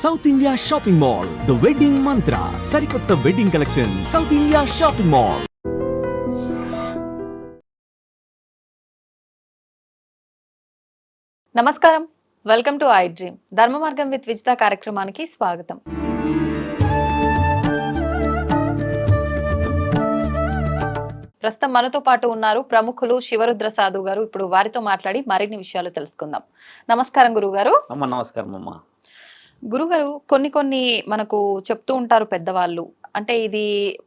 South India shopping mall, the wedding మంత్ర, సరికొత్త wedding collection, south India shopping mall. నమస్కారం, welcome to I dream. ధర్మ మార్గం with Vijitha కార్యక్రమానికి స్వాగతం. ప్రస్తుతం మనతో పాటు ఉన్నారు ప్రముఖులు శివరుద్ర సాధు గారు. ఇప్పుడు వారితో మాట్లాడి మరిన్ని విషయాలు తెలుసుకుందాం. నమస్కారం గురువు గారు. నమస్కారం అమ్మ. గురుగారు, కొన్ని మనకు చెప్తూ ఉంటారు పెద్దవాళ్ళు, అంటే ఇది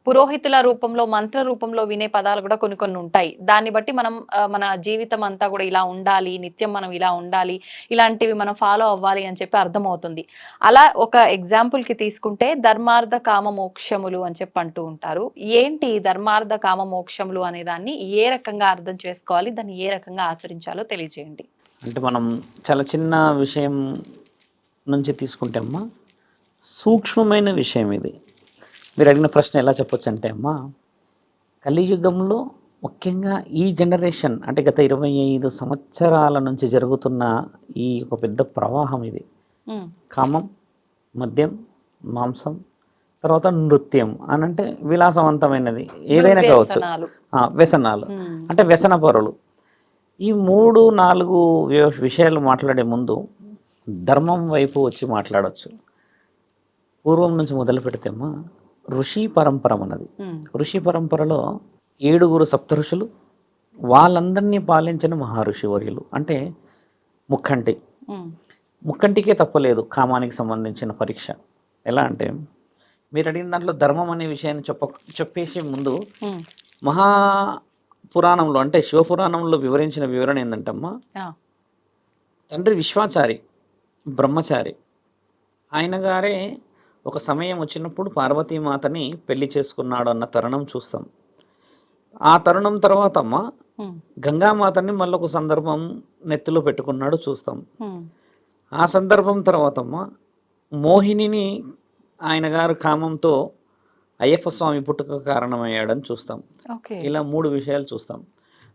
పురోహితుల రూపంలో, మంత్ర రూపంలో వినే పదాలు కూడా కొన్ని ఉంటాయి. దాన్ని బట్టి మనం మన జీవితం అంతా కూడా ఇలా ఉండాలి, నిత్యం మనం ఇలా ఉండాలి, ఇలాంటివి మనం ఫాలో అవ్వాలి అని చెప్పి అర్థమవుతుంది. అలా ఒక ఎగ్జాంపుల్ కి తీసుకుంటే ధర్మార్థ కామ మోక్షములు అని చెప్పి అంటూ ఉంటారు. ఏంటి ధర్మార్థ కామ మోక్షములు అనే దాన్ని ఏ రకంగా అర్థం చేసుకోవాలి, దాన్ని ఏ రకంగా ఆచరించాలో తెలియజేయండి. అంటే మనం చాలా చిన్న విషయం నుంచి తీసుకుంటే అమ్మా, సూక్ష్మమైన విషయం ఇది. మీరు అడిగిన ప్రశ్న ఎలా చెప్పొచ్చు అంటే అమ్మా, కలియుగంలో ముఖ్యంగా ఈ జనరేషన్ అంటే గత 25 సంవత్సరాల నుంచి జరుగుతున్న ఈ ఒక పెద్ద ప్రవాహం ఇది. కామం, మద్యం, మాంసం, తర్వాత నృత్యం అని అంటే విలాసవంతమైనది ఏదైనా కావచ్చు, వ్యసనాలు అంటే వ్యసన పరులు. ఈ 3-4 విషయాలు మాట్లాడే ముందు ధర్మం వైపు వచ్చి మాట్లాడవచ్చు. పూర్వం నుంచి మొదలు పెడితేమ్మా, ఋషి పరంపర అన్నది. ఋషి పరంపరలో 7 సప్త ఋషులు, వాళ్ళందరినీ పాలించిన మహర్షి వర్యులు. అంటే ముక్కంటికే తప్పలేదు కామానికి సంబంధించిన పరీక్ష. ఎలా అంటే మీరు అడిగిన దాంట్లో ధర్మం అనే విషయాన్ని చెప్పేసి ముందు మహాపురాణంలో అంటే శివపురాణంలో వివరించిన వివరణ ఏంటంటమ్మా, తండ్రి విశ్వాచారి, బ్రహ్మచారి. ఆయన గారే ఒక సమయం వచ్చినప్పుడు పార్వతీమాతని పెళ్లి చేసుకున్నాడు అన్న తరుణం చూస్తాం. ఆ తరుణం తర్వాత అమ్మ గంగామాతని మళ్ళొక సందర్భం నెత్తిలో పెట్టుకున్నాడు చూస్తాం. ఆ సందర్భం తర్వాత అమ్మ మోహినిని ఆయన గారు కామంతో అయ్యప్ప స్వామి పుట్టుక కారణమయ్యాడని చూస్తాం. ఇలా 3 విషయాలు చూస్తాం.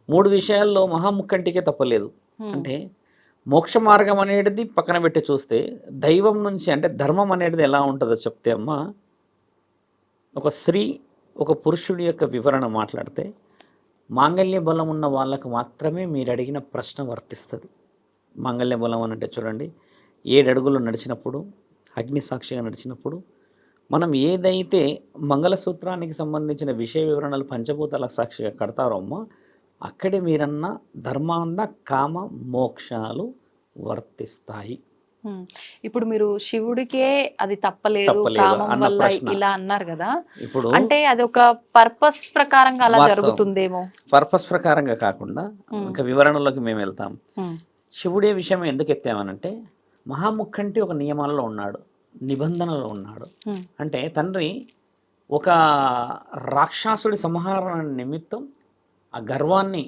3 విషయాల్లో మహాముక్కంటికే తప్పలేదు. అంటే మోక్ష మార్గం అనేది పక్కన పెట్టి చూస్తే దైవం నుంచి అంటే ధర్మం అనేది ఎలా ఉంటుందో చెప్తే అమ్మ, ఒక స్త్రీ ఒక పురుషుడి యొక్క వివరణ మాట్లాడితే మాంగళ్య బలం ఉన్న వాళ్ళకు మాత్రమే మీరు అడిగిన ప్రశ్న వర్తిస్తుంది. మాంగళ్య బలం అని అంటే చూడండి, 7 అడుగులు నడిచినప్పుడు, అగ్ని సాక్షిగా నడిచినప్పుడు, మనం ఏదైతే మంగళసూత్రానికి సంబంధించిన విషయ వివరణలు పంచభూతాల సాక్షిగా కడతారో అమ్మ, అక్కడే మీరన్న ధర్మాంధ కామ మోక్షాలు వర్తిస్తాయి. ఇప్పుడు మీరు శివుడికే అది తప్పలేదు కామం వల్ల ఇలా అన్నారు కదా, ఇప్పుడు అంటే అది ఒక పర్పస్ ప్రకారంగా అలా జరుగుతుందేమో. పర్పస్ ప్రకారంగా కాకుండా ఇంకా వివరణలోకి మేము వెళ్తాం. శివుడే విషయం ఎందుకు ఎత్తామనంటే, మహాముఖంటి ఒక నియమాలలో ఉన్నాడు, నిబంధనలో ఉన్నాడు. అంటే తండ్రి ఒక రాక్షసుడి సంహారణ నిమిత్తం ఆ గర్వాన్ని,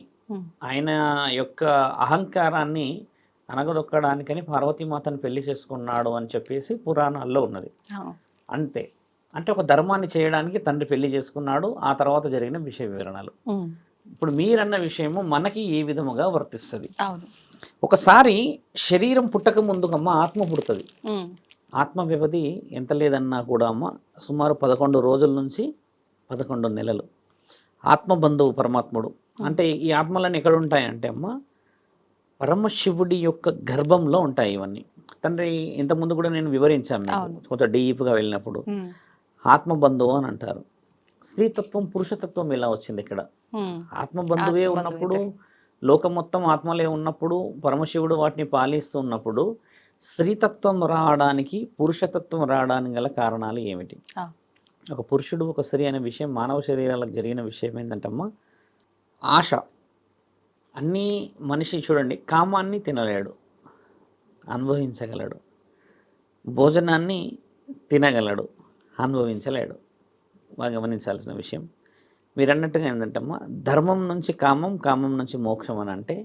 ఆయన యొక్క అహంకారాన్ని అనగదొక్కడానికని పార్వతీమాతను పెళ్లి చేసుకున్నాడు అని చెప్పేసి పురాణాల్లో ఉన్నది. అంతే, అంటే ఒక ధర్మాన్ని చేయడానికి తండ్రి పెళ్లి చేసుకున్నాడు. ఆ తర్వాత జరిగిన విషయ వివరణలు. ఇప్పుడు మీరన్న విషయము మనకి ఏ విధముగా వర్తిస్తుంది. ఒకసారి శరీరం పుట్టక ముందుకమ్మ ఆత్మ పుడుతుంది. ఆత్మ వ్యవధి ఎంత లేదన్నా కూడా అమ్మ సుమారు 11 రోజుల నుంచి 11 నెలలు. ఆత్మబంధువు పరమాత్ముడు. అంటే ఈ ఆత్మలన్నీ ఎక్కడ ఉంటాయంటే అమ్మ, పరమశివుడి యొక్క గర్భంలో ఉంటాయి ఇవన్నీ. తండ్రి ఇంతకుముందు కూడా నేను వివరించాను, కొంచెం డీప్గా వెళ్ళినప్పుడు. ఆత్మబంధువు అని అంటారు. స్త్రీతత్వం పురుషతత్వం ఎలా వచ్చింది ఇక్కడ? ఆత్మబంధువే ఉన్నప్పుడు, లోకం మొత్తం ఆత్మలే ఉన్నప్పుడు, పరమశివుడు వాటిని పాలిస్తూ ఉన్నప్పుడు స్త్రీతత్వం రావడానికి, పురుషతత్వం రావడానికి గల కారణాలు ఏమిటి? ఒక పురుషుడు ఒక స్త్రీ అనే విషయం మానవ శరీరాలకు జరిగిన విషయం ఏంటంటమ్మా, ఆశ. అన్నీ మనిషి చూడండి, కామాన్ని తినలేడు, అనుభవించగలడు. భోజనాన్ని తినగలడు, అనుభవించలేడు. బాగా గమనించాల్సిన విషయం. మీరు అన్నట్టుగా ఏంటంటమ్మా, ధర్మం నుంచి కామం, కామం నుంచి మోక్షం అని అంటే,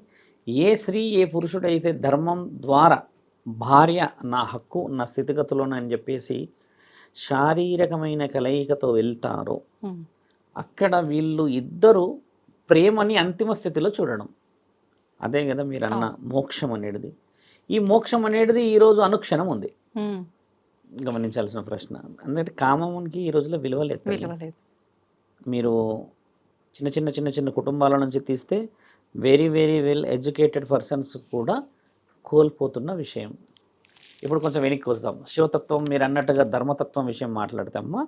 ఏ స్త్రీ ఏ పురుషుడైతే ధర్మం ద్వారా భార్య నా హక్కు నా స్థితిగతులను అని చెప్పేసి శారీరకమైన కలయికతో వెళ్తారో, అక్కడ వీళ్ళు ఇద్దరు ప్రేమని అంతిమ స్థితిలో చూడడం. అదే కదా మీరు అన్న మోక్షం అనేది. ఈ మోక్షం అనేది ఈరోజు అనుక్షణం ఉంది. గమనించాల్సిన ప్రశ్న. ఎందుకంటే కామంకి ఈ రోజుల్లో విలువ లేదు తల్లి. విలువలేదు. మీరు చిన్న చిన్న కుటుంబాల నుంచి తీస్తే very very well educated persons కూడా కోల్పోతున్న విషయం. ఇప్పుడు కొంచెం వెనక్కి వస్తాం. శివతత్వం మీరు అన్నట్టుగా ధర్మతత్వం విషయం మాట్లాడతామా,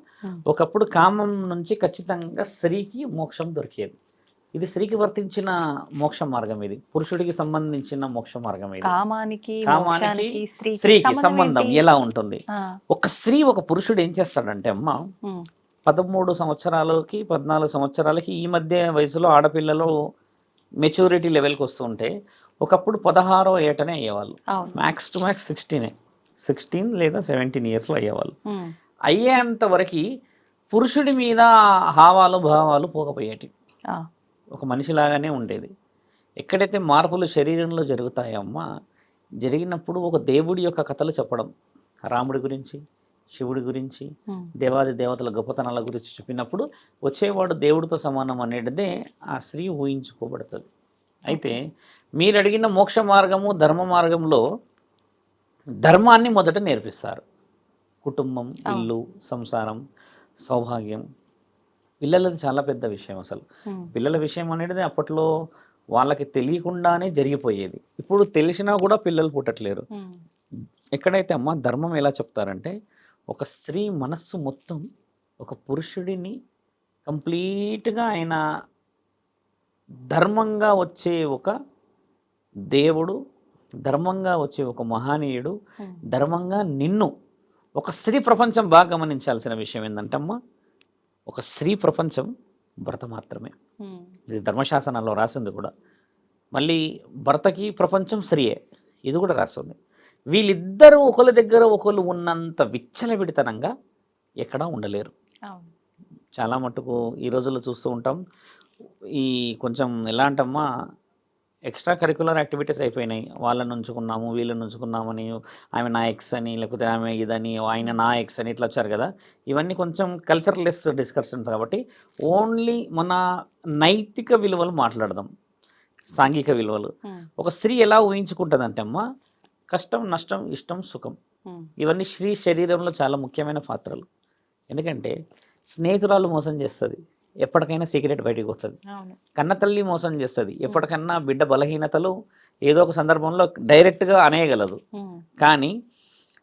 ఒకప్పుడు కామం నుంచి ఖచ్చితంగా స్త్రీకి మోక్షం దొరికేది. ఇది స్త్రీకి వర్తించిన మోక్ష మార్గం, ఇది పురుషుడికి సంబంధించిన మోక్ష మార్గం. ఇది కామానికి స్త్రీకి సంబంధం ఎలా ఉంటుంది? ఒక స్త్రీ ఒక పురుషుడు ఏం చేస్తాడంటే అమ్మ 13 సంవత్సరాలకి 14 సంవత్సరాలకి ఈ మధ్య వయసులో ఆడపిల్లలు మెచ్యూరిటీ లెవెల్కి వస్తుంటే ఒకప్పుడు 16వ ఏటనే అయ్యేవాళ్ళు. మ్యాక్స్ టు మ్యాక్స్ 16 లేదా 17 ఇయర్స్లో అయ్యేవాళ్ళు. అయ్యేంత వరకు పురుషుడి మీద హావాలు భావాలు పోకపోయేటి, ఒక మనిషిలాగానే ఉండేది. ఎక్కడైతే మార్పులు శరీరంలో జరుగుతాయమ్మా, జరిగినప్పుడు ఒక దేవుడి యొక్క కథలు చెప్పడం, రాముడి గురించి, శివుడి గురించి, దేవాది దేవతల గొప్పతనాల గురించి చెప్పినప్పుడు వచ్చేవాడు దేవుడితో సమానం అనేటిదే ఆ స్త్రీ ఊహించుకోబడుతుంది. అయితే మీరు అడిగిన మోక్ష మార్గము ధర్మ మార్గంలో ధర్మాన్ని మొదట నేర్పిస్తారు. కుటుంబం, ఇల్లు, సంసారం, సౌభాగ్యం. పిల్లలది చాలా పెద్ద విషయం. అసలు పిల్లల విషయం అనేది అప్పట్లో వాళ్ళకి తెలియకుండానే జరిగిపోయేది. ఇప్పుడు తెలిసినా కూడా పిల్లలు పుట్టట్లేరు. ఎక్కడైతే అమ్మ ధర్మం ఎలా చెప్తారంటే, ఒక స్త్రీ మనస్సు మొత్తం ఒక పురుషుడిని కంప్లీట్గా ఆయన ధర్మంగా వచ్చే ఒక దేవుడు, ధర్మంగా వచ్చే ఒక మహనీయుడు, ధర్మంగా నిన్ను ఒక స్త్రీ ప్రపంచం బాగా గమనించాల్సిన విషయం ఏంటంటే అమ్మ, ఒక స్త్రీ ప్రపంచం భర్త మాత్రమే. ఇది ధర్మశాసనాల్లో రాసింది కూడా. మళ్ళీ భర్తకి ప్రపంచం స్త్రీయే, ఇది కూడా రాస్తుంది. వీళ్ళిద్దరూ ఒకరి దగ్గర ఒకరు ఉన్నంత విచ్చలవిడితనంగా ఎక్కడా ఉండలేరు. చాలా మటుకు ఈ రోజుల్లో చూస్తూ ఉంటాం. ఈ కొంచెం ఎలా అంటమ్మా, ఎక్స్ట్రా కరికులర్ యాక్టివిటీస్ అయిపోయినాయి. వాళ్ళని ఉంచుకున్నాము, వీళ్ళని ఉంచుకున్నామని, ఆమె నా ఎక్స్ అని, లేకపోతే ఆమె ఇదని, ఆయన నా ఎక్స్ అని ఇట్లా వచ్చారు కదా. ఇవన్నీ కొంచెం కల్చరలెస్ డిస్కషన్స్ కాబట్టి ఓన్లీ మన నైతిక విలువలు మాట్లాడదాం, సాంఘిక విలువలు. ఒక స్త్రీ ఎలా ఊహించుకుంటుందంటే అమ్మ, కష్టం, నష్టం, ఇష్టం, సుఖం, ఇవన్నీ స్త్రీ శరీరంలో చాలా ముఖ్యమైన పాత్రలు. ఎందుకంటే స్నేహితురాలు మోసం చేస్తుంది, ఎప్పటికైనా సీక్రెట్ బయటకు వస్తుంది. కన్నతల్లి మోసం చేస్తుంది, ఎప్పటికన్నా బిడ్డ బలహీనతలు ఏదో ఒక సందర్భంలో డైరెక్ట్గా అనేయగలదు. కానీ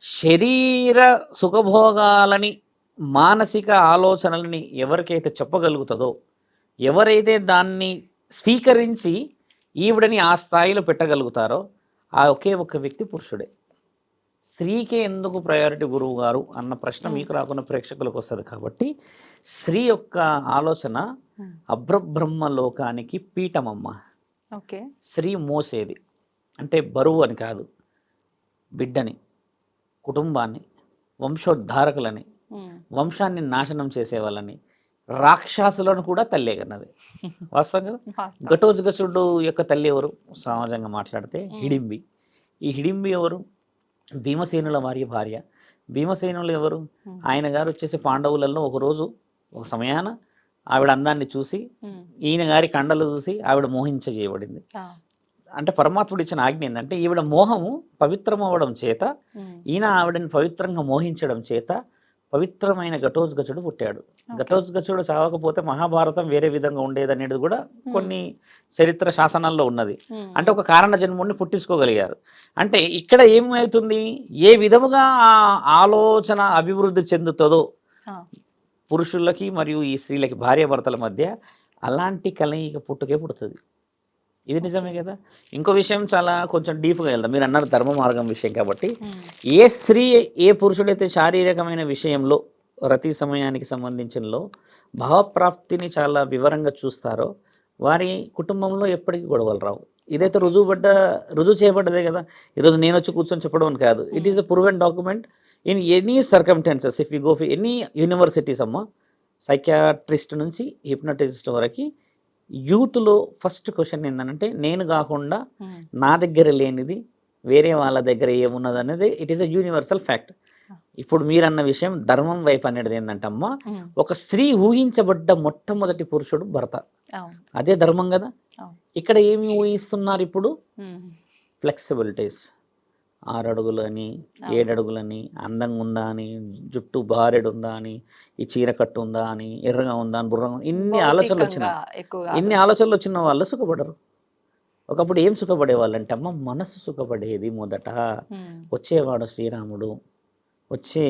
శరీర సుఖభోగాలని, మానసిక ఆలోచనలని ఎవరికైతే చెప్పగలుగుతుందో, ఎవరైతే దాన్ని స్వీకరించి ఈవిడని ఆ స్థాయిలో పెట్టగలుగుతారో ఆ ఒకే ఒక్క వ్యక్తి పురుషుడే. స్త్రీకే ఎందుకు ప్రయారిటీ గురువు గారు అన్న ప్రశ్న మీకు రాకుండా ప్రేక్షకులకు వస్తుంది. కాబట్టి స్త్రీ యొక్క ఆలోచన అబ్రబ్రహ్మ లోకానికి పీఠమమ్మ. స్త్రీ మోసేది అంటే బరువు అని కాదు, బిడ్డని, కుటుంబాన్ని, వంశోద్ధారకులని, వంశాన్ని నాశనం చేసేవాళ్ళని, రాక్షసులను కూడా తల్లే కన్నది. వాస్తవం కదా. ఘటోత్కచుడు యొక్క తల్లి ఎవరు? సమాజంగా మాట్లాడితే హిడింబి. ఈ హిడింబి ఎవరు? భీమసేనుల భార్య. భీమసేనులు ఎవరు? ఆయన గారు వచ్చేసి పాండవులలో ఒకరోజు ఒక సమయాన ఆవిడ అందాన్ని చూసి, ఈయన గారి కండలు చూసి ఆవిడ మోహించజేయబడింది. అంటే పరమాత్ముడు ఇచ్చిన ఆజ్ఞ ఏంటంటే, ఈవిడ మోహము పవిత్రం అవ్వడం చేత, ఈయన ఆవిడని పవిత్రంగా మోహించడం చేత పవిత్రమైన ఘటోత్కచుడు పుట్టాడు. ఘటోత్కచుడు చావకపోతే మహాభారతం వేరే విధంగా ఉండేది అనేది కూడా కొన్ని చరిత్ర శాసనాల్లో ఉన్నది. అంటే ఒక కారణ జన్ముడిని పుట్టించుకోగలిగారు. అంటే ఇక్కడ ఏమవుతుంది, ఏ విధముగా ఆ ఆలోచన అభివృద్ధి చెందుతుందో పురుషులకి మరియు ఈ స్త్రీలకి, భార్యాభర్తల మధ్య అలాంటి కలయిక పుట్టుకే పుడుతుంది. ఇది నిజమే కదా. ఇంకో విషయం చాలా కొంచెం డీప్గా వెళ్దాం. మీరు అన్నారు ధర్మ మార్గం విషయం కాబట్టి, ఏ స్త్రీ ఏ పురుషుడైతే శారీరకమైన విషయంలో రతి సమయానికి సంబంధించినలో భావప్రాప్తిని చాలా వివరంగా చూస్తారో వారి కుటుంబంలో ఎప్పటికీ గొడవలు రావు. ఇదైతే రుజువు చేయబడ్డదే కదా. ఈరోజు నేను వచ్చి కూర్చొని చెప్పడం అని కాదు. It is a proven document in any circumstances. If you go for any universities అమ్మ, సైకియాట్రిస్ట్ నుంచి హిప్నటిస్ట్ వరకు, యూత్లో ఫస్ట్ క్వశ్చన్ ఏంటంటే, నేను కాకుండా నా దగ్గర లేనిది వేరే వాళ్ళ దగ్గర ఏమున్నది అనేది it is a universal fact. ఇప్పుడు మీరన్న విషయం ధర్మం వైపు అనేది ఏంటంటే అమ్మ, ఒక స్త్రీ ఊహించబడ్డ మొట్టమొదటి పురుషుడు భర్త, అదే ధర్మం కదా. ఇక్కడ ఏమి ఊహిస్తున్నారు ఇప్పుడు? ఫ్లెక్సిబిలిటీస్, 6 అడుగులని 7 అడుగులని అందంగా ఉందా అని జుట్టు బారెడు ఉందా అని ఈ చీర కట్టు ఉందా అని ఎర్రగా ఉందా అని బుర్రగా ఇన్ని ఆలోచనలు వచ్చినాయి. ఎక్కువగా ఇన్ని ఆలోచనలు వచ్చిన వాళ్ళు సుఖపడరు. ఒకప్పుడు ఏం సుఖపడేవాళ్ళంటే అమ్మ మనసు సుఖపడేది మొదట. వచ్చేవాడు శ్రీరాముడు, వచ్చే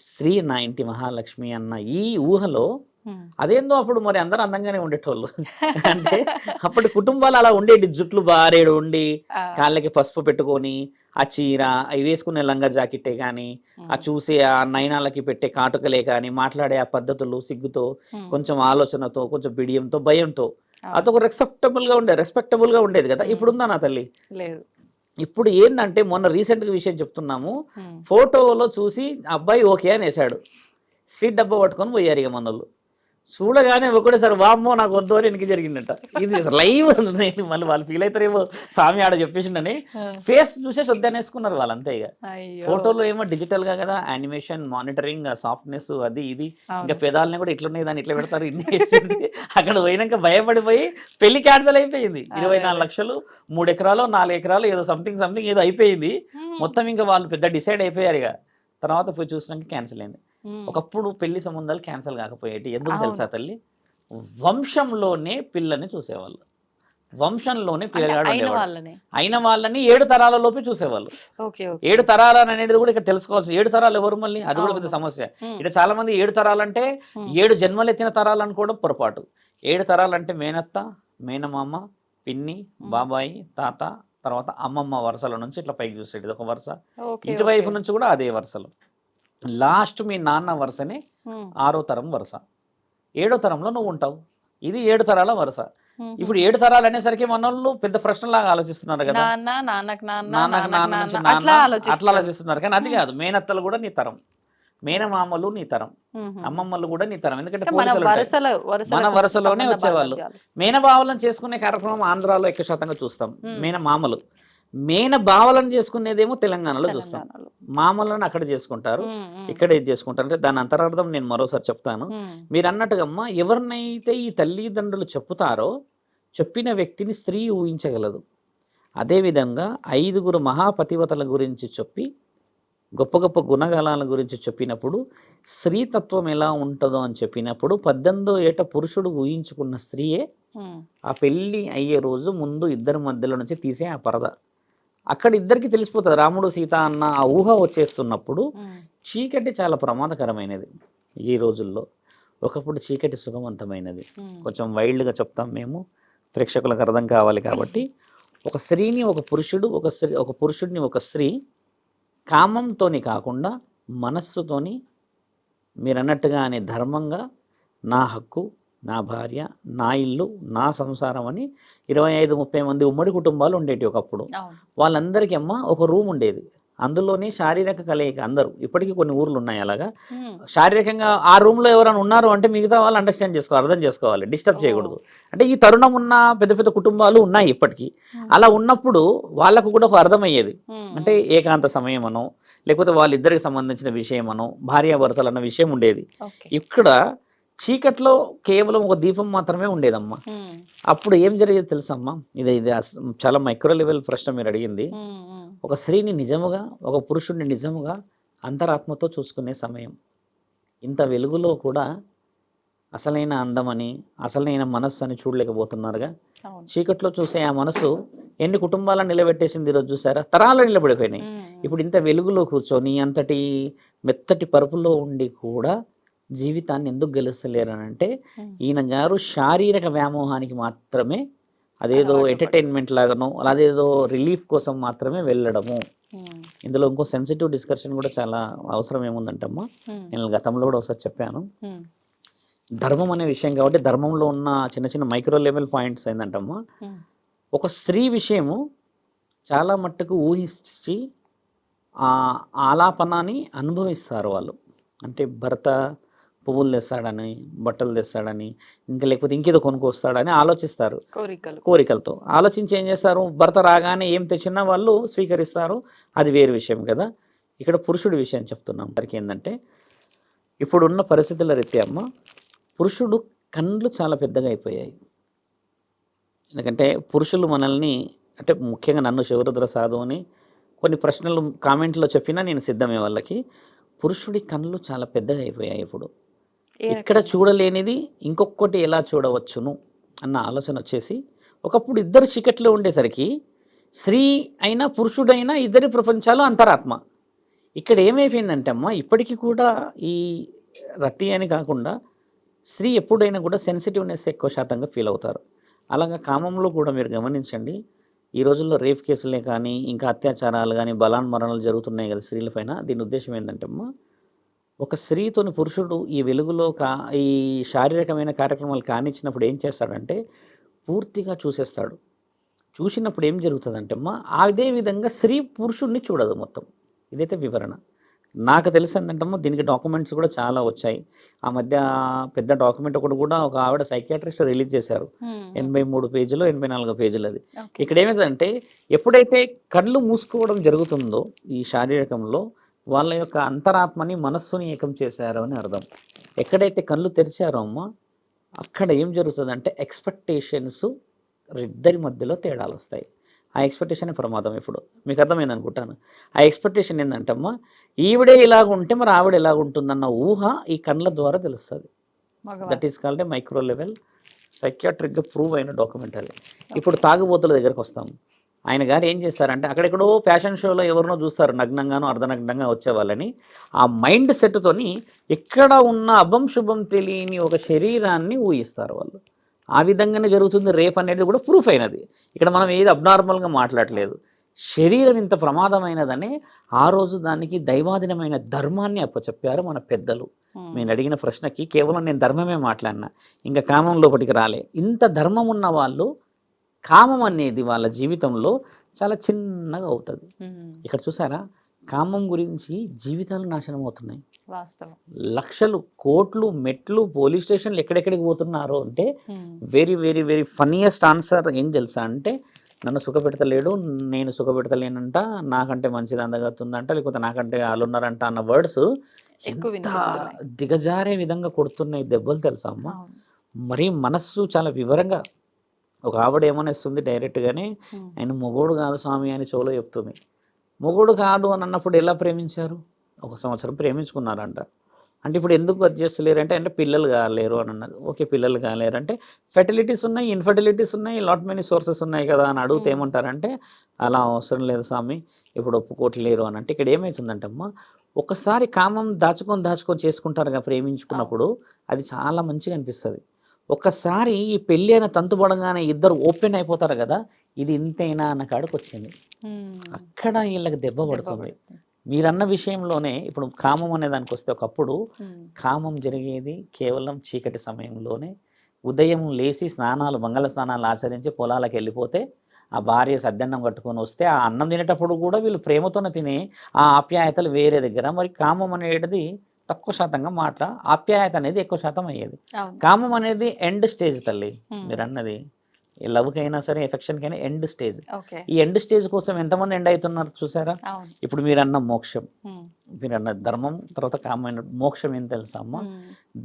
స్త్రీ నా ఇంటి మహాలక్ష్మి అన్న ఈ ఊహలో అదేందో అప్పుడు మరి అందరూ అందంగానే ఉండేటోళ్ళు. అంటే అప్పటి కుటుంబాలు అలా ఉండేటి, జుట్లు బారేడు ఉండి కాళ్ళకి పసుపు పెట్టుకొని ఆ చీర అవి వేసుకునే లంగా జాకెట్టే కానీ ఆ చూసే ఆ నయనాలకి పెట్టే కాటుకలే కానీ మాట్లాడే ఆ పద్ధతులు సిగ్గుతో కొంచెం ఆలోచనతో కొంచెం బిడియంతో భయంతో అదొక రెస్పెక్టబుల్ గా ఉండేది కదా. ఇప్పుడుందా నా తల్లి? లేదు. ఇప్పుడు ఏంటంటే మొన్న రీసెంట్గా విషయం చెప్తున్నాము, ఫోటోలో చూసి అబ్బాయి ఓకే అని వేశాడు, స్వీట్ డబ్బా పట్టుకొని పోయారు ఇక మనోళ్ళు. చూడగానే ఒకటేసారి వామ్మో నాకు వద్దు అని వెనక్కి జరిగిందట. ఇది లైవ్ మళ్ళీ వాళ్ళు ఫీల్ అవుతారేమో స్వామి ఆడ చెప్పేసిండని ఫేస్ చూసేసి వద్దనేసుకున్నారు వాళ్ళు అంతే. ఇక ఫోటోలో ఏమో డిజిటల్ గా కదా, యానిమేషన్ మానిటరింగ్ సాఫ్ట్నెస్ అది ఇది, ఇంకా పెదాలని కూడా ఇట్లున్నాయి దాన్ని ఇట్లా పెడతారు ఇన్ని అక్కడ పోయినాక భయపడిపోయి పెళ్లి క్యాన్సల్ అయిపోయింది. 24 లక్షలు 3 ఎకరాలు 4 ఎకరాలు ఏదో సంథింగ్ ఏదో అయిపోయింది మొత్తం. ఇంకా వాళ్ళు పెద్ద డిసైడ్ అయిపోయారు. ఇక తర్వాత పోయి చూసినాక క్యాన్సిల్ అయింది. ఒకప్పుడు పెళ్లి సంబంధాలు క్యాన్సిల్ కాకపోయేటి ఎందుకు తెలుసా తల్లి? వంశంలోనే పిల్లని చూసేవాళ్ళు, వంశంలోనే పిల్లగాడు అయిన వాళ్ళని 7 తరాలలోపే చూసేవాళ్ళు. 7 తరాలు అనేది కూడా ఇక్కడ తెలుసుకోవాల్సి. 7 తరాలు ఎవరు మళ్ళీ? అది కూడా పెద్ద సమస్య. ఇక్కడ చాలా మంది 7 తరాలంటే 7 జన్మలు ఎత్తిన తరాలు అనుకోవడం పొరపాటు. 7 తరాలంటే మేనత్త, మేనమామ, పిన్ని, బాబాయి, తాత, తర్వాత అమ్మమ్మ వరుసల నుంచి ఇట్లా పైకి చూసేది ఒక వరుస. ఇటువైపు నుంచి కూడా అదే వరుసలు. లాస్ట్ మీ నాన్న వరుసనే 6వ తరం వరుస. 7వ తరంలో నువ్వు ఉంటావు. ఇది 7 తరాల వరుస. ఇప్పుడు 7 తరాలు అనేసరికి మనోళ్ళు పెద్ద ప్రశ్నలాగా ఆలోచిస్తున్నారు కదా, అట్లా ఆలోచిస్తున్నారు. కానీ అది కాదు, మేనత్తలు కూడా నీ తరం, మేనమామలు నీ తరం, అమ్మమ్మలు కూడా నీ తరం. ఎందుకంటే మన వరుసలోనే వచ్చేవాళ్ళు. మేనబావలను చేసుకునే కార్యక్రమం ఆంధ్రాలో ఎక్కువ శాతంగా చూస్తాం. మేనమామలు, మేన భావలను చేసుకునేదేమో తెలంగాణలో చూస్తాం. మామలను అక్కడ చేసుకుంటారు, ఇక్కడ ఇది చేసుకుంటారు. అంటే దాని అంతరార్థం నేను మరోసారి చెప్తాను. మీరు అన్నట్టుగా అమ్మ, ఎవరినైతే ఈ తల్లిదండ్రులు చెప్పుతారో చెప్పిన వ్యక్తిని స్త్రీ ఊహించగలదు. అదేవిధంగా 5గురు మహాపతివతల గురించి చెప్పి గొప్ప గొప్ప గుణగణాల గురించి చెప్పినప్పుడు స్త్రీతత్వం ఎలా ఉంటుందో అని చెప్పినప్పుడు 18వ ఏట పురుషుడు ఊహించుకున్న స్త్రీయే ఆ పెళ్ళి అయ్యే రోజు ముందు ఇద్దరి మధ్యలో నుంచి తీసే ఆ పరద. అక్కడ ఇద్దరికి తెలిసిపోతుంది రాముడు సీత అన్న ఆ ఊహ వచ్చేస్తున్నప్పుడు. చీకటి చాలా ప్రమాదకరమైనది ఈ రోజుల్లో. ఒకప్పుడు చీకటి సుఖవంతమైనది. కొంచెం వైల్డ్గా చెప్తాం మేము, ప్రేక్షకులకు అర్థం కావాలి కాబట్టి. ఒక స్త్రీని ఒక పురుషుడు, ఒక పురుషుడిని ఒక స్త్రీ కామంతోని కాకుండా మనస్సుతోని మీరు అన్నట్టుగానే ధర్మంగా నా హక్కు, నా భార్య, నా ఇల్లు, నా సంసారం అని 25-30 మంది ఉమ్మడి కుటుంబాలు ఉండేవి ఒకప్పుడు. వాళ్ళందరికీ అమ్మ ఒక రూమ్ ఉండేది, అందులోనే శారీరక కలయిక అందరూ. ఇప్పటికీ కొన్ని ఊర్లు ఉన్నాయి అలాగా. శారీరకంగా ఆ రూమ్లో ఎవరైనా ఉన్నారు అంటే మిగతా వాళ్ళు అండర్స్టాండ్ చేసుకోవాలి, అర్థం చేసుకోవాలి, డిస్టర్బ్ చేయకూడదు. అంటే ఈ తరుణం ఉన్న పెద్ద పెద్ద కుటుంబాలు ఉన్నాయి ఇప్పటికీ. అలా ఉన్నప్పుడు వాళ్ళకు కూడా ఒక అర్థమయ్యేది. అంటే ఏకాంత సమయం అనో లేకపోతే వాళ్ళిద్దరికి సంబంధించిన విషయం అనో భార్యాభర్తలు అన్న విషయం ఉండేది. ఇక్కడ చీకట్లో కేవలం ఒక దీపం మాత్రమే ఉండేదమ్మా. అప్పుడు ఏం జరిగేది తెలుసమ్మా? ఇది చాలా మైక్రో లెవెల్ ప్రశ్న మీరు అడిగింది. ఒక స్త్రీని నిజముగా, ఒక పురుషుడిని నిజముగా అంతరాత్మతో చూసుకునే సమయం. ఇంత వెలుగులో కూడా అసలైన అందమని, అసలైన మనస్సు అని చూడలేకపోతున్నారుగా. చీకట్లో చూసే ఆ మనసు ఎన్ని కుటుంబాలను నిలబెట్టేసింది ఈరోజు చూసారా? తరాలు నిలబడిపోయినాయి. ఇప్పుడు ఇంత వెలుగులో కూర్చొని అంతటి మెత్తటి పరుపులో ఉండి కూడా జీవితాన్ని ఎందుకు గెలుస్తలేరనంటే ఈయన గారు శారీరక వ్యామోహానికి మాత్రమే, అదేదో ఎంటర్టైన్మెంట్ లాగానో అదేదో రిలీఫ్ కోసం మాత్రమే వెళ్ళడము. ఇందులో ఇంకో సెన్సిటివ్ డిస్కషన్ కూడా చాలా అవసరం ఏముందంటమ్మా, నేను గతంలో కూడా ఒకసారి చెప్పాను. ధర్మం అనే విషయం కాబట్టి ధర్మంలో ఉన్న చిన్న చిన్న మైక్రో లెవెల్ పాయింట్స్ ఏంటంటమ్మా, ఒక స్త్రీ విషయము చాలా మట్టుకు ఊహించి ఆ ఆలాపనాన్ని అనుభవిస్తారు వాళ్ళు. అంటే భర్త పువ్వులు తెస్తాడని, బట్టలు తెస్తాడని, ఇంకా లేకపోతే ఇంకేదో కొనుక్కొస్తాడని ఆలోచిస్తారు. కోరికలతో ఆలోచించి ఏం చేస్తారు? భర్త రాగానే ఏం తెచ్చినా వాళ్ళు స్వీకరిస్తారు, అది వేరే విషయం కదా. ఇక్కడ పురుషుడి విషయం చెప్తున్నాం. వారికి ఏంటంటే ఇప్పుడున్న పరిస్థితుల రీత్యా అమ్మ, పురుషుడు కళ్ళు చాలా పెద్దగా అయిపోయాయి. ఎందుకంటే పురుషులు మనల్ని, అంటే ముఖ్యంగా నన్ను శివరుద్ర సాధు అని కొన్ని ప్రశ్నలు కామెంట్లో చెప్పినా నేను సిద్ధమే వాళ్ళకి. పురుషుడి కళ్ళు చాలా పెద్దగా అయిపోయాయి ఇప్పుడు. ఇక్కడ చూడలేనిది ఇంకొకటి ఎలా చూడవచ్చును అన్న ఆలోచన వచ్చేసి, ఒకప్పుడు ఇద్దరు చీకట్లో ఉండేసరికి స్త్రీ అయినా పురుషుడైనా ఇద్దరి ప్రపంచాలు అంతరాత్మ. ఇక్కడ ఏమైపోయిందంటే అమ్మ, ఇప్పటికీ కూడా ఈ రతి అని కాకుండా స్త్రీ ఎప్పుడైనా కూడా సెన్సిటివ్నెస్ ఎక్కువ శాతంగా ఫీల్ అవుతారు. అలాగా కామంలో కూడా మీరు గమనించండి, ఈ రోజుల్లో రేప్ కేసులే కానీ ఇంకా అత్యాచారాలు కానీ బలాన్మరణలు జరుగుతున్నాయి కదా స్త్రీలపైన. దీని ఉద్దేశం ఏంటంటే అమ్మ, ఒక స్త్రీతోని పురుషుడు ఈ వెలుగులో ఈ శారీరకమైన కార్యక్రమాలు కానిచ్చినప్పుడు ఏం చేస్తాడంటే పూర్తిగా చూసేస్తాడు. చూసినప్పుడు ఏం జరుగుతుందంటే అమ్మ, అదే విధంగా స్త్రీ పురుషుడిని చూడదు మొత్తం. ఇదైతే వివరణ. నాకు తెలిసి ఏంటంటమ్మా, దీనికి డాక్యుమెంట్స్ కూడా చాలా వచ్చాయి. ఆ మధ్య పెద్ద డాక్యుమెంట్ ఒకటి కూడా ఒక ఆవిడ సైకియాట్రిస్ట్ రిలీజ్ చేశారు. 83 పేజీలు 84 పేజీలు అది. ఇక్కడ ఏమైందంటే ఎప్పుడైతే కళ్ళు మూసుకోవడం జరుగుతుందో ఈ శారీరకంలో, వాళ్ళ యొక్క అంతరాత్మని మనస్సుని ఏకం చేశారో అని అర్థం. ఎక్కడైతే కళ్ళు తెరిచారో అమ్మ, అక్కడ ఏం జరుగుతుందంటే ఎక్స్పెక్టేషన్స్ ఇద్దరి మధ్యలో తేడాలు వస్తాయి. ఆ ఎక్స్పెక్టేషన్ ప్రమాదం. ఇప్పుడు మీకు అర్థమైంది అనుకుంటాను. ఆ ఎక్స్పెక్టేషన్ ఏంటంటమ్మా, ఈవిడే ఇలాగుంటే మరి ఆవిడ ఎలాగుంటుందన్న ఊహ ఈ కళ్ళ ద్వారా తెలుస్తుంది. That is called a micro level సైకియాట్రిక్గా ప్రూవ్ అయిన డాక్యుమెంట్ అది. ఇప్పుడు తాగుబోతుల దగ్గరకు వస్తాం. ఆయన గారు ఏం చేస్తారంటే, అక్కడెక్కడో ఫ్యాషన్ షోలో ఎవరినో చూస్తారు నగ్నంగానో అర్ధనగ్నంగా వచ్చేవాళ్ళని. ఆ మైండ్ సెట్తోని ఎక్కడ ఉన్న అభం శుభం తెలియని ఒక శరీరాన్ని ఊహిస్తారు వాళ్ళు. ఆ విధంగానే జరుగుతుంది రేప్ అనేది కూడా ప్రూఫ్ అయినది. ఇక్కడ మనం ఏది అబ్నార్మల్గా మాట్లాడలేదు. శరీరం ఇంత ప్రమాదమైనదని ఆ రోజు దానికి దైవాధీనమైన ధర్మాన్ని అప్పచెప్పారు మన పెద్దలు. నేను అడిగిన ప్రశ్నకి కేవలం నేను ధర్మమే మాట్లాడినా, ఇంకా కామం లోపలికి రాలే. ఇంత ధర్మం ఉన్న వాళ్ళు కామం అనేది వాళ్ళ జీవితంలో చాలా చిన్నగా అవుతుంది. ఇక్కడ చూసారా, కామం గురించి జీవితాలు నాశనం అవుతున్నాయి. లక్షలు, కోట్లు, మెట్లు, పోలీస్ స్టేషన్లు ఎక్కడెక్కడికి పోతున్నారో అంటే very very very funniest answer ఏం తెలుసా అంటే, నన్ను సుఖపెడతలేడు, నేను సుఖపెడతలేనంట, నాకంటే మంచిది అందగతుందంట, లేకపోతే నాకంటే వాళ్ళు ఉన్నారంట అన్న వర్డ్స్ ఎంత దిగజారే విధంగా కొడుతున్నాయి దెబ్బలు తెలుసా అమ్మ. మరి మనస్సు చాలా వివరంగా, ఒక ఆవిడ ఏమనేస్తుంది డైరెక్ట్గానే, ఆయన మొగోడు కాదు స్వామి అని చెవులో చెప్తుంది. మొగోడు కాదు అని అన్నప్పుడు ఎలా ప్రేమించారు? 1 సంవత్సరం ప్రేమించుకున్నారంట. అంటే ఇప్పుడు ఎందుకు అది చేస్తలేరంటే, అంటే పిల్లలు కాలేరు అని అన్నది. ఓకే, పిల్లలు కాలేరు అంటే ఫెర్టిలిటీస్ ఉన్నాయి, ఇన్ఫర్టిలిటీస్ ఉన్నాయి, లాట్ మెనీ సోర్సెస్ ఉన్నాయి కదా అని అడిగితే ఏమంటారంటే, అలా అవసరం లేదు స్వామి, ఇప్పుడు ఒప్పుకోవట్లేరు అని. అంటే ఇక్కడ ఏమవుతుందంటే అమ్మ, ఒకసారి కామం దాచుకొని చేసుకుంటారుగా ప్రేమించుకున్నప్పుడు, అది చాలా మంచిగా అనిపిస్తుంది. ఒక్కసారి ఈ పెళ్ళి అయిన తంతు పడగానే ఇద్దరు ఓపెన్ అయిపోతారు కదా, ఇది ఇంతైనా అన్న కాడికి వచ్చింది. అక్కడ వీళ్ళకి దెబ్బ పడుతుంది. మీరన్న విషయంలోనే ఇప్పుడు కామం అనే దానికి వస్తే, ఒకప్పుడు కామం జరిగేది కేవలం చీకటి సమయంలోనే. ఉదయం లేచి స్నానాలు, మంగళ స్నానాలు ఆచరించి పొలాలకు వెళ్ళిపోతే ఆ భార్య సద్దన్నం కట్టుకొని వస్తే ఆ అన్నం తినేటప్పుడు కూడా వీళ్ళు ప్రేమతోనే తినే ఆ ఆప్యాయతలు వేరే దగ్గర. మరి కామం అనేది తక్కువ శాతంగా ఆప్యాయత అనేది ఎక్కువ శాతం అయ్యేది. కామం అనేది ఎండ్ స్టేజ్ తల్లి. మీరు అన్నది లవ్కి అయినా సరే, ఎఫెక్షన్కి అయినా ఎండ్ స్టేజ్. ఈ ఎండ్ స్టేజ్ కోసం ఎంతమంది ఎండ్ అవుతున్నారు చూసారా? ఇప్పుడు మీరు అన్న మోక్షం, మీరు అన్న ధర్మం, తర్వాత కామైన మోక్షం ఏం తెలుసా అమ్మ?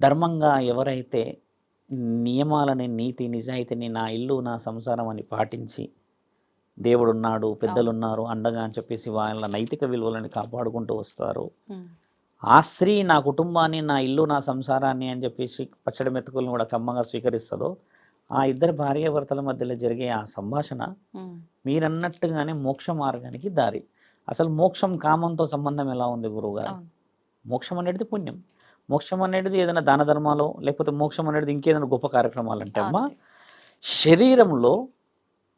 ధర్మంగా ఎవరైతే నియమాలని, నీతి నిజాయితీని, నా ఇల్లు నా సంసారం అని పాటించి, దేవుడు ఉన్నాడు, పెద్దలు ఉన్నారు అండగా అని చెప్పేసి వాళ్ళ నైతిక విలువలని కాపాడుకుంటూ వస్తారు, ఆ స్త్రీ నా కుటుంబాన్ని, నా ఇల్లు నా సంసారాన్ని అని చెప్పేసి పచ్చడి మెతుకులను కూడా కమ్మగా స్వీకరిస్తుందో, ఆ ఇద్దరు భార్యాభర్తల మధ్యలో జరిగే ఆ సంభాషణ మీరన్నట్టుగానే మోక్ష మార్గానికి దారి. అసలు మోక్షం కామంతో సంబంధం ఎలా ఉంది గురువుగారు? మోక్షం అనేది పుణ్యం. మోక్షం అనేది ఏదైనా దాన ధర్మాలు, లేకపోతే మోక్షం అనేది ఇంకేదైనా గొప్ప కార్యక్రమాలు అంటే అమ్మా, శరీరంలో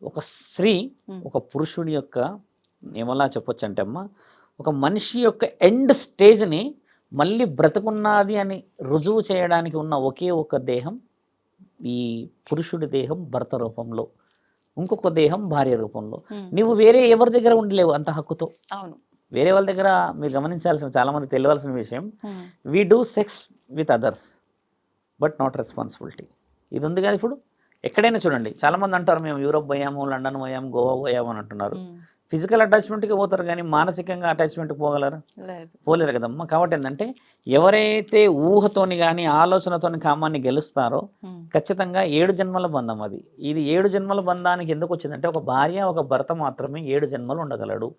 ఒక స్త్రీ ఒక పురుషుడి యొక్క ఏమలా చెప్పొచ్చు అంటే అమ్మా, ఒక మనిషి యొక్క ఎండ్ స్టేజ్ని మళ్ళీ బ్రతుకున్నది అని రుజువు చేయడానికి ఉన్న ఒకే ఒక దేహం ఈ పురుషుడి దేహం భర్త రూపంలో, ఇంకొక దేహం భార్య రూపంలో. నువ్వు వేరే ఎవరి దగ్గర ఉండలేవు అంత హక్కుతో. వేరే వాళ్ళ దగ్గర మీరు గమనించాల్సిన, చాలా మంది తెలియాల్సిన విషయం, we do sex with others but not responsibility. ఇది ఉంది కదా. ఇప్పుడు ఎక్కడైనా చూడండి, చాలామంది అంటారు మేము యూరోప్ పోయాము, లండన్ పోయాము, గోవా పోయాము అని అంటున్నారు. ఫిజికల్ అటాచ్మెంట్కి పోతారు కానీ మానసికంగా అటాచ్మెంట్కి పోగలరా? పోలేరు కదమ్మా. కాబట్టి ఏంటంటే, ఎవరైతే ఊహతోని కానీ ఆలోచనతోని కామాన్ని గెలుస్తారో ఖచ్చితంగా 7 జన్మల బంధం అది. ఇది 7 జన్మల బంధానికి ఎందుకు వచ్చిందంటే, ఒక భార్య ఒక భర్త మాత్రమే 7 జన్మలు ఉండగలడు.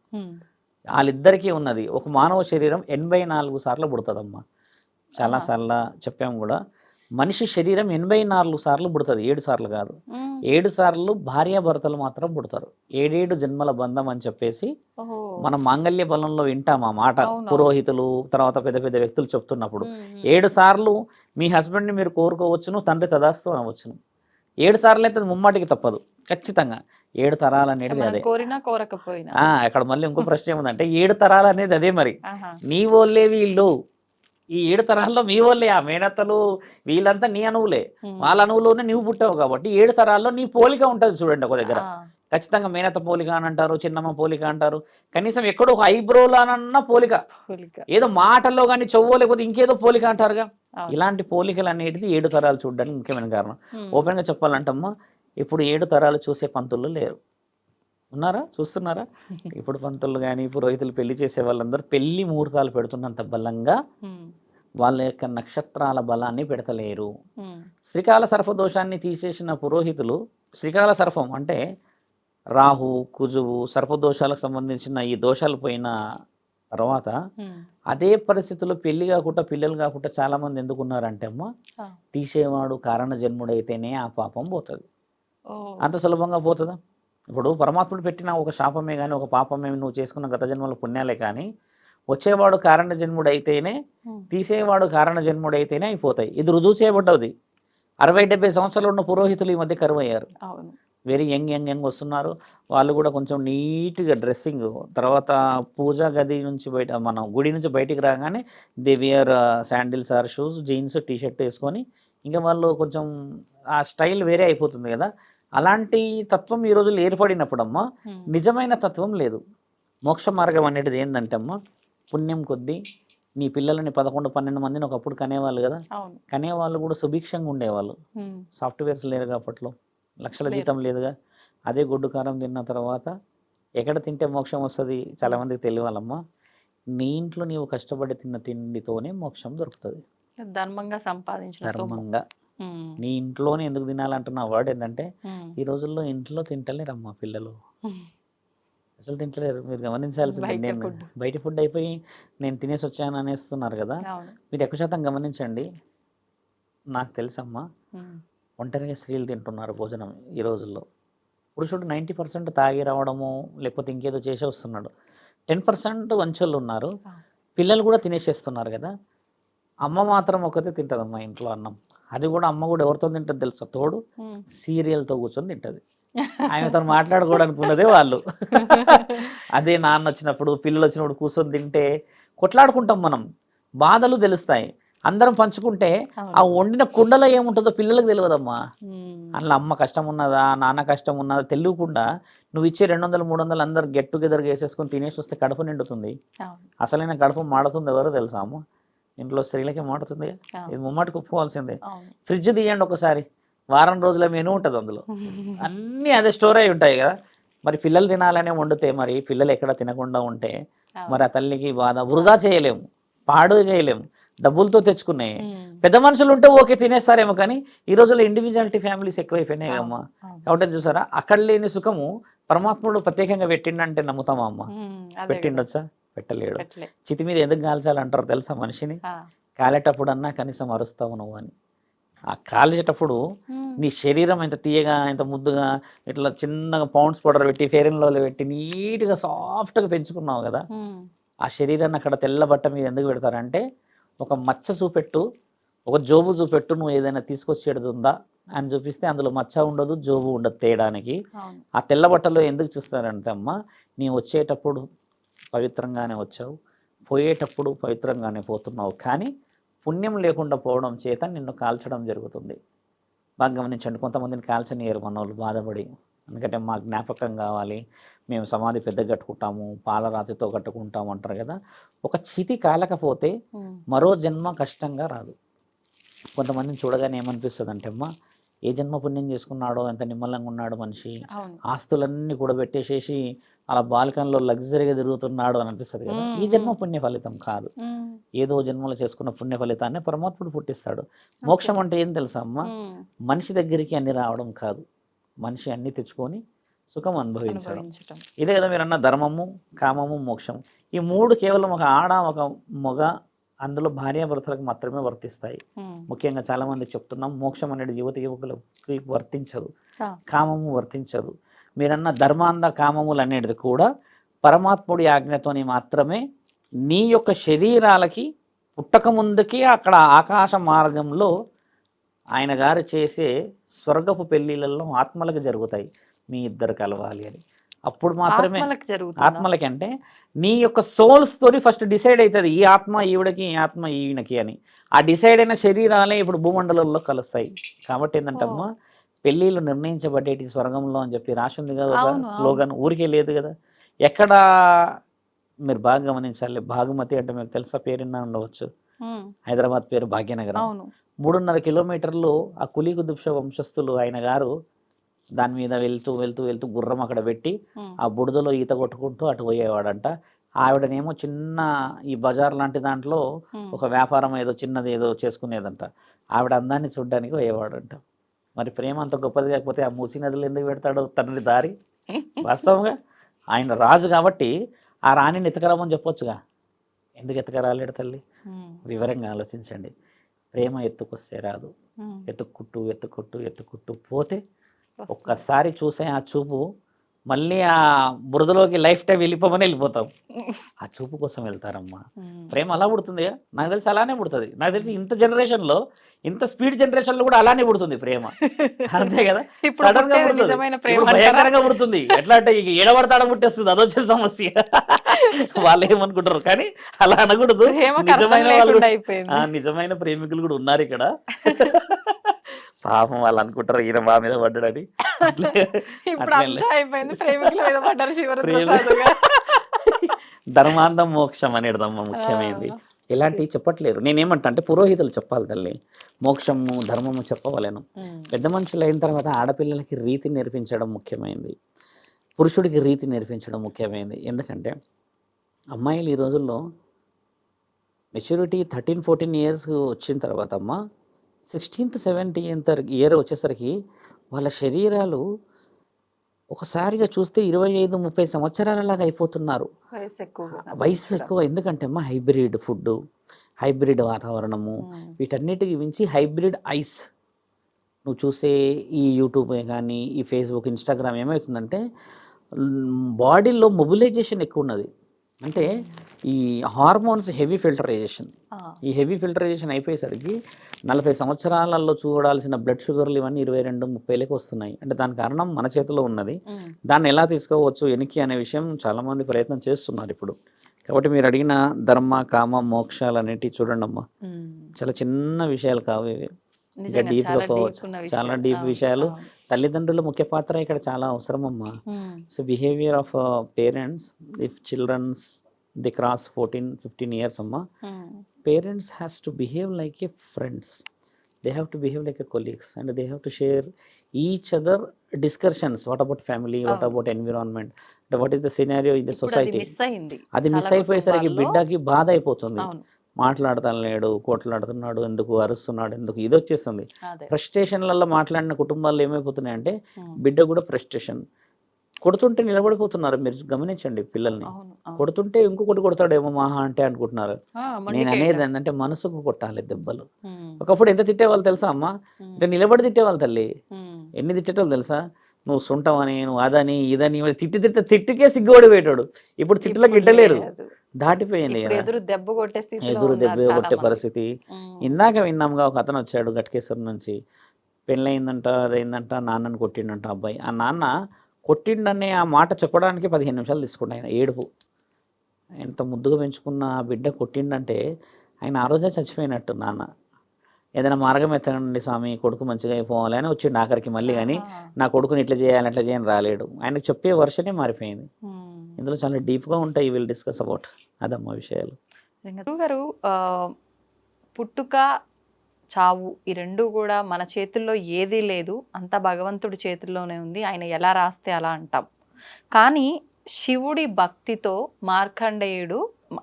వాళ్ళిద్దరికీ ఉన్నది. ఒక మానవ శరీరం 84 సార్లు పుడుతుందమ్మా. చాలాసార్లు చెప్పాము కూడా. మనిషి శరీరం 84 సార్లు పుడుతుంది, 7 సార్లు కాదు. 7 సార్లు భార్యాభర్తలు మాత్రం పుడతారు. 7 జన్మల బంధం అని చెప్పేసి మనం మాంగళ్య బలంలో వింటాం ఆ మాట. పురోహితులు తర్వాత పెద్ద పెద్ద వ్యక్తులు చెప్తున్నప్పుడు 7 సార్లు మీ హస్బెండ్ని మీరు కోరుకోవచ్చును, తండ్రి తదాస్తు అనవచ్చును. 7 సార్లు అయితే ముమ్మాటికి తప్పదు ఖచ్చితంగా. 7 తరాలు అనేది అదే. కోరినా కోరకపోయినా అక్కడ మళ్ళీ ఇంకో ప్రశ్న ఏముందంటే 7 తరాలు అనేది అదే. మరి నీ వాళ్ళే వీళ్ళు, ఈ 7 తరాల్లో మీ వాళ్ళే, ఆ మేనత్తలు వీళ్ళంతా నీ అణువులే. వాళ్ళ అణువులోనే నీవు పుట్టావు కాబట్టి 7 తరాల్లో నీ పోలిక ఉంటుంది చూడండి. ఒక దగ్గర ఖచ్చితంగా మేనత్త పోలిక అని అంటారు, చిన్నమ్మ పోలిక అంటారు, కనీసం ఎక్కడో ఒక ఐబ్రోలానన్న పోలిక, ఏదో మాటల్లో కానీ చెవ్వో లేకపోతే ఇంకేదో పోలిక అంటారుగా. ఇలాంటి పోలికలు అనేటిది 7 తరాలు చూడడానికి ముఖ్యమైన కారణం. ఓపెన్ గా చెప్పాలంటమ్మా, ఇప్పుడు 7 తరాలు చూసే పంతులు లేరు. ఉన్నారా? చూస్తున్నారా? ఇప్పుడు పంతులు కానీ పురోహితులు పెళ్లి చేసే వాళ్ళందరూ పెళ్లి ముహూర్తాలు పెడుతున్నంత బలంగా వాళ్ళ యొక్క నక్షత్రాల బలాన్ని పెడతలేరు. శ్రీకాల సర్ప దోషాన్ని తీసేసిన పురోహితులు, శ్రీకాల సర్పం అంటే రాహు, కుజువు, సర్పదోషాలకు సంబంధించిన ఈ దోషాలు పోయిన తర్వాత అదే పరిస్థితుల్లో పెళ్లి కాకుండా పిల్లలు కాకుండా చాలా మంది ఎందుకున్నారంటే అమ్మ, తీసేవాడు కారణ జన్ముడైతేనే ఆ పాపం పోతుంది. అంత సులభంగా పోతుందా? ఇప్పుడు పరమాత్ముడు పెట్టిన ఒక శాపమే కానీ ఒక పాపమే నువ్వు చేసుకున్న గత జన్మల పుణ్యాలే కానీ వచ్చేవాడు కారణ జన్ముడైతేనే, తీసేవాడు కారణ జన్ముడైతేనే అయిపోతాయి. ఇది రుజువు చేయబడ్డది. 60-70 సంవత్సరాలు ఉన్న పురోహితులు ఈ మధ్య కరువు అయ్యారు. వెరీ యంగ్ వస్తున్నారు. వాళ్ళు కూడా కొంచెం నీట్గా డ్రెస్సింగ్, తర్వాత పూజా గది నుంచి బయట మనం గుడి నుంచి బయటికి రాగానే they wear sandals or shoes, jeans, T shirt వేసుకొని ఇంకా వాళ్ళు కొంచెం ఆ స్టైల్ వేరే అయిపోతుంది కదా. అలాంటి తత్వం ఈ రోజుల్లో ఏర్పడినప్పుడు అమ్మ నిజమైన తత్వం లేదు. మోక్ష మార్గం అనేది ఏంటంటే అమ్మ, పుణ్యం కొద్దీ నీ పిల్లలని 11-12 మందిని ఒకప్పుడు కనేవాళ్ళు కదా. కనేవాళ్ళు కూడా సుభిక్షంగా ఉండేవాళ్ళు. సాఫ్ట్వేర్స్ లేరు అప్పట్లో, లక్షల జీతం లేదుగా. అదే గొడ్డు కారం తిన్న తర్వాత ఎక్కడ తింటే మోక్షం వస్తుంది చాలామందికి తెలియాలమ్మా. నీ ఇంట్లో నీవు కష్టపడి తిన్న తిండితోనే మోక్షం దొరుకుతుంది. ధర్మంగా సంపాదించిన ధర్మంగా నీ ఇంట్లోనే ఎందుకు తినాలంటున్న వర్డ్ ఏంటంటే, ఈ రోజుల్లో ఇంట్లో తింటలేరమ్మా పిల్లలు, అసలు తింటలేరు. మీరు గమనించాల్సింది, నేను బయట ఫుడ్ అయిపోయి నేను తినేసి వచ్చాను అనేస్తున్నారు కదా. మీరు ఎక్కువ శాతం గమనించండి. నాకు తెలుసమ్మా, ఒంటరిగా స్త్రీలు తింటున్నారు భోజనం ఈ రోజుల్లో. పురుషుడు 90% తాగి రావడము లేకపోతే ఇంకేదో చేసే వస్తున్నాడు. 10% వంచోళ్ళు ఉన్నారు. పిల్లలు కూడా తినేసేస్తున్నారు కదా. అమ్మ మాత్రం ఒకతే తింటుందమ్మా ఇంట్లో అన్నం. అది కూడా అమ్మ కూడా ఎవరితో తింటుంది తెలుసా? తోడు సీరియల్తో కూర్చొని తింటుంది. ఆమెతో మాట్లాడుకోవడానికి ఉన్నదే వాళ్ళు. అదే నాన్న వచ్చినప్పుడు పిల్లలు వచ్చినప్పుడు కూర్చొని తింటే కొట్లాడుకుంటాం మనం, బాధలు తెలుస్తాయి. అందరం పంచుకుంటే ఆ వండిన కుండలో ఏముంటుందో పిల్లలకు తెలియదమ్మా. అందులో అమ్మ కష్టం ఉన్నదా నాన్న కష్టం ఉన్నదా తెలియకుండా నువ్వు ఇచ్చే 200-300 అందరు గెట్ టుగెదర్గా వేసేసుకొని తినేసి వస్తే కడుపు నిండుతుంది. అసలైన కడుపు మాడుతుంది ఎవరో తెలుసా అమ్మ? ఇంట్లో స్త్రీలకే మాడుతుంది. ఇది ముమ్మాటికి ఒప్పుకోవాల్సిందే. ఫ్రిడ్జ్ తీయండి ఒకసారి, వారం రోజుల మెనూ ఉంటుంది అందులో, అన్నీ అదే స్టోర్ అయి ఉంటాయి కదా. మరి పిల్లలు తినాలనే వండితే మరి పిల్లలు ఎక్కడ తినకుండా ఉంటే మరి ఆ తల్లికి బాధ. వృధా చేయలేము, పాడు చేయలేము, డబ్బులతో తెచ్చుకున్నాయి. పెద్ద మనుషులు ఉంటే ఓకే తినేస్తారేమో, కానీ ఈ రోజుల్లో ఇండివిజువాలిటీ ఫ్యామిలీస్ ఎక్కువైపోయినాయి అమ్మ. కాబట్టి చూసారా, అక్కడ లేని సుఖము పరమాత్ముడు ప్రత్యేకంగా పెట్టిండంటే నమ్ముతామా అమ్మ? పెట్టిండొచ్చా? పెట్టలేడు. చితి మీద ఎందుకు కాల్చాలంటారు తెలుసా మనిషిని? కాలేటప్పుడు అన్నా కనీసం అరుస్తావు నువ్వు అని. ఆ కాల్చేటప్పుడు నీ శరీరం ఎంత తీయగా ఎంత ముద్దుగా ఇట్లా చిన్నగా పౌండ్స్ పౌడర్ పెట్టి ఫెయిర్ అండ్ లవ్లీ పెట్టి నీట్గా సాఫ్ట్గా పెంచుకున్నావు కదా. ఆ శరీరాన్ని అక్కడ తెల్ల బట్ట మీద ఎందుకు పెడతారంటే, ఒక మచ్చ చూపెట్టు, ఒక జోబు చూపెట్టు, నువ్వు ఏదైనా తీసుకొచ్చేది ఉందా అని చూపిస్తే అందులో మచ్చ ఉండదు, జోబు ఉండదు తేయడానికి. ఆ తెల్ల బట్టలో ఎందుకు చూస్తారంటే అమ్మ, నీ వచ్చేటప్పుడు పవిత్రంగానే వచ్చావు, పోయేటప్పుడు పవిత్రంగానే పోతున్నావు, కానీ పుణ్యం లేకుండా పోవడం చేత నిన్ను కాల్చడం జరుగుతుంది. బాగా గమనించండి. కొంతమందిని కాల్చనియరు మన వాళ్ళు బాధపడి, ఎందుకంటే మా జ్ఞాపకం కావాలి, మేము సమాధి పెద్ద కట్టుకుంటాము, పాలరాతితో కట్టుకుంటాము అంటారు కదా. ఒక చితి కాలకపోతే మరో జన్మ కష్టంగా రాదు. కొంతమందిని చూడగానే ఏమనిపిస్తుంది అంటే అమ్మ, ఏ జన్మ పుణ్యం చేసుకున్నాడో, ఎంత నిమ్మలంగా ఉన్నాడు మనిషి, ఆస్తులన్నీ కూడా పెట్టేసేసి అలా బాల్కన్లో లగ్జరీగా తిరుగుతున్నాడు అని అనిపిస్తుంది కదా. ఈ జన్మ పుణ్య ఫలితం కాదు, ఏదో జన్మలో చేసుకున్న పుణ్య ఫలితాన్ని పరమాత్ముడు పుట్టిస్తాడు. మోక్షం అంటే ఏం తెలుసా అమ్మ? మనిషి దగ్గరికి అన్ని రావడం కాదు, మనిషి అన్ని తెచ్చుకొని సుఖం అనుభవించడం. అనుభవించటం. ఇదే కదా మీరు అన్న ధర్మము, కామము, మోక్షం. ఈ 3 కేవలం ఒక ఆడ, ఒక మగ, అందులో భార్యాభర్తలకు మాత్రమే వర్తిస్తాయి. ముఖ్యంగా చాలామంది చెప్తున్నాం మోక్షం అనేది యువకులకి వర్తించదు, కామము వర్తించదు. మీరన్న ధర్మాంధ కామములు అనేది కూడా పరమాత్ముడి ఆజ్ఞతోని మాత్రమే నీ యొక్క శరీరాలకి పుట్టక ముందుకి అక్కడ ఆకాశ మార్గంలో ఆయన గారు చేసే స్వర్గపు పెళ్ళిళ్ళల్లో ఆత్మలకు జరుగుతాయి. మీ ఇద్దరు కలవాలి అని అప్పుడు మాత్రమే ఆత్మలకి అంటే నీ యొక్క సోల్స్ తోని ఫస్ట్ డిసైడ్ అవుతుంది ఈ ఆత్మ ఈవిడకి, ఈ ఆత్మ ఈయనకి అని. ఆ డిసైడ్ అయిన శరీరాలే ఇప్పుడు భూమండలంలో కలుస్తాయి. కాబట్టి ఏంటంటే అమ్మా పెళ్ళిళ్ళు నిర్ణయించబడేటి స్వర్గంలో అని చెప్పి రాసింది కదా ఒక స్లోగన్, ఊరికే లేదు కదా. ఎక్కడ మీరు బాగా గమనించాలి, భాగమతి అంటే మీకు తెలుసా, పేరున్నా ఉండవచ్చు, హైదరాబాద్ పేరు భాగ్యనగరం. 3.5 కిలోమీటర్లు ఆ కులీ కుతుబ్ షా వంశస్థులు ఆయన గారు దాని మీద వెళ్తూ వెళ్తూ వెళ్తూ గుర్రం అక్కడ పెట్టి ఆ బుడదలో ఈత కొట్టుకుంటూ అటు పోయేవాడంట. ఆవిడనేమో చిన్న ఈ బజార్ లాంటి దాంట్లో ఒక వ్యాపారం ఏదో చిన్నది ఏదో చేసుకునేదంట. ఆవిడ అందాన్ని చూడడానికి పోయేవాడంట. మరి ప్రేమ అంత గొప్పది కాకపోతే ఆ మూసీ నదులు ఎందుకు పెడతాడు తండ్రి దారి? వాస్తవంగా ఆయన రాజు కాబట్టి ఆ రాణిని ఎత్తుకరామని చెప్పొచ్చుగా, ఎందుకు ఎత్తుకరాలేడు తల్లి? వివరంగా ఆలోచించండి. ప్రేమ ఎత్తుకొస్తే రాదు, ఎత్తుక్కుంటూ ఎత్తుక్కుంటూ ఎత్తుక్కుంటూ పోతే ఒక్కసారి చూసే ఆ చూపు మళ్ళీ ఆ బురదలోకి లైఫ్ టైం వెళ్ళిపోమని వెళ్ళిపోతాం. ఆ చూపు కోసం వెళ్తారమ్మా. ప్రేమ అలా పుడుతుంది, నాకు తెలిసి అలానే పుడుతుంది. నాకు తెలిసి ఇంత జనరేషన్లో, ఇంత స్పీడ్ జనరేషన్లో కూడా అలానే పుడుతుంది ప్రేమ. అంతే కదా, సడన్ గా పుడుతుంది, భయంకరంగా పుడుతుంది. ఎట్లా అంటే ఏడబడతాడ పుట్టేస్తుంది, అదొచ్చే సమస్య. వాళ్ళు ఏమనుకుంటారు కానీ అలా అనకూడదు. నిజమైన వాళ్ళు, నిజమైన ప్రేమికులు కూడా ఉన్నారు ఇక్కడ. పాపం వాళ్ళు అనుకుంటారు ఈయన మా మీద పడ్డాడని. ధర్మాంధం మోక్షం అనేదమ్మా ముఖ్యమైనది. ఇలాంటివి చెప్పట్లేరు. నేనేమంటా అంటే పురోహితులు చెప్పాలి తల్లి, మోక్షము ధర్మము చెప్పవలేను. పెద్ద మనుషులు అయిన తర్వాత ఆడపిల్లలకి రీతి నేర్పించడం ముఖ్యమైనది, పురుషుడికి రీతి నేర్పించడం ముఖ్యమైనది. ఎందుకంటే అమ్మాయిలు ఈ రోజుల్లో మెచ్యూరిటీ 13-14 ఇయర్స్ వచ్చిన తర్వాత అమ్మ 16th 17th ఇయర్ వచ్చేసరికి వాళ్ళ శరీరాలు ఒకసారిగా చూస్తే 25-30 సంవత్సరాలలాగా అయిపోతున్నారు. వయసు ఎక్కువ. ఎందుకంటే అమ్మా హైబ్రిడ్ ఫుడ్, హైబ్రిడ్ వాతావరణము, వీటన్నిటికి మించి హైబ్రిడ్ ఐస్. నువ్వు చూసే ఈ యూట్యూబ్ కానీ, ఈ ఫేస్బుక్, ఇన్స్టాగ్రామ్ ఏమవుతుందంటే బాడీలో మొబిలైజేషన్ ఎక్కువ ఉన్నది. అంటే ఈ హార్మోన్స్ హెవీ ఫిల్టరైజేషన్, ఈ హెవీ ఫిల్టరైజేషన్ అయిపోయేసరికి 40 సంవత్సరాలలో చూడాల్సిన బ్లడ్ షుగర్లు ఇవన్నీ 22-30 వస్తున్నాయి. అంటే దాని కారణం మన చేతిలో ఉన్నది. దాన్ని ఎలా తీసుకోవచ్చు వెనక్కి అనే విషయం చాలామంది ప్రయత్నం చేస్తున్నారు ఇప్పుడు. కాబట్టి మీరు అడిగిన ధర్మ, కామ, మోక్షాలు అనేటివి చూడండి అమ్మా, చాలా చిన్న విషయాలు కావు ఇవి, ఇంకా డీప్గా పోవచ్చు. చాలా డీప్ విషయాలు. తల్లిదండ్రుల ముఖ్య పాత్ర ఇక్కడ చాలా అవసరం అమ్మా. So behaviour of parents, if childrens they cross 14-15 years అమ్మా, parents has to behave like a friends, they have to behave like a colleagues, and they have to share each other discussions. What about family, what about environment, what is the scenario in the society. అది miss అయిపోయేసరికి బిడ్డకి బాధ అయిపోతుంది. మాట్లాడతాడు, కొట్లాడుతున్నాడు ఎందుకు, అరుస్తున్నాడు ఎందుకు, ఇది వచ్చేస్తుంది. ఫ్రస్ట్రేషన్లలో మాట్లాడిన కుటుంబాల్లో ఏమైపోతున్నాయి అంటే బిడ్డ కూడా ఫ్రస్ట్రేషన్. కొడుతుంటే నిలబడిపోతున్నారు. మీరు గమనించండి పిల్లల్ని, కొడుతుంటే ఇంకొకటి కొడతాడేమో మహా అంటే అనుకుంటున్నారు. నేను అనేది ఏంటంటే మనసుకు కొట్టాలి దెబ్బలు. ఒకప్పుడు ఎంత తిట్టేవాళ్ళు తెలుసా అమ్మ, అంటే నిలబడి తిట్టేవాళ్ళు తల్లి. ఎన్ని తిట్టేవాళ్ళు తెలుసా, నువ్వు సుంటవని, నువ్వు అదని ఇదని, తిట్టుకే సిగ్గుపడి పెట్టాడు. ఇప్పుడు తిట్టులకు ఇట్టలేరు, దాటిపోయింది. ఎదురు దెబ్బ కొట్టే పరిస్థితి. ఇందాక విన్నాముగా, ఒక అతను వచ్చాడు గట్కేశ్వరం నుంచి, పెళ్ళయిందంట, అదైందంట, నాన్నని కొట్టిండంట అబ్బాయి. ఆ నాన్న కొట్టిండనే ఆ మాట చెప్పడానికి 15 నిమిషాలు తీసుకుంటా. ఆయన ఏడుపు, ఎంత ముద్దుగా పెంచుకున్న ఆ బిడ్డ కొట్టిండంటే ఆయన ఆ రోజే చచ్చిపోయినట్టు. నాన్న ఏదైనా మార్గం ఎత్తనండి స్వామి, కొడుకు మంచిగా అయిపోవాలి అని వచ్చిండు ఆఖరికి మళ్ళీ. కానీ నా కొడుకుని ఇట్లా చేయాలి అట్లా చేయని రాలేడు. ఆయనకు చెప్పే వర్షనే మారిపోయింది. ఇందులో చాలా డీప్గా ఉంటాయి. విల్ డిస్కస్ అబౌట్ అదమ్మా విషయాలు. గారు, పుట్టుక చావు ఈ రెండు కూడా మన చేతుల్లో ఏదీ లేదు, అంతా భగవంతుడి చేతుల్లోనే ఉంది. ఆయన ఎలా రాస్తే అలా అంటాం. కానీ శివుడి భక్తితో మార్కండేయుడు,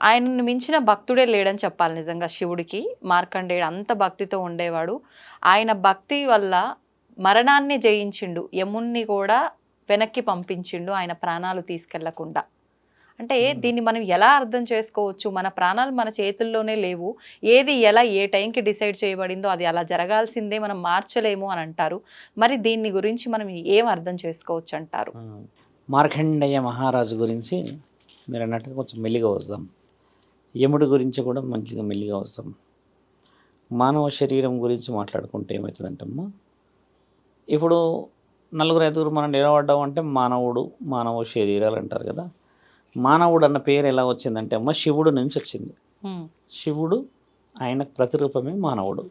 ఆయనను మించిన భక్తుడే లేడని చెప్పాలి నిజంగా. శివుడికి మార్కండేయుడు అంత భక్తితో ఉండేవాడు. ఆయన భక్తి వల్ల మరణాన్ని జయించిండు, యముణ్ణి కూడా వెనక్కి పంపించిండు ఆయన ప్రాణాలు తీసుకెళ్లకుండా. అంటే దీన్ని మనం ఎలా అర్థం చేసుకోవచ్చు? మన ప్రాణాలు మన చేతుల్లోనే లేవు. ఏది ఎలా ఏ టైంకి డిసైడ్ చేయబడిందో అది అలా జరగాల్సిందే, మనం మార్చలేము అని అంటారు. మరి దీన్ని గురించి మనం ఏం అర్థం చేసుకోవచ్చు అంటారు? మార్కండేయ మహారాజు గురించి మీరు అన్నట్టుగా కొంచెం మెల్లిగా వస్తాం. యముడి గురించి కూడా మంచిగా మెల్లిగా వస్తాం. మానవ శరీరం గురించి మాట్లాడుకుంటే ఏమవుతుందంటమ్మా, ఇప్పుడు నలుగురు ఐదుగురు మనం నిలబడ్డాం అంటే మానవుడు, మానవ శరీరాలు అంటారు కదా. మానవుడు అన్న పేరు ఎలా వచ్చిందంటే అమ్మ శివుడు నుంచి వచ్చింది. శివుడు ఆయనకు ప్రతిరూపమే మానవుడు.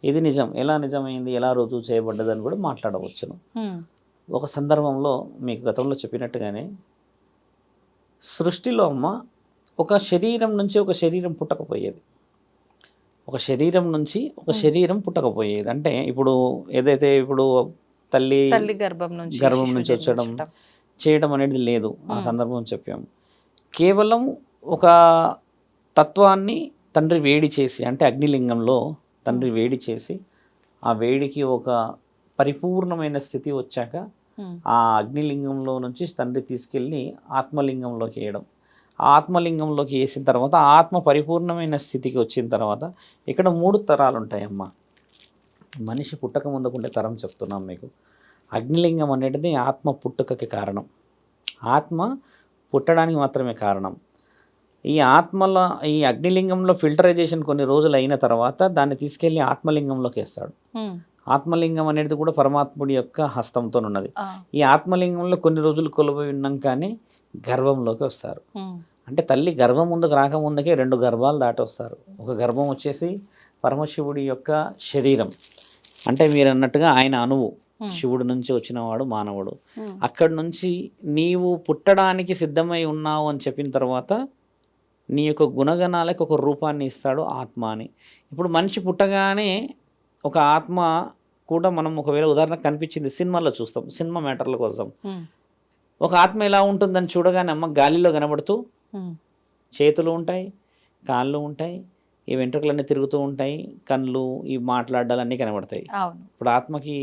ఇది నిజం. ఎలా నిజమైంది, ఎలా రుజువు చేయబడ్డదని కూడా మాట్లాడవచ్చును. ఒక సందర్భంలో మీకు గతంలో చెప్పినట్టుగానే సృష్టిలో అమ్మ ఒక శరీరం నుంచి ఒక శరీరం పుట్టకపోయేది. ఒక శరీరం నుంచి ఒక శరీరం పుట్టకపోయేది. అంటే ఇప్పుడు ఏదైతే ఇప్పుడు తల్లి గర్భం నుంచి వచ్చడం చేయడం అనేది లేదు. ఆ సందర్భం చెప్పాము. కేవలం ఒక తత్వాన్ని తండ్రి వేడి చేసి, అంటే అగ్నిలింగంలో తండ్రి వేడి చేసి, ఆ వేడికి ఒక పరిపూర్ణమైన స్థితి వచ్చాక ఆ అగ్నిలింగంలో నుంచి తండ్రి తీసుకెళ్ళి ఆత్మలింగంలోకి వేయడం. ఆ ఆత్మలింగంలోకి వేసిన తర్వాత ఆత్మ పరిపూర్ణమైన స్థితికి వచ్చిన తర్వాత ఇక్కడ 3 తరాలు ఉంటాయమ్మ. మనిషి పుట్టక ముందుకుండే తరం చెప్తున్నాం మీకు. అగ్నిలింగం అనేది ఆత్మ పుట్టుకకి కారణం. ఆత్మ పుట్టడానికి మాత్రమే కారణం. ఈ అగ్నిలింగంలో ఫిల్టరైజేషన్ కొన్ని రోజులు అయిన తర్వాత దాన్ని తీసుకెళ్ళి ఆత్మలింగంలోకి వేస్తాడు. ఆత్మలింగం అనేది కూడా పరమాత్ముడి యొక్క హస్తంతో ఉన్నది. ఈ ఆత్మలింగంలో కొన్ని రోజులు కొలువై ఉన్నాకనే గర్భంలోకి వస్తారు. అంటే తల్లి గర్భం ముందుకు రాకముందుకే 2 గర్భాలు దాటి వస్తారు. ఒక గర్భం వచ్చేసి పరమశివుడి యొక్క శరీరం, అంటే మీరు అన్నట్టుగా ఆయన అణువు, శివుడి నుంచి వచ్చినవాడు మానవుడు. అక్కడి నుంచి నీవు పుట్టడానికి సిద్ధమై ఉన్నావు అని చెప్పిన తర్వాత నీ యొక్క గుణగణాలకు ఒక రూపాన్ని ఇస్తాడు ఆత్మ అని. ఇప్పుడు మనిషి పుట్టగానే ఒక ఆత్మ కూడా మనం ఒకవేళ ఉదాహరణకు కనిపించింది సినిమాలో చూస్తాం, సినిమా మ్యాటర్ల కోసం. ఒక ఆత్మ ఎలా ఉంటుందని చూడగానే అమ్మ గాలిలో కనబడుతూ చేతులు ఉంటాయి, కాళ్ళు ఉంటాయి, ఈ వెంట్రుకలన్నీ తిరుగుతూ ఉంటాయి, కళ్ళు, ఈ మాట్లాడాలన్నీ కనబడతాయి. ఇప్పుడు ఆత్మకి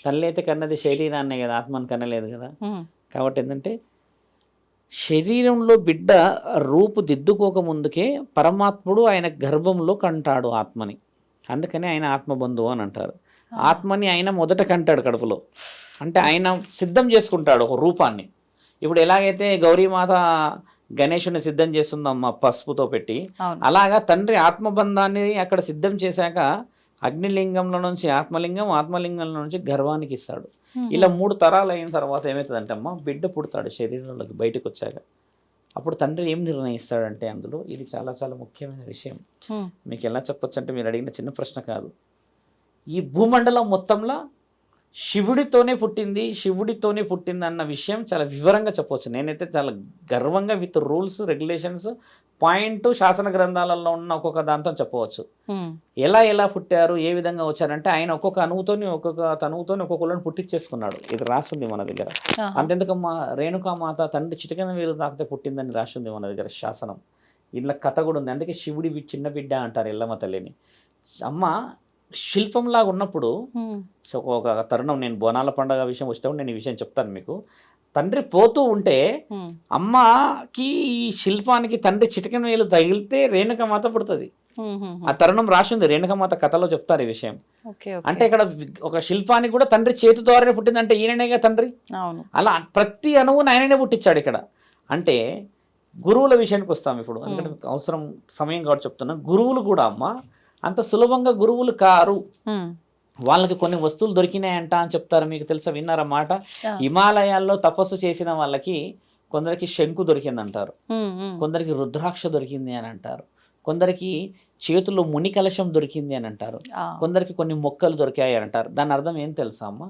తల్లి అయితే కన్నది శరీరాన్నే కదా, ఆత్మని కనలేదు కదా. కాబట్టి ఏంటంటే శరీరంలో బిడ్డ రూపుదిద్దుకోక ముందుకే పరమాత్ముడు ఆయన గర్భంలో కంటాడు ఆత్మని. అందుకని ఆయన ఆత్మబంధువు అని అంటారు. ఆత్మని ఆయన మొదట కంటాడు కడుపులో. అంటే ఆయన సిద్ధం చేసుకుంటాడు ఒక రూపాన్ని. ఇప్పుడు ఎలాగైతే గౌరీమాత గణేశుని సిద్ధం చేస్తుందమ్మా పసుపుతో పెట్టి, అలాగా తండ్రి ఆత్మబంధాన్ని అక్కడ సిద్ధం చేశాక అగ్నిలింగంలో నుంచి ఆత్మలింగం, ఆత్మలింగంలో నుంచి గర్వానికి ఇస్తాడు. ఇలా 3 తరాలు అయిన తర్వాత ఏమవుతుందంటే అమ్మ బిడ్డ పుడతాడు శరీరంలోకి బయటకు వచ్చాక. అప్పుడు తండ్రి ఏం నిర్ణయిస్తాడంటే అందులో ఇది చాలా చాలా ముఖ్యమైన విషయం. మీకు ఎలా చెప్పొచ్చు అంటే మీరు అడిగిన చిన్న ప్రశ్న కాదు. ఈ భూమండలం మొత్తంలో శివుడితోనే పుట్టింది అన్న విషయం చాలా వివరంగా చెప్పవచ్చు. నేనైతే చాలా గర్వంగా విత్ రూల్స్ రెగ్యులేషన్స్ పాయింట్ శాసన గ్రంథాలలో ఉన్న ఒక్కొక్క దాంతో చెప్పవచ్చు. ఎలా పుట్టారు, ఏ విధంగా వచ్చారంటే ఆయన ఒక్కొక్క తనువుతోని ఒక్కొక్కళ్ళని పుట్టించేసుకున్నాడు. ఇది రాస్తుంది మన దగ్గర. అంతెందుకమ్మా రేణుకామాత తండ్రి చిటికెన వేలు తాకితే పుట్టిందని రాస్తుంది మన దగ్గర శాసనం. ఇలా కథ కూడా ఉంది. అందుకే శివుడి చిన్న బిడ్డ అంటారు ఎల్లమ్మ తల్లిని. అమ్మ శిల్పంలాగా ఉన్నప్పుడు ఒక తరుణం, నేను బోనాల పండుగ విషయం వచ్చేటప్పుడు నేను ఈ విషయం చెప్తాను మీకు. తండ్రి పోతూ ఉంటే అమ్మకి ఈ శిల్పానికి తండ్రి చిటికెన వేలు తగిలితే రేణుకమాత పుడుతుంది. ఆ తరుణం రాసింది రేణుకమాత కథలో చెప్తారు ఈ విషయం. అంటే ఇక్కడ ఒక శిల్పానికి కూడా తండ్రి చేతి ద్వారానే పుట్టింది. అంటే ఈయననేగా తండ్రి. అలా ప్రతి అణువుని ఆయననే పుట్టించాడు ఇక్కడ. అంటే గురువుల విషయానికి వస్తాం ఇప్పుడు, ఎందుకంటే అవసరం సమయం కాబట్టి చెప్తున్నా. గురువులు కూడా అమ్మ అంత సులభంగా గురువులు కారు. వాళ్ళకి కొన్ని వస్తువులు దొరికినాయంట అని చెప్తారు. మీకు తెలుసా, విన్నారా మాట? హిమాలయాల్లో తపస్సు చేసిన వాళ్ళకి కొందరికి శంకు దొరికిందంటారు, కొందరికి రుద్రాక్ష దొరికింది అని అంటారు, కొందరికి చేతుల్లో ముని కలశం దొరికింది అని అంటారు, కొందరికి కొన్ని మొక్కలు దొరికాయి అని అంటారు. దాని అర్థం ఏం తెలుసా అమ్మ?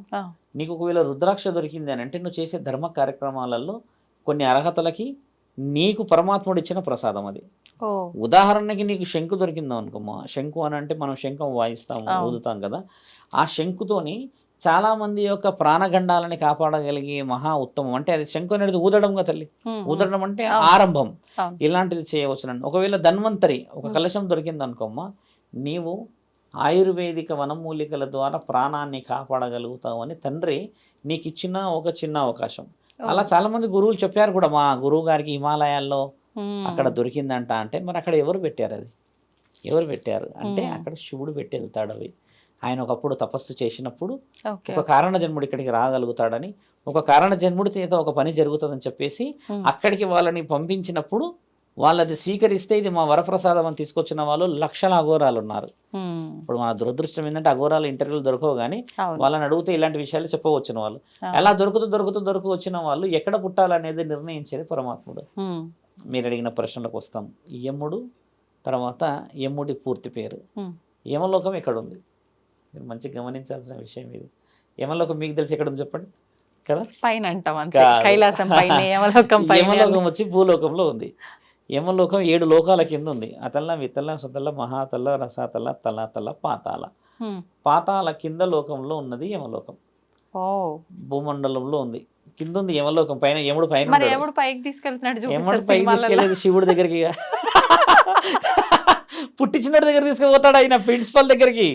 నీకు ఒకవేళ రుద్రాక్ష దొరికింది అని అంటే నువ్వు చేసే ధర్మ కార్యక్రమాలలో కొన్ని అర్హతలకి నీకు పరమాత్ముడు ఇచ్చిన ప్రసాదం అది. ఉదాహరణకి నీకు శంకు దొరికిందాం అనుకోమ్మా. శంకు అని అంటే మనం శంఖం వాయిస్తాము, ఊదుతాం కదా. ఆ శంకుతోని చాలా మంది యొక్క ప్రాణగండాలని కాపాడగలిగే మహా ఉత్తమం. అంటే అది శంకు అనేది ఊదడంగా తల్లి, ఊదడం అంటే ఆరంభం. ఇలాంటిది చేయవచ్చునండి. ఒకవేళ ధన్వంతరి ఒక కలశం దొరికింది అనుకోమ్మా, నీవు ఆయుర్వేదిక వనమూలికల ద్వారా ప్రాణాన్ని కాపాడగలుగుతావు అని తండ్రి నీకు ఇచ్చిన ఒక చిన్న అవకాశం. అలా చాలామంది గురువులు చెప్పారు కూడా, మా గురువు గారికి హిమాలయాల్లో అక్కడ దొరికిందంట అంటే, మరి అక్కడ ఎవరు పెట్టారు అది? ఎవరు పెట్టారు అంటే అక్కడ శివుడు పెట్టి వెళ్తాడు అవి. ఆయన ఒకప్పుడు తపస్సు చేసినప్పుడు ఒక కారణ జన్ముడు ఇక్కడికి రాగలుగుతాడని, ఒక కారణ జన్ముడి చేత ఒక పని జరుగుతుందని చెప్పేసి అక్కడికి వాళ్ళని పంపించినప్పుడు వాళ్ళది స్వీకరిస్తే ఇది మా వరప్రసాదం అని తీసుకొచ్చిన వాళ్ళు లక్షల అఘోరాలు ఉన్నారు. ఇప్పుడు మన దురదృష్టం ఏంటంటే అఘోరాలు ఇంటర్వ్యూలు దొరకవు, కానీ వాళ్ళని అడిగితే ఇలాంటి విషయాలు చెప్పవచ్చిన వాళ్ళు. ఎలా దొరుకుతూ వచ్చిన వాళ్ళు ఎక్కడ పుట్టాలనేది నిర్ణయించేది పరమాత్ముడు. మీరు అడిగిన ప్రశ్నలకు వస్తాం. యముడు తర్వాత యముడి పూర్తి పేరు. యమలోకం ఎక్కడ ఉంది? మీరు మంచిగా గమనించాల్సిన విషయం ఇది. యమలోకం మీకు తెలిసి ఎక్కడ ఉంది చెప్పండి కదా? పైన అంటాం అంతే, కైలాసం పైన. యమలోకం వచ్చి భూలోకంలో ఉంది. యమలోకం 7 లోకాల కింద ఉంది. అతల్ల వితల్ల సుతల్ల మహాతల్ల రసాతల్ల తలాతల్ల పాతాల. పాతాల కింద లోకంలో ఉన్నది యమలోకం. భూమండలంలో ఉంది, కింద ఉంది యమలోకం. పైన యముడు పైన. యముడు పైకి తీసుకెళ్తున్నాడు. యముడు పైకి తీసుకెళ్ళేది శివుడి దగ్గరికి, పుట్టించినట్టు దగ్గర తీసుకుపోతాడు ఆయన, ప్రిన్సిపల్ దగ్గరికి.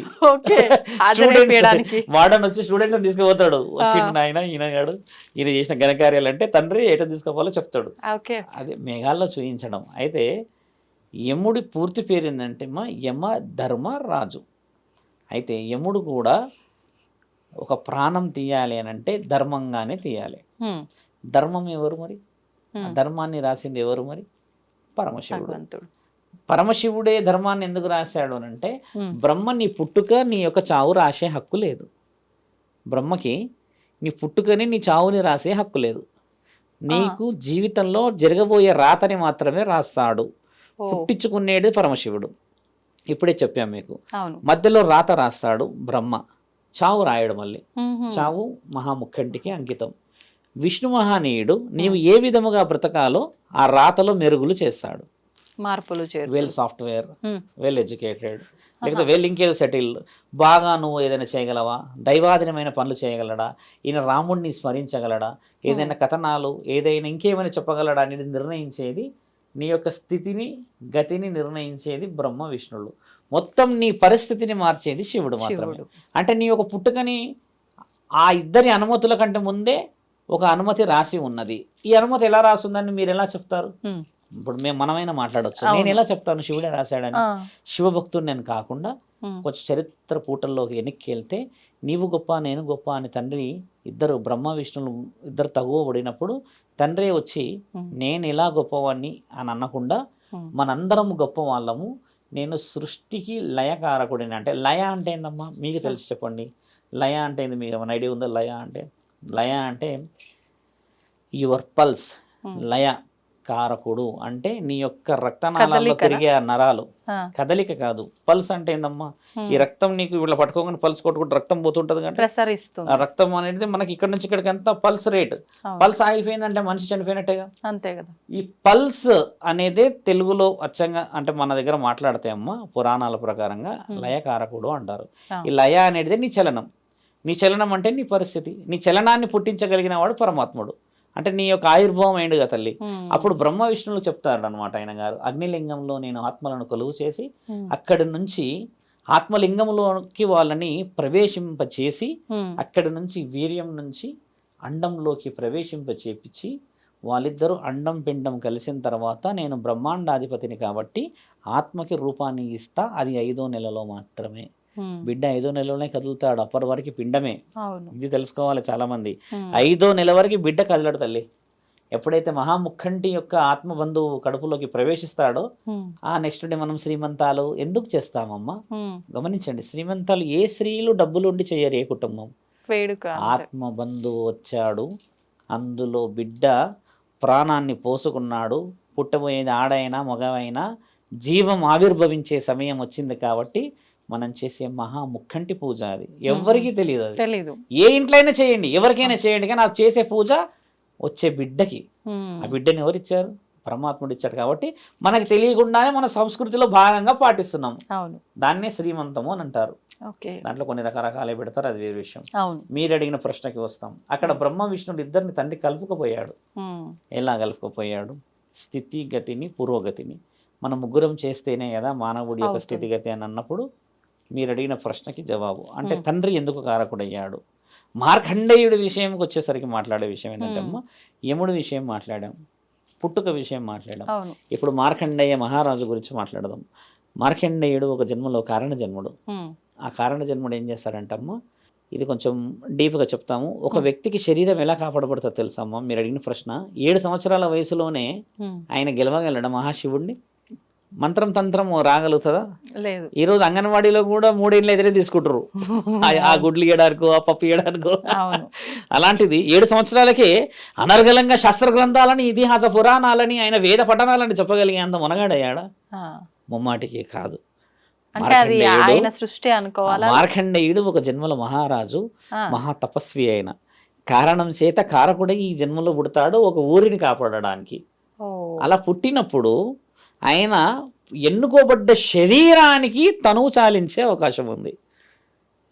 వాడని వచ్చి స్టూడెంట్స్ తీసుకుపోతాడు. వచ్చిండు ఆయన, ఈయనగాడు ఈయన చేసిన ఘనకార్యాలు అంటే తండ్రి ఎట తీసుకోవాలో చెప్తాడు. అదే మేఘాల్లో చూయించడం. అయితే యముడి పూర్తి పేరు ఏంటంటే యమ ధర్మ రాజు. అయితే యముడు కూడా ఒక ప్రాణం తీయాలి అని అంటే ధర్మంగానే తీయాలి. ధర్మం ఎవరు మరి? ధర్మాన్ని రాసింది ఎవరు మరి? పరమశివుడు. పరమశివుడే ధర్మాన్ని ఎందుకు రాశాడు అని అంటే, బ్రహ్మ నీ పుట్టుక నీ యొక్క చావు రాసే హక్కు లేదు. బ్రహ్మకి నీ పుట్టుకని నీ చావుని రాసే హక్కు లేదు. నీకు జీవితంలో జరగబోయే రాతని మాత్రమే రాస్తాడు. పుట్టించుకునేది పరమశివుడు. ఇప్పుడే చెప్పాం మీకు. మధ్యలో రాత రాస్తాడు బ్రహ్మ, చావు రాయడు. మళ్ళీ చావు మహాముఖంటికి అంకితం. విష్ణు మహానీయుడు నీవు ఏ విధముగా బ్రతకాలో ఆ రాతలో మెరుగులు చేస్తాడు. మార్పులు, వెల్ సాఫ్ట్వేర్, వెల్ ఎడ్యుకేటెడ్, లేకపోతే వెల్ ఇంకేదో సెటిల్, బాగా నువ్వు ఏదైనా చేయగలవా, దైవాధీనమైన పనులు చేయగలడా, ఈయన రాముడిని స్మరించగలడా, ఏదైనా కథనాలు ఏదైనా ఇంకేమైనా చెప్పగలడా అనేది నిర్ణయించేది, నీ యొక్క స్థితిని గతిని నిర్ణయించేది బ్రహ్మ విష్ణువులు. మొత్తం నీ పరిస్థితిని మార్చేది శివుడు మాత్రమే. అంటే నీ యొక్క పుట్టుకని ఆ ఇద్దరి అనుమతుల కంటే ముందే ఒక అనుమతి రాసి ఉన్నది. ఈ అనుమతి ఎలా రాసిందని మీరు ఎలా చెప్తారు? ఇప్పుడు మనమైనా మాట్లాడవచ్చు. నేను ఎలా చెప్తాను శివుడే రాశాడని? శివభక్తుడు నేను కాకుండా కొంచెం చరిత్ర పూటల్లోకి వెనక్కి వెళ్తే, నీవు గొప్ప నేను గొప్ప అని తండ్రి ఇద్దరు బ్రహ్మ విష్ణువులు ఇద్దరు తగువబడినప్పుడు తండ్రి వచ్చి నేను ఇలా గొప్పవాడిని అని అనకుండా మనందరం గొప్ప వాళ్ళము, నేను సృష్టికి లయకారకుడిని. అంటే లయ అంటే ఏందమ్మా మీకు తెలిసి చెప్పండి. లయ అంటే ఏంది? మీకు ఏమైనా ఐడియా ఉందా? లయ అంటే యువర్ పల్స్. లయ కారకుడు అంటే నీ యొక్క రక్తనాళాల్లో తిరిగే నరాలు. కదలిక కాదు, పల్స్ అంటే ఏందమ్మా? ఈ రక్తం నీకు వీళ్ళ పట్టుకోగానే పల్స్ కొట్టుకుంటూ రక్తం పోతుంటది కదా, రక్తం అనేది మనకి ఇక్కడ నుంచి ఇక్కడికి అంతా పల్స్ రేట్. పల్స్ ఆగిపోయిందంటే మనిషి చనిపోయినట్టేగా. అంతే కదా. ఈ పల్స్ అనేదే తెలుగులో అచ్చంగా అంటే మన దగ్గర మాట్లాడితే అమ్మా పురాణాల ప్రకారంగా లయకారకుడు అంటారు. ఈ లయ అనేది నీ చలనం. నీ చలనం అంటే నీ పరిస్థితి. నీ చలనాన్ని పుట్టించగలిగిన వాడు పరమాత్ముడు. అంటే నీ యొక్క ఆయుర్భావం అయిండుగా తల్లి. అప్పుడు బ్రహ్మ విష్ణువులు చెప్తాడు అనమాట ఆయన గారు, అగ్నిలింగంలో నేను ఆత్మలను కొలువు చేసి అక్కడి నుంచి ఆత్మలింగంలోకి వాళ్ళని ప్రవేశింపచేసి అక్కడి నుంచి వీర్యం నుంచి అండంలోకి ప్రవేశింపచేపించి వాళ్ళిద్దరూ అండం పిండం కలిసిన తర్వాత నేను బ్రహ్మాండాధిపతిని కాబట్టి ఆత్మకి రూపాన్ని ఇస్తా. అది 5వ నెలలో మాత్రమే. బిడ్డ 5వ నెలలోనే కదులుతాడు, అప్పటి వరకు పిండమే. ఇది తెలుసుకోవాలి చాలా మంది. 5వ నెల వరకు బిడ్డ కదలడు తల్లి. ఎప్పుడైతే మహాముఖంటి యొక్క ఆత్మబంధువు కడుపులోకి ప్రవేశిస్తాడో ఆ నెక్స్ట్ డే మనం శ్రీమంతాలు ఎందుకు చేస్తామమ్మా? గమనించండి, శ్రీమంతాలు ఏ స్త్రీలు డబ్బులు ఉండి చేయరు, ఏ కుటుంబం. ఆత్మబంధువు వచ్చాడు, అందులో బిడ్డ ప్రాణాన్ని పోసుకున్నాడు, పుట్టబోయేది ఆడైనా మగవైనా జీవం ఆవిర్భవించే సమయం వచ్చింది కాబట్టి మనం చేసే మహాముఖంటి పూజ అది. ఎవరికి తెలియదు. ఏ ఇంట్లో అయినా చేయండి, ఎవరికైనా చేయండి, కానీ అది చేసే పూజ వచ్చే బిడ్డకి. ఆ బిడ్డని ఎవరిచ్చారు? పరమాత్ముడు ఇచ్చాడు. కాబట్టి మనకి తెలియకుండానే మన సంస్కృతిలో భాగంగా పాటిస్తున్నాం. దాన్నే శ్రీమంతము అని అంటారు. దాంట్లో కొన్ని రకరకాలే పెడతారు, అది వేరే విషయం. మీరు అడిగిన ప్రశ్నకి వస్తాం. అక్కడ బ్రహ్మ విష్ణుడు ఇద్దరిని తండ్రి కలుపుకుపోయాడు. ఎలా కలుపుకుపోయాడు? స్థితి గతిని పురోగతిని. మనం ముగ్గురం చేస్తేనే కదా మానవుడి యొక్క స్థితిగతి అని అన్నప్పుడు మీరు అడిగిన ప్రశ్నకి జవాబు. అంటే తండ్రి ఎందుకు కారకుడయ్యాడు? మార్కండేయుడి విషయంకి వచ్చేసరికి మాట్లాడే విషయం ఏంటంటే అమ్మ, యముడి విషయం మాట్లాడాం, పుట్టుక విషయం మాట్లాడాం. ఇప్పుడు మార్కండేయ మహారాజు గురించి మాట్లాడదాం. మార్కండేయుడు ఒక జన్మలో కారణ జన్ముడు. ఆ కారణ జన్ముడు ఏం చేస్తాడంటమ్మా, ఇది కొంచెం డీప్గా చెప్తాము. ఒక వ్యక్తికి శరీరం ఎలా కాపాడబడుతుందో తెలుసమ్మా? మీరు అడిగిన ప్రశ్న. 7 సంవత్సరాల వయసులోనే ఆయన గెలవగలడా మహాశివుడిని? మంత్రం తంత్రం రాగలుగుతుందా? లేదు. ఈరోజు అంగన్వాడీలో కూడా 3 ఏళ్ళు ఎదురే తీసుకుంటారు, ఆ గుడ్లు ఇయడానికో ఆ పప్పు ఇయడానికో. అలాంటిది 7 సంవత్సరాలకే అనర్గళంగా శాస్త్ర గ్రంథాలని, ఇతిహాస పురాణాలని, ఆయన వేద పఠనాలని చెప్పగలిగే అంత మునగాడయ్యాడా? ముమ్మాటికి కాదు. మార్కండేయుడు ఒక జన్మల మహారాజు, మహా తపస్వి అయిన కారణం చేత కారకుడై ఈ జన్మలో పుడతాడు ఒక ఊరిని కాపాడడానికి. అలా పుట్టినప్పుడు ఆయన ఎన్నుకోబడ్డ శరీరానికి తనువు చాలించే అవకాశం ఉంది.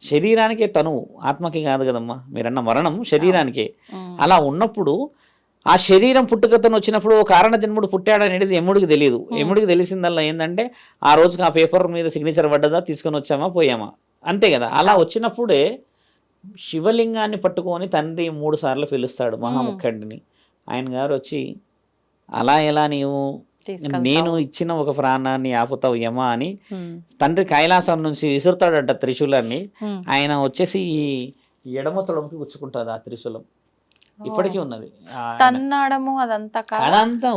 శరీరానికే తనువు, ఆత్మకి కాదు కదమ్మా. మీరన్న మరణం శరీరానికే. అలా ఉన్నప్పుడు ఆ శరీరం పుట్టుకతను వచ్చినప్పుడు ఓ కారణ జన్ముడు పుట్టాడనేది యముడికి తెలియదు. యముడికి తెలిసిందల్లా ఏంటంటే ఆ రోజుకి ఆ పేపర్ మీద సిగ్నేచర్ పడ్డదా, తీసుకొని వచ్చామా పోయామా, అంతే కదా. అలా వచ్చినప్పుడే శివలింగాన్ని పట్టుకొని తండ్రి 3 సార్లు పిలుస్తాడు మహాముఖండిని. ఆయన గారు వచ్చి, అలా ఎలా నీవు నేను ఇచ్చిన ఒక ప్రాణాన్ని ఆపుతావు యమా అని తండ్రి కైలాసం నుంచి విసురుతాడంట త్రిశూలాన్ని. ఆయన వచ్చేసి ఈ ఎడమ తొడమకి గుచ్చుకుంటుంది ఆ త్రిశూలం. ఇప్పటికీ ఉన్నది. అదంతా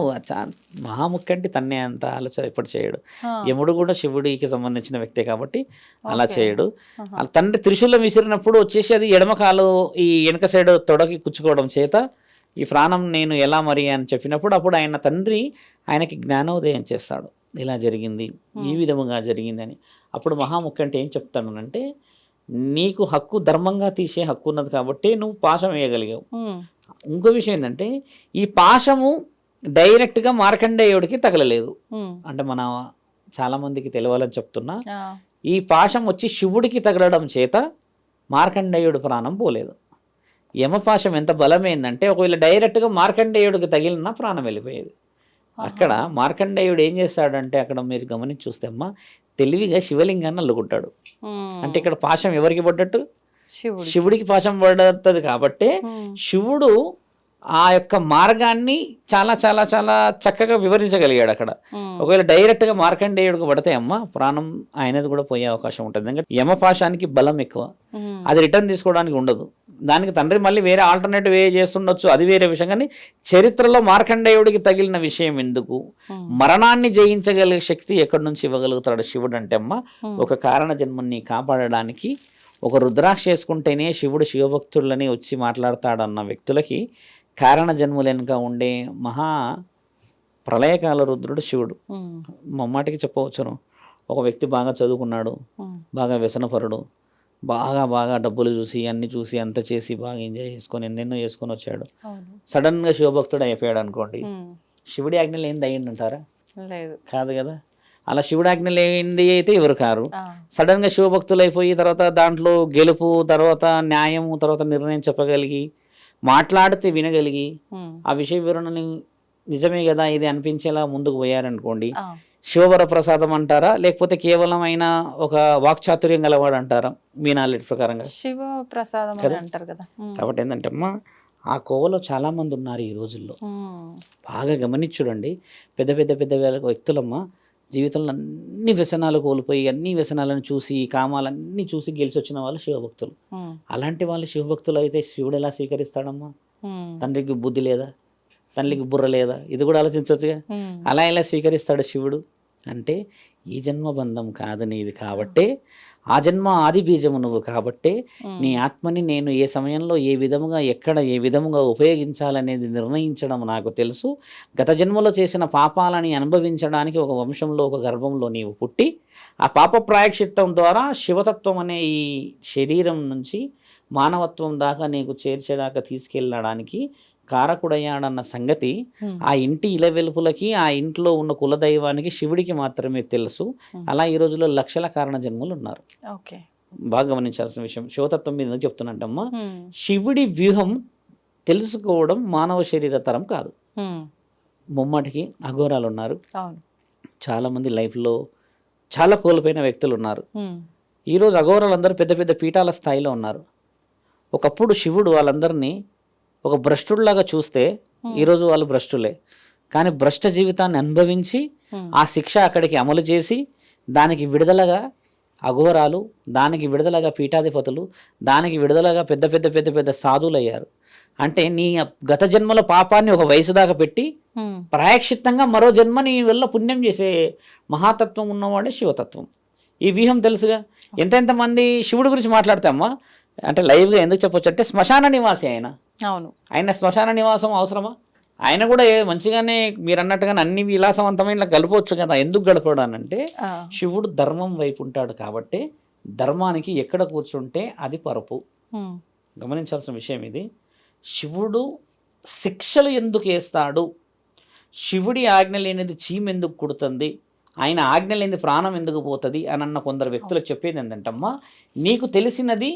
మహాముఖ్యంటి తన్నే అంత ఆలోచన ఎప్పుడు చేయడు. యముడు కూడా శివుడికి సంబంధించిన వ్యక్తే కాబట్టి అలా చేయడు. తండ్రి త్రిశూలం విసిరినప్పుడు వచ్చేసి అది ఎడమ కాలు ఈ వెనక సైడ్ తొడకి కుచ్చుకోవడం చేత ఈ ప్రాణం నేను ఎలా మరి అని చెప్పినప్పుడు అప్పుడు ఆయన తండ్రి ఆయనకి జ్ఞానోదయం చేస్తాడు. ఇలా జరిగింది, ఈ విధముగా జరిగిందని. అప్పుడు మహాముఖ్యంటి ఏం చెప్తానంటే, నీకు హక్కు ధర్మంగా తీసే హక్కు ఉన్నది కాబట్టి నువ్వు పాశం వేయగలిగావు. ఇంకో విషయం ఏంటంటే, ఈ పాశము డైరెక్ట్గా మార్కండేయుడికి తగలలేదు. అంటే మన చాలా మందికి తెలియాలని చెప్తున్నా, ఈ పాశం వచ్చి శివుడికి తగలడం చేత మార్కండేయుడు ప్రాణం పోలేదు. యమపాశం ఎంత బలమైందంటే ఒకవేళ డైరెక్ట్గా మార్కండేయుడికి తగిలిన ప్రాణం వెళ్ళిపోయేది. అక్కడ మార్కండేయుడు ఏం చేస్తాడంటే, అక్కడ మీరు గమనించి చూస్తే అమ్మా, తెలివిగా శివలింగాన్ని అల్లుకుంటాడు. అంటే ఇక్కడ పాశం ఎవరికి పడ్డట్టు? శివుడికి పాశం పడుతుంది కాబట్టి శివుడు ఆ యొక్క మార్గాన్ని చాలా చాలా చాలా చక్కగా వివరించగలిగాడు అక్కడ. ఒకవేళ డైరెక్ట్గా మార్కండేయుడికి పడితే అమ్మ ప్రాణం ఆయనది కూడా పోయే అవకాశం ఉంటుంది. ఎందుకంటే యమపాశానికి బలం ఎక్కువ, అది రిటర్న్ తీసుకోవడానికి ఉండదు. దానికి తండ్రి మళ్ళీ వేరే ఆల్టర్నేటివ్ వే చేస్తుండొచ్చు, అది వేరే విషయం. కానీ చరిత్రలో మార్కండేయుడికి తగిలిన విషయం ఎందుకు? మరణాన్ని జయించగలిగే శక్తి ఎక్కడి నుంచి ఇవ్వగలుగుతాడు శివుడు అంటే అమ్మ, ఒక కారణ జన్మని కాపాడడానికి ఒక రుద్రాక్ష చేసుకుంటేనే శివుడు శివభక్తులని వచ్చి మాట్లాడతాడన్న వ్యక్తులకి కారణ జన్ములు వెనుక ఉండే మహా ప్రళయకాల రుద్రుడు శివుడు. మమ్మాటికి చెప్పవచ్చును, ఒక వ్యక్తి బాగా చదువుకున్నాడు, బాగా వ్యసనపరుడు, బాగా బాగా డబ్బులు చూసి అన్ని చూసి అంత చేసి బాగా ఎంజాయ్ చేసుకొని ఎన్నెన్నో చేసుకొని వచ్చాడు. సడన్గా శివభక్తుడు అయిపోయాడు అనుకోండి, శివుడి ఆజ్ఞలు ఏంది అయ్యిందంటారా? కాదు కదా. అలా శివుడి ఆజ్ఞలు ఏంది అయితే ఎవరు కారు. సడన్గా శివభక్తులు అయిపోయి తర్వాత దాంట్లో గెలుపు, తర్వాత న్యాయము, తర్వాత నిర్ణయం చెప్పగలిగి మాట్లాడితే వినగలిగి ఆ విషయ వివరణని నిజమే కదా ఇది అనిపించేలా ముందుకు పోయారనుకోండి, శివవర ప్రసాదం అంటారా, లేకపోతే కేవలం అయిన ఒక వాక్చాతుర్యం గలవాడు అంటారా? మీ నాలెడ్జ్ ప్రకారంగా శివ ప్రసాదం అంటారు కదా. కాబట్టి ఏంటంటే అమ్మా, ఆ కోవలో చాలా మంది ఉన్నారు ఈ రోజుల్లో. బాగా గమనించుడండి, పెద్ద పెద్ద పెద్ద వ్యక్తులమ్మ జీవితంలో అన్ని వ్యసనాలు కోల్పోయి అన్ని వ్యసనాలను చూసి కామాలన్నీ చూసి గెలిచి వచ్చిన వాళ్ళు శివభక్తులు. అలాంటి వాళ్ళు శివభక్తులు అయితే శివుడు ఎలా స్వీకరిస్తాడమ్మా? తండ్రికి బుద్ధి లేదా, తల్లికి బుర్ర లేదా? ఇది కూడా ఆలోచించవచ్చుగా. అలా ఎలా స్వీకరిస్తాడు శివుడు? అంటే ఈ జన్మ బంధం కాదు నీది కాబట్టే, ఆ జన్మ ఆది బీజము నువ్వు కాబట్టే నీ ఆత్మని నేను ఏ సమయంలో ఏ విధముగా ఎక్కడ ఏ విధముగా ఉపయోగించాలనేది నిర్ణయించడం నాకు తెలుసు. గత జన్మలో చేసిన పాపాలని అనుభవించడానికి ఒక వంశంలో ఒక గర్భంలో నీవు పుట్టి ఆ పాప ప్రాయశ్చిత్తం ద్వారా శివతత్వం అనే ఈ శరీరం నుంచి మానవత్వం దాకా నీకు చేర్చేదాకా తీసుకెళ్ళడానికి కారకుడయ్యాడన్న సంగతి ఆ ఇంటి ఇలవెలుపులకి ఆ ఇంట్లో ఉన్న కులదైవానికి శివుడికి మాత్రమే తెలుసు. అలా ఈ రోజుల్లో లక్షల కారణ జన్మలు ఉన్నారు. బాగా గమనించాల్సిన విషయం శివతత్వం మీద చెప్తున్నట్టమ్మా, శివుడి వ్యూహం తెలుసుకోవడం మానవ శరీర తరం కాదు. ముమ్మటికి అఘోరాలు ఉన్నారు, చాలామంది లైఫ్లో చాలా కోల్పోయిన వ్యక్తులు ఉన్నారు. ఈరోజు అఘోరాలందరూ పెద్ద పెద్ద పీఠాల స్థాయిలో ఉన్నారు. ఒకప్పుడు శివుడు వాళ్ళందరినీ ఒక భ్రష్టుడిలాగా చూస్తే ఈరోజు వాళ్ళు భ్రష్టులే. కానీ భ్రష్ట జీవితాన్ని అనుభవించి ఆ శిక్ష అక్కడికి అమలు చేసి దానికి విడుదలగా అఘోరాలు, దానికి విడుదలగా పీఠాధిపతులు, దానికి విడుదలగా పెద్ద పెద్ద పెద్ద పెద్ద సాధువులు అయ్యారు. అంటే నీ గత జన్మల పాపాన్ని ఒక వయసు దాకా పెట్టి ప్రాయశ్చిత్తంగా మరో జన్మ నీ వల్ల పుణ్యం చేసే మహాతత్వం ఉన్నవాడే శివతత్వం. ఈ వ్యూహం తెలుసుగా. ఎంతెంతమంది శివుడి గురించి మాట్లాడతామా అంటే లైవ్గా ఎందుకు చెప్పొచ్చు అంటే శ్మశాన నివాసి ఆయన. అవును, ఆయన శ్మశాన నివాసం అవసరమా? ఆయన కూడా మంచిగానే మీరు అన్నట్టుగానే అన్ని విలాసవంతమైన గడపవచ్చు కదా. ఎందుకు గడపడు అనంటే శివుడు ధర్మం వైపు ఉంటాడు కాబట్టి ధర్మానికి ఎక్కడ కూర్చుంటే అది పరుపు. గమనించాల్సిన విషయం ఇది. శివుడు శిక్షలు ఎందుకు వేస్తాడు, శివుడి ఆజ్ఞ లేనిది చీమ ఎందుకు కుడుతుంది, ఆయన ఆజ్ఞ లేనిది ప్రాణం ఎందుకు పోతుంది అని అన్న కొందరు వ్యక్తులకు చెప్పేది ఏంటంటమ్మా, నీకు తెలిసినది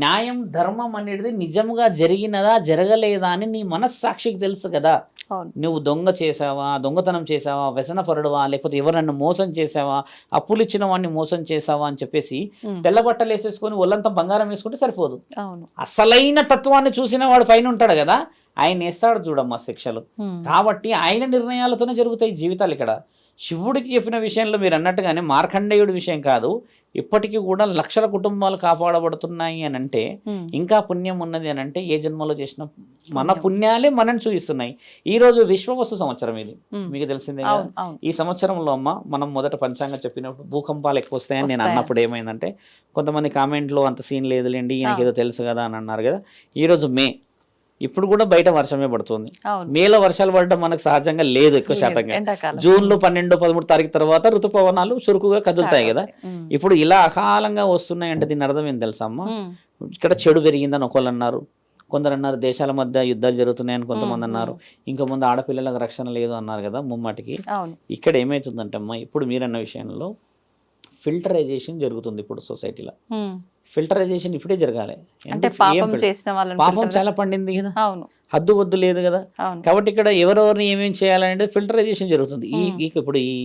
న్యాయం ధర్మం అనేది నిజముగా జరిగినదా జరగలేదా అని నీ మనస్సాక్షికి తెలుసు కదా. నువ్వు దొంగ చేసావా, దొంగతనం చేసావా, వ్యసనపరుడువా, లేకపోతే ఎవరన్నా మోసం చేసావా, అప్పులు ఇచ్చిన వాడిని మోసం చేసావా అని చెప్పేసి తెల్ల బట్టలు వేసేసుకొని ఒళ్ళంతా బంగారం వేసుకుంటే సరిపోదు. అసలైన తత్వాన్ని చూసిన వాడు పైన ఉంటాడు కదా, ఆయన వేస్తాడు చూడమ్మా శిక్షలు. కాబట్టి ఆయన నిర్ణయాలతోనే జరుగుతాయి జీవితాలు. ఇక్కడ శివుడికి చెప్పిన విషయంలో మీరు అన్నట్టుగానే మార్కండేయుడి విషయం కాదు, ఇప్పటికీ కూడా లక్షల కుటుంబాలు కాపాడబడుతున్నాయి అని అంటే ఇంకా పుణ్యం ఉన్నది అని అంటే ఏ జన్మలో చేసిన మన పుణ్యాలే మనని చూపిస్తున్నాయి. ఈ రోజు విశ్వవస్తు సంవత్సరం ఇది మీకు తెలిసిందే. ఈ సంవత్సరంలో అమ్మ మనం మొదట పంచాంగం చెప్పినప్పుడు భూకంపాలు ఎక్కువ వస్తాయని నేను అన్నప్పుడు ఏమైందంటే కొంతమంది కామెంట్లో అంత సీన్ లేదులేండి ఈయనకి ఏదో తెలుసు కదా అని అన్నారు కదా. ఈరోజు మే, ఇప్పుడు కూడా బయట వర్షమే పడుతుంది. మేలో వర్షాలు పడడం మనకు సహజంగా లేదు ఎక్కువ శాతంగా. జూన్లో 12, 13 తారీఖు తర్వాత ఋతుపవనాలు చురుకుగా కదులుతాయి కదా. ఇప్పుడు ఇలా అకాలంగా వస్తున్నాయి అంటే దీని అర్థం ఏం తెలుసా అమ్మ, ఇక్కడ చెడు పెరిగిందని ఒకళ్ళు అన్నారు, కొందరు అన్నారు దేశాల మధ్య యుద్ధాలు జరుగుతున్నాయని కొంతమంది అన్నారు, ఇంకా ముందు ఆడపిల్లలకు రక్షణ లేదు అన్నారు కదా. ముమ్మాటికి ఇక్కడ ఏమవుతుందంటే అమ్మ, ఇప్పుడు మీరన్న విషయంలో ఫిల్టరైజేషన్ జరుగుతుంది ఇప్పుడు సొసైటీలో. ఫిల్టరైజేషన్ ఇప్పుడే జరగాలి. పాపం చాలా పండింది కదా, హద్దు వద్దు లేదు కదా. కాబట్టి ఇక్కడ ఎవరెవరిని ఏమేమి చేయాలనేది ఫిల్టరైజేషన్ జరుగుతుంది. ఇప్పుడు ఈ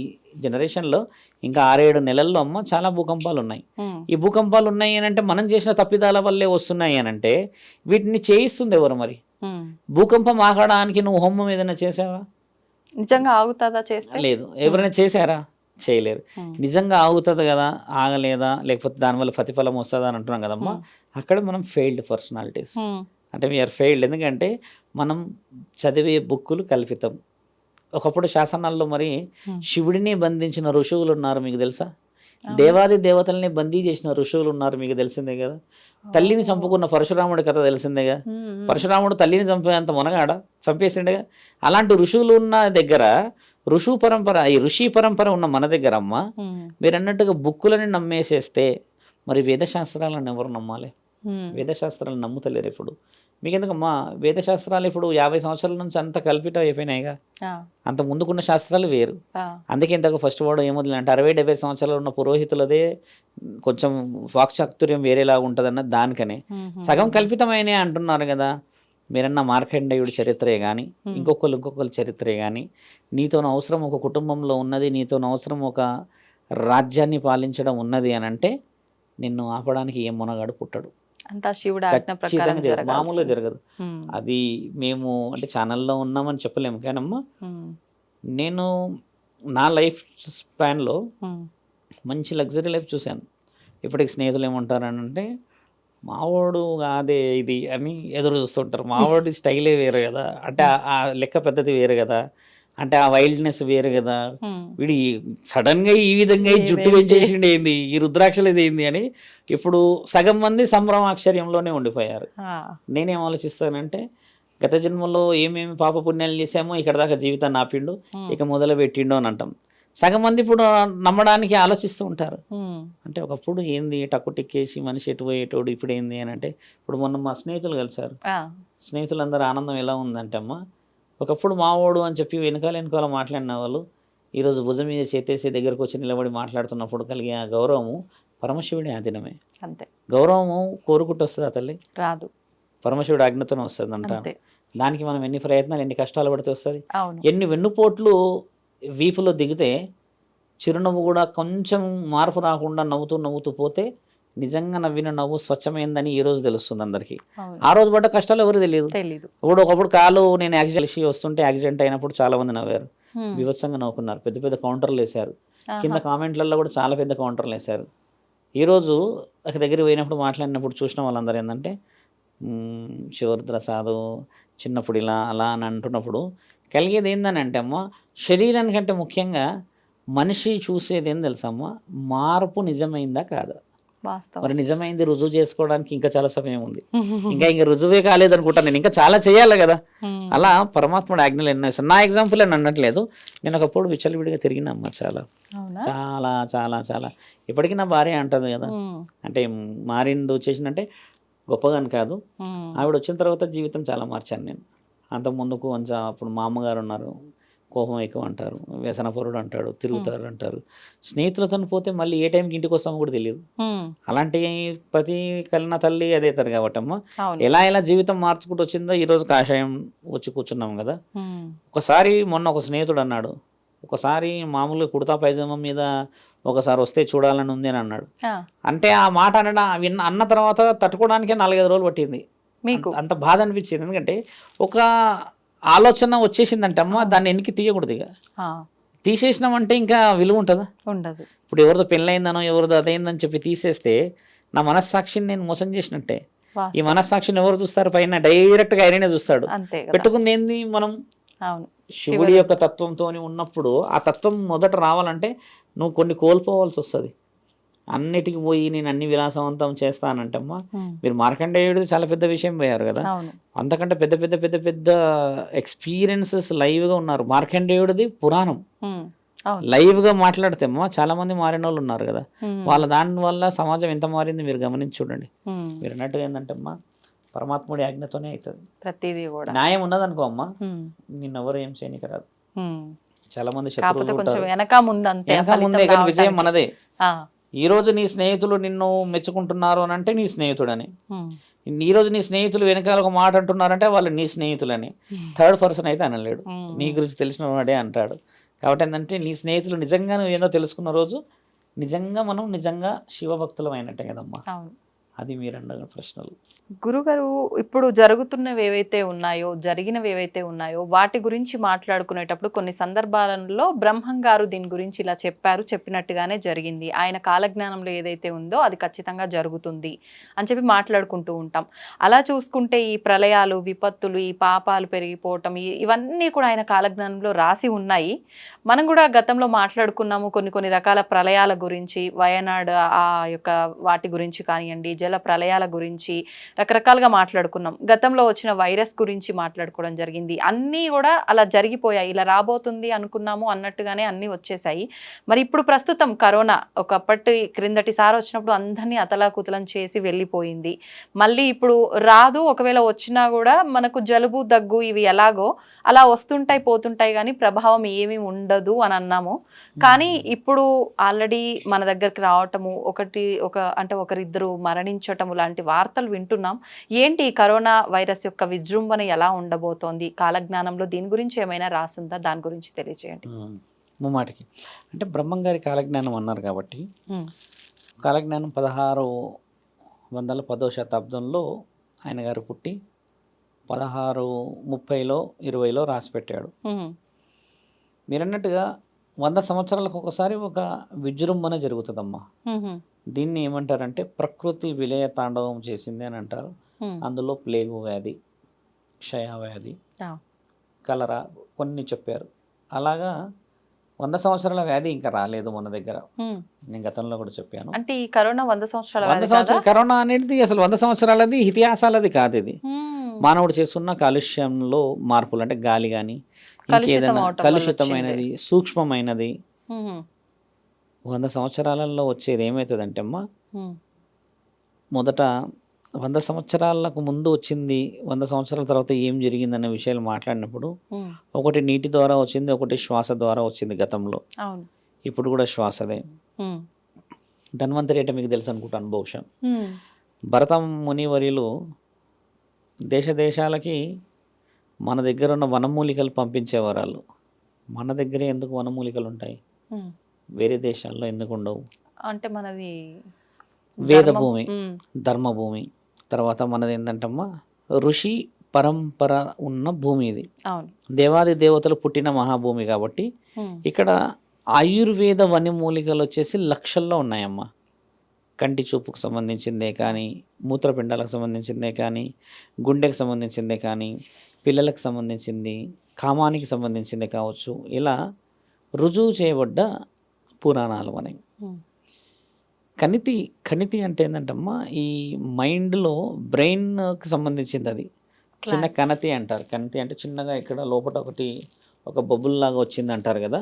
జనరేషన్లో ఇంకా 6-7 నెలల్లో అమ్మ చాలా భూకంపాలు ఉన్నాయి. ఈ భూకంపాలు ఉన్నాయి అని అంటే మనం చేసిన తప్పిదాల వల్లే వస్తున్నాయి అని అంటే వీటిని చేయిస్తుంది ఎవరు మరి? భూకంపం ఆగడానికి నువ్వు హోమం ఏదైనా చేసావా? నిజంగా ఆగుతుందా? లేదు. ఎవరైనా చేశారా? చేయలేరు. నిజంగా ఆగుతుంది కదా, ఆగలేదా, లేకపోతే దానివల్ల ప్రతిఫలం వస్తుందా అని అంటున్నాం కదమ్మా. అక్కడ మనం ఫెయిల్డ్ పర్సనాలిటీస్ అంటే వీఆర్ ఫెయిల్డ్. ఎందుకంటే మనం చదివే బుక్కులు కల్పితం. ఒకప్పుడు శాసనాల్లో మరి శివుడిని బంధించిన ఋషువులు ఉన్నారు మీకు తెలుసా? దేవాది దేవతల్ని బందీ చేసిన ఋషువులు ఉన్నారు మీకు తెలిసిందే కదా. తల్లిని చంపుకున్న పరశురాముడి కథ తెలిసిందేగా. పరశురాముడు తల్లిని చంపేంత మునగాడ చంపేసిండేగా. అలాంటి ఋషువులు ఉన్న దగ్గర ఈ ఋషి పరంపర ఉన్న మన దగ్గర అమ్మ మీరు అన్నట్టుగా బుక్కులని నమ్మేసేస్తే మరి వేదశాస్త్రాలను ఎవరు నమ్మాలి? వేదశాస్త్రాలను నమ్ముతలేరు ఇప్పుడు. మీకెందుకమ్మా వేదశాస్త్రాలు ఇప్పుడు 50 సంవత్సరాల నుంచి అంత కల్పితం అయిపోయినాయిగా. అంత ముందుకున్న శాస్త్రాలు వేరు. అందుకే ఇంతకు ఫస్ట్ వాడు ఏమొదలు అంటే 60-70 సంవత్సరాలు ఉన్న పురోహితులదే కొంచెం వాక్చాతుర్యం వేరేలాగా ఉంటుందన్న దానికనే సగం కల్పితమైనే అంటున్నారు కదా. మీరన్న మార్కండేయుడి చరిత్రే కానీ ఇంకొకరు చరిత్రే కానీ నీతో అవసరం ఒక కుటుంబంలో ఉన్నది, నీతో అవసరం ఒక రాజ్యాన్ని పాలించడం ఉన్నది అని అంటే నిన్ను ఆపడానికి ఏ మునగాడు పుట్టడు. మామూలుగా జరగదు. అది మేము అంటే ఛానల్లో ఉన్నామని చెప్పలేము కానమ్మా. నేను నా లైఫ్ స్పాన్లో మంచి లగ్జరీ లైఫ్ చూశాను. ఇప్పటికి స్నేహితులు ఏమంటారని అంటే మావాడు కాదే ఇది అని ఎదురు చూస్తుంటారు. మావాడి స్టైలే వేరు కదా, అంటే ఆ లెక్క పెద్దది వేరు కదా, అంటే ఆ వైల్డ్నెస్ వేరు కదా, వీడి సడన్ గా ఈ విధంగా జుట్టు పెంచేసిండి ఏంది, ఈ రుద్రాక్షలు ఏంది అని ఇప్పుడు సగం మంది సంభ్రమాశ్చర్యంలోనే ఉండిపోయారు. నేనేం ఆలోచిస్తానంటే గత జన్మలో ఏమేమి పాప పుణ్యాలు చేసామో ఇక్కడ దాకా జీవితాన్ని ఆపిండు, ఇక మొదలు పెట్టిండు అని అంటాం. సగం మంది ఇప్పుడు నమ్మడానికి ఆలోచిస్తూ ఉంటారు. అంటే ఒకప్పుడు ఏంది టక్కు టిక్కేసి మనిషి ఎటు పోయేటోడు, ఇప్పుడు ఏంది అని అంటే ఇప్పుడు మొన్న మా స్నేహితులు కలిసారు. స్నేహితులందరూ ఆనందం ఎలా ఉందంటే అమ్మ, ఒకప్పుడు మావోడు అని చెప్పి వెనకాల మాట్లాడిన వాళ్ళు ఈరోజు భుజం మీద చేతేసి దగ్గరకు వచ్చి నిలబడి మాట్లాడుతున్నప్పుడు కలిగే ఆ గౌరవము పరమశివుడి ఆధీనమే. అంతే. గౌరవము కోరుకుంటూ వస్తుంది ఆ తల్లి రాదు, పరమశివుడి ఆజ్ఞతోనే వస్తుంది అంటారు. దానికి మనం ఎన్ని ప్రయత్నాలు ఎన్ని కష్టాలు పడితే వస్తుంది, ఎన్ని వెన్నుపోట్లు వీపులో దిగితే చిరునవ్వు కూడా కొంచెం మార్పు రాకుండా నవ్వుతూ పోతే నిజంగా నవ్విన నవ్వు స్వచ్ఛమైందని ఈ రోజు తెలుస్తుంది అందరికీ. అవును. ఆ రోజు పడ్డ కష్టాలు ఎవరు తెలియదు. తెలీదు. ఇప్పుడు ఒకప్పుడు కాలు నేను యాక్సిడెంట్ వస్తుంటే యాక్సిడెంట్ అయినప్పుడు చాలా మంది నవ్వారు, ఉమ్. వివత్సంగా నవ్వుకున్నారు, పెద్ద పెద్ద కౌంటర్లు వేశారు, కింద ఆహా. కామెంట్లలో కూడా చాలా పెద్ద కౌంటర్లు వేశారు. ఈరోజు అక్కడ దగ్గర పోయినప్పుడు మాట్లాడినప్పుడు చూసిన వాళ్ళందరూ ఏంటంటే శివరుద్ర సాధు చిన్నప్పుడు ఇలా అలా అని అంటున్నప్పుడు కలిగేది ఏందని అంటే అమ్మ, శరీరానికంటే ముఖ్యంగా మనిషి చూసేది ఏం తెలుసమ్మా, మార్పు నిజమైందా కాదా. వాస్తవం. మరి నిజమైంది రుజువు చేసుకోవడానికి ఇంకా చాలా సమయం ఉంది, ఇంకా రుజువే కాలేదనుకుంటాను నేను, ఇంకా చాలా చేయాలి కదా. ఉమ్. అలా పరమాత్ముడు ఆజ్ఞలు ఎన్నో ఇస్తాను. నా ఎగ్జాంపుల్ అని అనట్లేదు, నేను ఒకప్పుడు విచ్చలవిడిగా తిరిగినమ్మా చాలా అవునా? చాలా చాలా చాలా. ఇప్పటికీ నా భార్య అంటుంది కదా, ఉమ్. అంటే మారింది వచ్చేసిందంటే గొప్పగాని కాదు, ఉమ్. ఆవిడ వచ్చిన తర్వాత జీవితం చాలా మార్చాను నేను. అంత ముందుకు కొంచెం అప్పుడు మా అమ్మగారు ఉన్నారు, కోపం ఎక్కువ అంటారు, వ్యసనపరుడు అంటాడు, తిరుగుతారు అంటారు, స్నేహితులతో పోతే మళ్ళీ ఏ టైంకి ఇంటికి వస్తామో కూడా తెలియదు. ఉమ్. అలాంటి ప్రతి కలిన తల్లి అదే అవుతారు కాబట్టి అమ్మ, అవును. ఎలా జీవితం మార్చుకుంటూ వచ్చిందో ఈరోజు కాషాయం వచ్చి కూర్చున్నాం కదా. ఉమ్. ఒకసారి మొన్న ఒక స్నేహితుడు అన్నాడు, ఒకసారి మామూలుగా కుర్తా పైజామా మీద ఒకసారి వస్తే చూడాలని ఉంది అని అన్నాడు. ఆ, అంటే ఆ మాట అన్న తర్వాత తట్టుకోవడానికే 4-5 రోజులు పట్టింది. మీకు అంత బాధ అనిపించింది, ఎందుకంటే ఒక ఆలోచన వచ్చేసిందంటే అమ్మ దాన్ని వెనక్కి తీయకూడదు. ఇక ఆ, తీసేసినామంటే ఇంకా విలువ ఉంటుందా. ఉండదు. ఇప్పుడు ఎవరిదో పెళ్ళయిందనో ఎవరిదో అదైందని చెప్పి తీసేస్తే నా మనస్సాక్షిని నేను మోసం చేసినట్టే. ఈ వాస్తవం. మనస్సాక్షిని ఎవరు చూస్తారు, పైన డైరెక్ట్గా ఆయననే చూస్తాడు. అంతే కదా. పెట్టుకుంది ఏంది మనం అవును. శివుడి యొక్క తత్వంతో ఉన్నప్పుడు, ఆ తత్వం మొదట రావాలంటే నువ్వు కొన్ని కోల్పోవాల్సి వస్తుంది. అన్నిటికి పోయి నేను అన్ని విలాసవంతం చేస్తానంటమ్మా, ఉమ్. మీరు మార్కండేయుడిది చాలా పెద్ద విషయం పోయారు కదా, అవును. అంతకంటే పెద్ద పెద్ద పెద్ద పెద్ద ఎక్స్పీరియన్సెస్ లైవ్గా ఉన్నారు. మార్కండేయుడిది పురాణం ఉమ్. అవును. లైవ్గా మాట్లాడితే అమ్మా చాలా మంది మారిన వాళ్ళు ఉన్నారు కదా, ఉమ్. వాళ్ళ దాని వల్ల సమాజం ఎంత మారింది మీరు గమనించి చూడండి. ఉమ్. మీరు అన్నట్టుగా ఏంటంటే అమ్మా, పరమాత్ముడి ఆజ్ఞతోనే అవుతుంది. ప్రతిదీ కూడా. న్యాయం ఉన్నదనుకో అమ్మా, ఉమ్. నిన్నెవరు ఏం చేయనీకి రాదు. ఉమ్. చాలా మంది కాకపోతే శత్రువులు కొంచెం ఉంటారు, వెనక ముందు అంతే. వెనక ముందే, కానీ విజయం మనదే. ఆ. ఈ రోజు నీ స్నేహితులు నిన్ను మెచ్చుకుంటున్నారు అని అంటే నీ స్నేహితుడని, ఉమ్. ఈ రోజు నీ స్నేహితులు వెనకాల ఒక మాట అంటున్నారంటే వాళ్ళు నీ స్నేహితులని. థర్డ్ పర్సన్ అయితే అనలేడు, ఉమ్. నీ గురించి తెలిసిన వాడే అంటాడు. కాబట్టి ఏంటంటే నీ స్నేహితులు నిజంగా నువ్వు ఏందో తెలుసుకున్న రోజు నిజంగా మనం నిజంగా శివభక్తులం అయినట్టే కదమ్మా. అవును. అది మీరు అన్న ప్రశ్నలు. గురుగారు, ఇప్పుడు జరుగుతున్నవి ఏవైతే ఉన్నాయో, జరిగినవి ఏవైతే ఉన్నాయో వాటి గురించి మాట్లాడుకునేటప్పుడు కొన్ని సందర్భాలలో బ్రహ్మం గారు దీని గురించి ఇలా చెప్పారు, చెప్పినట్టుగానే జరిగింది, ఆయన కాలజ్ఞానంలో ఏదైతే ఉందో అది ఖచ్చితంగా జరుగుతుంది అని చెప్పి మాట్లాడుకుంటూ ఉంటాం. అలా చూసుకుంటే ఈ ప్రళయాలు, విపత్తులు, ఈ పాపాలు పెరిగిపోవటం, ఇవన్నీ కూడా ఆయన కాలజ్ఞానంలో రాసి ఉన్నాయి. మనం కూడా గతంలో మాట్లాడుకున్నాము కొన్ని రకాల ప్రళయాల గురించి, వయనాడ్ ఆ యొక్క వాటి గురించి కానివ్వండి, జల ప్రళయాల గురించి రకరకాలుగా మాట్లాడుకున్నాం. గతంలో వచ్చిన వైరస్ గురించి మాట్లాడుకోవడం జరిగింది. అన్నీ కూడా అలా జరిగిపోయాయి, ఇలా రాబోతుంది అనుకున్నాము అన్నట్టుగానే అన్నీ వచ్చేసాయి. మరి ఇప్పుడు ప్రస్తుతం కరోనా ఒకప్పటి క్రిందటిసారి వచ్చినప్పుడు అందరినీ అతలాకుతలం చేసి వెళ్ళిపోయింది. మళ్ళీ ఇప్పుడు రాదు, ఒకవేళ వచ్చినా కూడా మనకు జలుబు, దగ్గు ఇవి ఎలాగో అలా వస్తుంటాయి పోతుంటాయి, కానీ ప్రభావం ఏమీ ఉండదు అని అన్నాము. కానీ ఇప్పుడు ఆల్రెడీ మన దగ్గరికి రావటము, అంటే ఒకరిద్దరు మరణించటము లాంటి వార్తలు వింటున్నాం. ఏంటి ఈ కరోనా వైరస్ యొక్క విజృంభణ ఎలా ఉండబోతోంది కాలజ్ఞానంలో, దీని గురించి ఏమైనా రాసుందా, దాని గురించి తెలియజేయండి. ముమ్మాటికి అంటే బ్రహ్మం గారి కాలజ్ఞానం అన్నారు కాబట్టి, కాలజ్ఞానం 1610వ శతాబ్దంలో ఆయన గారు పుట్టి 1630లో 20లో రాసి పెట్టాడు. మీరు అన్నట్టుగా 100 సంవత్సరాలకు ఒకసారి ఒక విజృంభణ జరుగుతుందమ్మా. దీన్ని ఏమంటారంటే ప్రకృతి విలయ తాండవం చేసింది అని అంటారు. అందులో ప్లేగు వ్యాధి, క్షయవ్యాధి, కలరా కొన్ని చెప్పారు. అలాగా 100 సంవత్సరాల వ్యాధి ఇంకా రాలేదు మన దగ్గర. నేను గతంలో కూడా చెప్పాను. అంటే ఈ కరోనా 100 సంవత్సరాల కరోనా అనేది అసలు 100 సంవత్సరాలది ఇతిహాసాలది కాదు. ఇది మానవుడు చేస్తున్న కాలుష్యంలో మార్పులు, అంటే గాలి కానీ ఇంకేదైనా కలుషితమైనది, సూక్ష్మమైనది. 100 సంవత్సరాలలో వచ్చేది ఏమవుతుందంటే అమ్మా, మొదట 100 సంవత్సరాలకు ముందు వచ్చింది, 100 సంవత్సరాల తర్వాత ఏం జరిగిందనే విషయాలు మాట్లాడినప్పుడు ఒకటి నీటి ద్వారా వచ్చింది, ఒకటి శ్వాస ద్వారా వచ్చింది గతంలో. ఇప్పుడు కూడా శ్వాసదే. ధన్వంతరి అంటే మీకు తెలుసు అనుకుంటాను బహుశా. భరత మునివర్యులు దేశాలకి మన దగ్గర ఉన్న వనమూలికలు పంపించేవారు. వాళ్ళు మన దగ్గరే ఎందుకు వనమూలికలు ఉంటాయి, వేరే దేశాల్లో ఎందుకు ఉండవు? అంటే మనది వేదభూమి, ధర్మభూమి. తర్వాత మనది ఏంటంటమ్మా ఋషి పరంపర ఉన్న భూమి ఇది. అవును. దేవాది దేవతలు పుట్టిన మహాభూమి కాబట్టి ఇక్కడ ఆయుర్వేద వనమూలికలు వచ్చేసి లక్షల్లో ఉన్నాయమ్మా. కంటి చూపుకు సంబంధించిందే కానీ, మూత్రపిండాలకు సంబంధించిందే కానీ, గుండెకు సంబంధించిందే కానీ, పిల్లలకు సంబంధించింది, కామానికి సంబంధించిందే కావచ్చు, ఇలా రుజువు చేయబడ్డ పురాణాలు అనేవి. కణితి అంటే ఏంటంటమ్మా ఈ మైండ్లో బ్రెయిన్కి సంబంధించింది. అది చిన్న కణతి అంటారు. కణతి అంటే చిన్నగా ఇక్కడ లోపల ఒక బబుల్ లాగా వచ్చింది అంటారు కదా.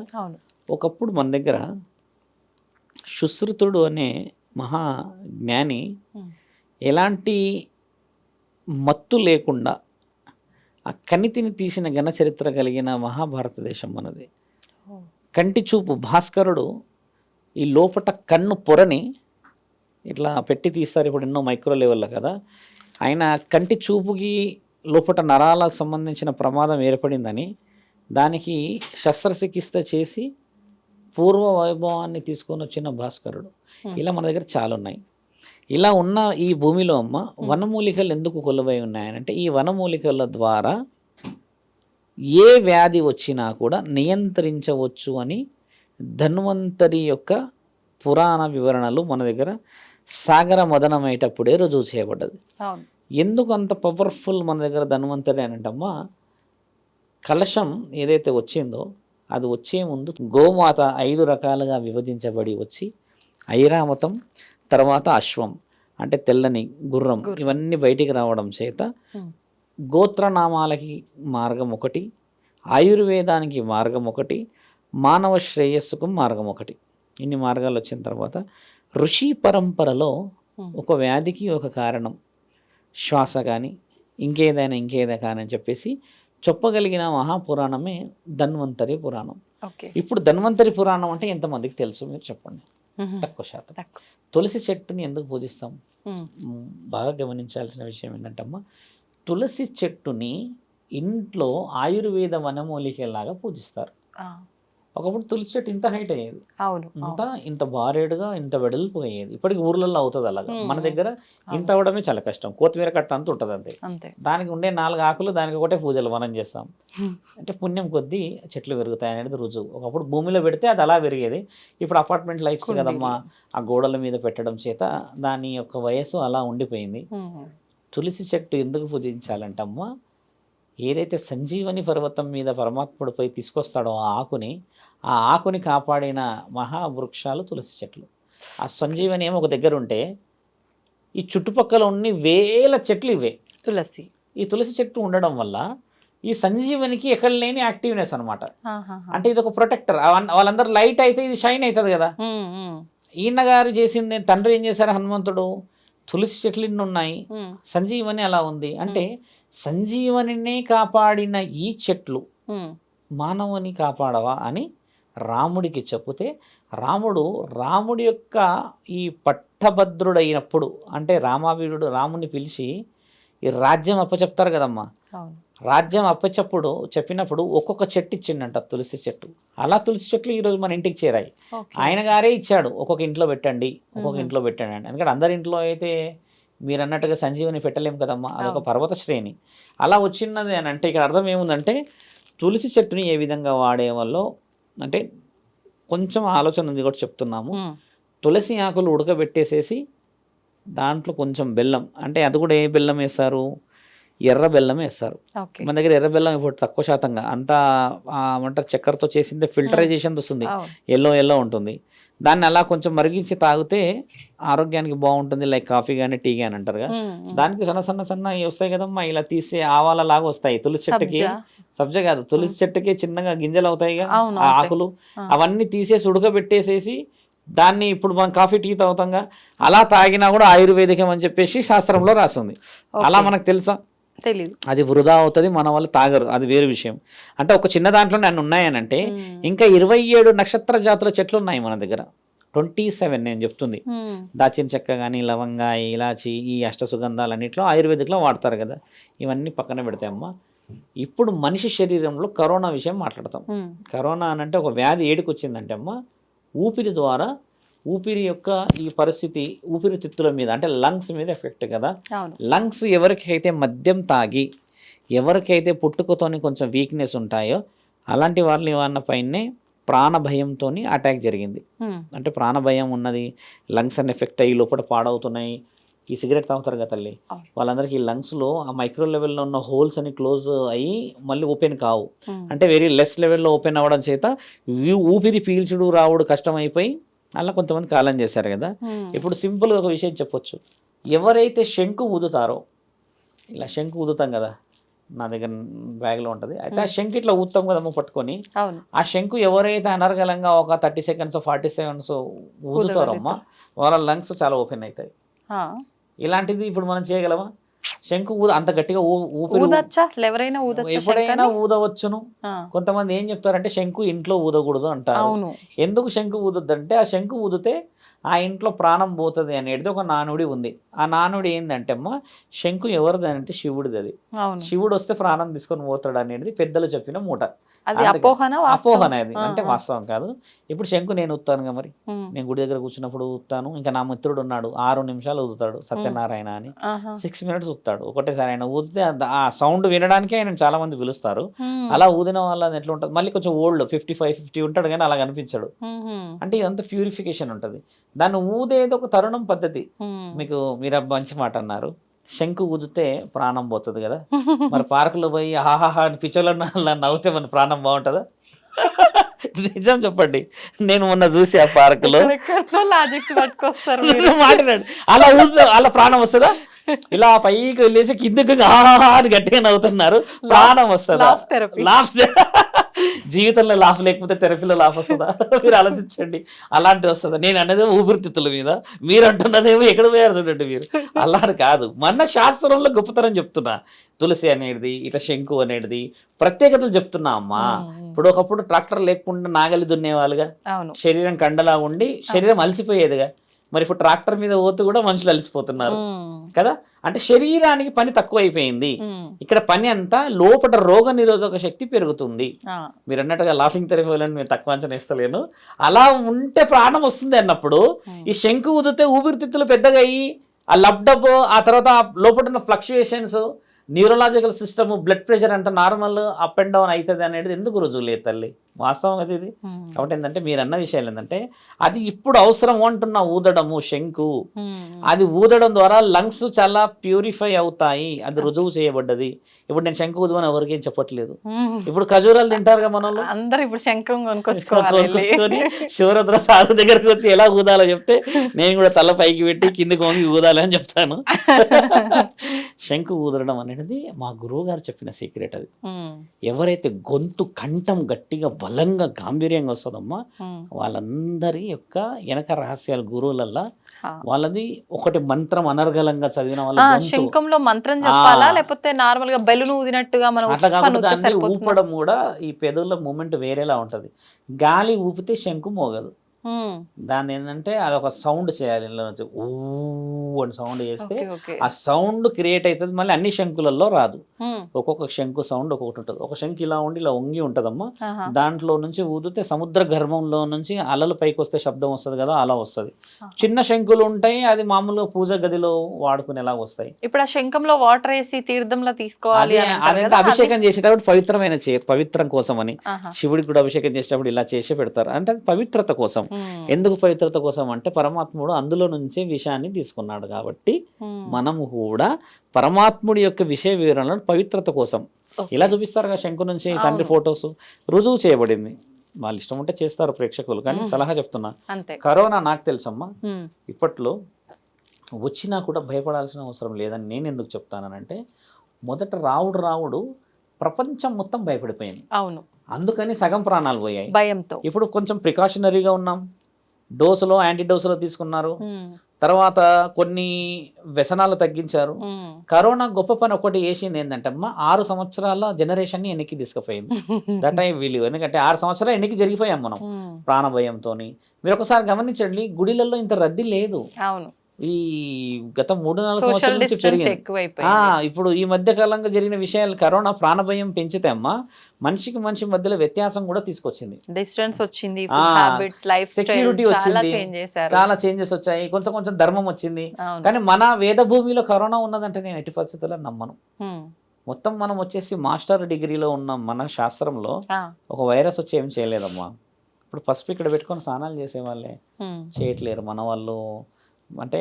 ఒకప్పుడు మన దగ్గర సుశ్రుతుడు అనే మహా జ్ఞాని ఎలాంటి మత్తు లేకుండా ఆ కణితిని తీసిన ఘన చరిత్ర కలిగిన మహాభారతదేశం మనది. కంటి చూపు భాస్కరుడు ఈ లోపట కన్ను పొరని ఇట్లా పెట్టి తీస్తారు ఇప్పుడు ఎన్నో మైక్రో లెవెల్లో కదా. ఆయన కంటి చూపుకి లోపట నరాలకు సంబంధించిన ప్రమాదం ఏర్పడిందని దానికి శస్త్రచికిత్స చేసి పూర్వ వైభవాన్ని తీసుకొని వచ్చిన భాస్కరుడు. ఇలా మన దగ్గర చాలా ఉన్నాయి. ఇలా ఉన్న ఈ భూమిలో అమ్మ వనమూలికలు ఎందుకు కొలువై ఉన్నాయనంటే ఈ వనమూలికల ద్వారా ఏ వ్యాధి వచ్చినా కూడా నియంత్రించవచ్చు అని ధన్వంతరి యొక్క పురాణ వివరణలు మన దగ్గర సాగర మదనమయ్యేటప్పుడే రుజువు చేయబడ్డది. ఎందుకు అంత పవర్ఫుల్ మన దగ్గర ధన్వంతరి అని అంటమ్మా, కలశం ఏదైతే వచ్చిందో అది వచ్చే ముందు గోమాత 5 రకాలుగా విభజించబడి వచ్చి ఐరావతం, తర్వాత అశ్వం అంటే తెల్లని గుర్రం, ఇవన్నీ బయటికి రావడం చేత గోత్రనామాలకి మార్గం ఒకటి, ఆయుర్వేదానికి మార్గం ఒకటి, మానవ శ్రేయస్సుకు మార్గం ఒకటి. ఇన్ని మార్గాలు వచ్చిన తర్వాత ఋషి పరంపరలో ఒక వ్యాధికి ఒక కారణం శ్వాస కానీ ఇంకేదైనా కానీ అని చెప్పేసి చెప్పగలిగిన మహాపురాణమే ధన్వంతరి పురాణం. ఇప్పుడు ధన్వంతరి పురాణం అంటే ఎంతమందికి తెలుసు మీరు చెప్పండి? తక్కువ శాతం. తులసి చెట్టుని ఎందుకు పూజిస్తాం? బాగా గమనించాల్సిన విషయం ఏంటంటమ్మా, తులసి చెట్టుని ఇంట్లో ఆయుర్వేద వనమూలికలాగా పూజిస్తారు. ఒకప్పుడు తులసి చెట్టు ఇంత హైట్ అయ్యేది, ఇంత బారేడుగా ఇంత వెడల్పు అయ్యేది. ఇప్పటికి ఊర్లలో అవుతుంది అలాగా. మన దగ్గర ఇంత అవడమే చాలా కష్టం. కొత్తిమీర కట్ట అంత ఉంటుంది అంతే. దానికి ఉండే 4 ఆకులు, దానికి ఒకటే పూజలు మనం చేస్తాం. అంటే పుణ్యం కొద్దీ చెట్లు పెరుగుతాయి అనేది రుజువు. ఒకప్పుడు భూమిలో పెడితే అది అలా పెరిగేది. ఇప్పుడు అపార్ట్మెంట్ లైఫ్స్ కదమ్మా, ఆ గోడల మీద పెట్టడం చేత దాని యొక్క వయస్సు అలా ఉండిపోయింది. తులసి చెట్టు ఎందుకు పూజించాలంటమ్మా, ఏదైతే సంజీవని పర్వతం మీద పరమాత్ముడు పోయి తీసుకొస్తాడో ఆ ఆకుని కాపాడిన మహావృక్షాలు తులసి చెట్లు. ఆ సంజీవని ఏమో ఒక దగ్గర ఉంటే ఈ చుట్టుపక్కల ఉన్ని వేల చెట్లు ఇవే తులసి. ఈ తులసి చెట్టు ఉండడం వల్ల ఈ సంజీవనికి ఎక్కడ లేని యాక్టివ్నెస్ అనమాట. అంటే ఇది ఒక ప్రొటెక్టర్. వాళ్ళందరూ లైట్ అయితే ఇది షైన్ అవుతుంది కదా. ఈయన గారు చేసింది, తండ్రి ఏం చేశారు హనుమంతుడు, తులసి చెట్లు ఇన్ని ఉన్నాయి, సంజీవని అలా ఉంది. అంటే సంజీవనినే కాపాడిన ఈ చెట్లు మానవుని కాపాడవా అని రాముడికి చెప్తే రాముడి యొక్క ఈ పట్టభద్రుడైనప్పుడు అంటే రామావీరుడు రాముని పిలిచి ఈ రాజ్యం అప్పచెప్తారు కదమ్మా. రాజ్యం చెప్పినప్పుడు ఒక్కొక్క చెట్టు ఇచ్చిండంట తులసి చెట్టు. అలా తులసి చెట్లు ఈరోజు మన ఇంటికి చేరాయి. ఆయన గారే ఇచ్చాడు, ఒక్కొక్క ఇంట్లో పెట్టండి అని. ఎందుకంటే అందరి ఇంట్లో అయితే మీరు అన్నట్టుగా సంజీవని పెట్టలేము కదమ్మా, అదొక పర్వత శ్రేణి. అలా వచ్చినది అని అంటే ఇక్కడ అర్థం ఏముందంటే తులసి చెట్టుని ఏ విధంగా వాడే వాళ్ళు అంటే కొంచెం ఆలోచన ఉంది కూడా చెప్తున్నాము. తులసి ఆకులు ఉడకబెట్టేసేసి దాంట్లో కొంచెం బెల్లం, అంటే అది కూడా ఏ బెల్లం వేస్తారు, ఎర్ర బెల్లం వేస్తారు. మన దగ్గర ఎర్ర బెల్లం ఇప్పుడు తక్కువ శాతంగా అంతా ఏమంటారు చక్కెరతో చేసిందే ఫిల్టరైజేషన్ వస్తుంది, ఎల్లో ఉంటుంది. దాన్ని అలా కొంచెం మరిగించి తాగితే ఆరోగ్యానికి బాగుంటుంది. లైక్ కాఫీ కానీ టీ కానీ అంటారుగా, దానికి సన్న వస్తాయి కదమ్మా, ఇలా తీసే ఆవాల లాగా వస్తాయి. తులసి చెట్టుకి సబ్జా కాదు, తులసి చెట్టుకి చిన్నగా గింజలు అవుతాయి ఆకులు, అవన్నీ తీసేసి ఉడకబెట్టేసేసి దాన్ని ఇప్పుడు మనం కాఫీ టీ తాగుతాంగా, అలా తాగినా కూడా ఆయుర్వేదికం అని చెప్పేసి శాస్త్రంలో రాసింది. అలా మనకు తెలుసా? తెలీదు. అది వృధా అవుతుంది, మన వాళ్ళు తాగరు, అది వేరే విషయం. అంటే ఒక చిన్న దాంట్లోనే అన్ని ఉన్నాయనంటే ఇంకా 27 నక్షత్ర జాతుల చెట్లు ఉన్నాయి మన దగ్గర. 27 నేను చెప్తుంది. దాచిన చెక్క కానీ, లవంగా, ఇలాచి, ఈ అష్టసుగంధాలన్నింటిలో ఆయుర్వేదిక్లో వాడతారు కదా. ఇవన్నీ పక్కన పెడతాయమ్మా. ఇప్పుడు మనిషి శరీరంలో కరోనా విషయం మాట్లాడతాం. కరోనా అనంటే ఒక వ్యాధి ఏడికి వచ్చిందంటే అమ్మ ఊపిరి ద్వారా ఊపిరి యొక్క ఈ పరిస్థితి ఊపిరితిత్తుల మీద అంటే లంగ్స్ మీద ఎఫెక్ట్ కదా. అవును. లంగ్స్ ఎవరికైతే మద్యం తాగి ఎవరికైతే పుట్టుకతోని కొంచెం వీక్నెస్ ఉంటాయో అలాంటి వాళ్ళ పైనే ప్రాణభయంతో అటాక్ జరిగింది. అంటే ప్రాణభయం ఉన్నది, లంగ్స్ అని ఎఫెక్ట్ అయ్యి లోపల పాడవుతున్నాయి. ఈ సిగరెట్ తాగుతారు కదా తల్లి, వాళ్ళందరికీ లంగ్స్లో ఆ మైక్రో లెవెల్లో ఉన్న హోల్స్ అని క్లోజ్ అయ్యి మళ్ళీ ఓపెన్ కావు. అంటే వెరీ లెస్ లెవెల్లో ఓపెన్ అవ్వడం చేత ఊపిరి పీల్చుడు రావుడు కష్టమైపోయి అలా కొంతమంది కాలం చేశారు కదా. ఇప్పుడు సింపుల్గా ఒక విషయం చెప్పొచ్చు, ఎవరైతే శంకు ఊదుతారో, ఇలా శంకు ఊదుతాం కదా, నా దగ్గర బ్యాగ్లో ఉంటుంది, అయితే ఆ శంకు ఇట్లా ఊతాం కదమ్మా పట్టుకొని, ఆ శంకు ఎవరైతే అనర్గలంగా ఒక 30 సెకండ్స్ 40 సెకండ్స్ ఊదుతారమ్మా వాళ్ళ లంగ్స్ చాలా ఓపెన్ అవుతాయి. ఇలాంటిది ఇప్పుడు మనం చేయగలమా? శంకు అంత గట్టిగా ఎప్పుడైనా ఊదవచ్చును. కొంతమంది ఏం చెప్తారంటే శంకు ఇంట్లో ఊదకూడదు అంటారు. ఎందుకు శంకు ఊదొద్దంటే ఆ శంకు ఊదితే ఆ ఇంట్లో ప్రాణం పోతుంది అనేది ఒక నానుడి ఉంది. ఆ నానుడి ఏంటంటే అమ్మ, శంకు ఎవరిది అంటే శివుడిది. అది శివుడు వస్తే ప్రాణం తీసుకొని పోతాడు అనేది పెద్దలు చెప్పిన మూట. అపోహన అది, అంటే వాస్తవం కాదు. ఇప్పుడు శంకు నేను ఊతానుగా, మరి నేను గుడి దగ్గర కూర్చున్నప్పుడు ఊతాను. ఇంకా నా మిత్రుడు ఉన్నాడు 6 నిమిషాలు ఊదుతాడు, సత్యనారాయణ అని 6 minutes ఊతాడు ఒకటేసారి. ఆయన ఊదితే ఆ సౌండ్ వినడానికి ఆయన చాలా మంది పిలుస్తారు. అలా ఊదిన వాళ్ళది ఎట్లా ఉంటుంది, మళ్ళీ కొంచెం ఓల్డ్ 55-50 ఉంటాడు కానీ అలా కనిపించాడు. అంటే ఇదంతా ప్యూరిఫికేషన్ ఉంటుంది. దాన్ని ఊదేది ఒక తరుణం పద్ధతి. మీరు మంచి మాట అన్నారు, శంకు ఊదితే ప్రాణం పోతుంది కదా. మరి పార్కులో పోయి హాహాహా అని పిచ్చోళ్ళ నవ్వుతే మన ప్రాణం బాగుంటుందా? నిజం చెప్పండి, నేను మొన్న చూసి ఆ పార్కులో మాట్లాడాడు, అలా అలా ప్రాణం వస్తుందా? ఇలా పైకి వెళ్ళేసి కిందకి హాహాహా అని గట్టిగా నవ్వుతున్నారు, ప్రాణం వస్తుందా? లాఫ్ జీవితంలో లాఫ్ లేకపోతే థెరపీలో లాఫ్ వస్తుందా? మీరు ఆలోచించండి. అలాంటిది వస్తుందా? నేను అన్నదేమో ఊపిరితిత్తుల మీద, మీరు అంటున్నదేమో ఎక్కడ పోయారు చూడండి మీరు. అలాంటి కాదు, మన శాస్త్రంలో గొప్పతనం చెప్తున్నా. తులసి అనేది, ఇట్లా శంకు అనేది ప్రత్యేకతలు చెప్తున్నా అమ్మా. ఇప్పుడు ఒకప్పుడు ట్రాక్టర్ లేకుండా నాగలి దున్నేవాళ్ళుగా, శరీరం కండలా ఉండి శరీరం అలసిపోయేదిగా. మరి ఇప్పుడు ట్రాక్టర్ మీద పోతూ కూడా మనుషులు అలసిపోతున్నారు కదా. అంటే శరీరానికి పని తక్కువ అయిపోయింది. ఇక్కడ పని అంతా లోపల రోగ నిరోధక శక్తి పెరుగుతుంది. మీరు అన్నట్టుగా లాఫింగ్ థెరపీ వాళ్ళని నేను తక్కువ అంచనా ఇస్తలేను. అలా ఉంటే ప్రాణం వస్తుంది అన్నప్పుడు ఈ శంకు ఊదితే ఊపిరితిత్తులు పెద్దగా అయ్యి ఆ లబ్డబ్, ఆ తర్వాత లోపల ఉన్న fluctuations, neurological system, blood pressure అంతా నార్మల్ అప్ అండ్ డౌన్ అవుతుంది అనేది ఎందుకు రుజువు లేదు తల్లి, వాస్తవం అది ఇది. కాబట్టి ఏంటంటే మీరు అన్న విషయాలు ఏంటంటే అది ఇప్పుడు అవసరం అంటున్న ఊదడము శంకు, అది ఊదడం ద్వారా లంగ్స్ చాలా ప్యూరిఫై అవుతాయి, అది రుజువు చేయబడ్డది. ఇప్పుడు నేను శంకు ఊదమని ఎవరికేం చెప్పట్లేదు. ఇప్పుడు ఖజూరాలు తింటారుగా మన వాళ్ళు, అందరూ ఇప్పుడు శంఖం కొనుక్కొచ్చుకొని శివరుద్ర సాధు దగ్గరకు వచ్చి ఎలా ఊదాలో చెప్తే నేను కూడా తల పైకి పెట్టి కిందకి వంగి ఊదాలి అని చెప్తాను. శంకు ఊదడం అనేది మా గురువు గారు చెప్పిన సీక్రెట్. అది ఎవరైతే గొంతు కంఠం గట్టిగా బలంగా గాంభీర్యంగా వస్తుందమ్మా వాళ్ళందరి యొక్క వెనక రహస్యాలు గురువులల్లా వాళ్ళది ఒకటి మంత్రం అనర్గలంగా చదివిన వాళ్ళ శంఖంలో మంత్రం చెప్పాలా లేకపోతే నార్మల్ గా బెలూన్ ఊదినట్టుగా మనం అట్లా కాకుండా దాన్ని ఊపడం కూడా ఈ పెదవుల మూమెంట్ వేరేలా ఉంటది. గాలి ఊపితే శంకు మోగదు, దాన్ని ఏంటంటే అదొక సౌండ్ చేయాలి. ఊ అని సౌండ్ చేస్తే ఆ సౌండ్ క్రియేట్ అవుతుంది. మళ్ళీ అన్ని శంకులలో రాదు, ఒక్కొక్క శంకు సౌండ్ ఒక్కొక్కటి ఉంటుంది. ఒక శంకు ఇలా ఉండి ఇలా వంగి ఉంటదమ్మా, దాంట్లో నుంచి ఊదితే సముద్ర గర్భంలో నుంచి అలలు పైకి వస్తే శబ్దం వస్తుంది కదా, అలా వస్తుంది. చిన్న శంకులు ఉంటాయి, అది మామూలుగా పూజ గదిలో వాడుకునేలా వస్తాయి. ఇప్పుడు ఆ శంఖంలో వాటర్ వేసి తీర్థంలో తీసుకోవాలి, అదంతా అభిషేకం చేసేటప్పుడు పవిత్రమైన పవిత్రం కోసం అని, శివుడికి కూడా అభిషేకం చేసేటప్పుడు ఇలా చేసి పెడతారు. అంటే పవిత్రత కోసం. ఎందుకు పవిత్రత కోసం అంటే పరమాత్ముడు అందులో నుంచే విషయాన్ని తీసుకున్నాడు కాబట్టి మనము కూడా పరమాత్ముడి యొక్క విషయ వివరణలను పవిత్రత కోసం ఇలా చూపిస్తారు కదా. శంకు నుంచి తండ్రి ఫొటోస్ రుజువు చేయబడింది. వాళ్ళు ఇష్టం ఉంటే చేస్తారు ప్రేక్షకులు, కానీ సలహా చెప్తున్నా, కరోనా నాకు తెలుసమ్మా ఇప్పట్లో వచ్చినా కూడా భయపడాల్సిన అవసరం లేదని నేను ఎందుకు చెప్తానంటే, మొదట రావుడు ప్రపంచం మొత్తం భయపడిపోయింది. అవును, అందుకని సగం ప్రాణాలు పోయాయి భయంతో. ఇప్పుడు కొంచెం ప్రికాషనరీగా ఉన్నాం, డోసులో యాంటీ డోసులో తీసుకున్నారు, తర్వాత కొన్ని వ్యసనాలు తగ్గించారు. కరోనా గొప్ప పని ఒకటి చేసింది ఏంటంటే అమ్మా 6 సంవత్సరాల జనరేషన్ ని ఎన్నికి తీసుకుపోయింది. That I విలీవ్. ఎందుకంటే 6 సంవత్సరాలు ఎన్నికి జరిగిపోయాం మనం ప్రాణభయంతో. మీరు ఒకసారి గమనించండి, గుడిలలో ఇంత రద్దీ లేదు. అవును, ఈ గత 3-4 సోషల్ సంవత్సరాల నుంచి డిస్టెన్స్ పెరిగింది. ఎక్కువైపోయింది. ఇప్పుడు ఈ మధ్య కాలంగా జరిగిన విషయాలు కరోనా ప్రాణభయం పెంచితే అమ్మా మనిషికి మనిషి మధ్యలో వ్యత్యాసం కూడా తీసుకొచ్చింది. డిస్టెన్స్ వచ్చింది, ఆ, హ్యాబిట్స్, లైఫ్ స్టైల్ సెక్యూరిటీ చాలా వచ్చింది, చేంజ్ చేశారు. చాలా చేంజెస్ వచ్చాయి, కొంచెం కొంచెం ధర్మం వచ్చింది. అవును. కానీ మన వేద భూమిలో కరోనా ఉన్నదంటే నేను ఎట్టి పరిస్థితుల్లో నమ్మను. ఉమ్. మొత్తం మనం వచ్చేసి మాస్టర్ డిగ్రీలో ఉన్న మన శాస్త్రంలో ఆ. ఒక వైరస్ వచ్చి ఏం చేయలేదమ్మా. ఇప్పుడు పసుపు ఇక్కడ పెట్టుకొని స్నానాలు చేసేవాళ్ళే ఉమ్. చేయట్లేరు మన వాళ్ళు. అంటే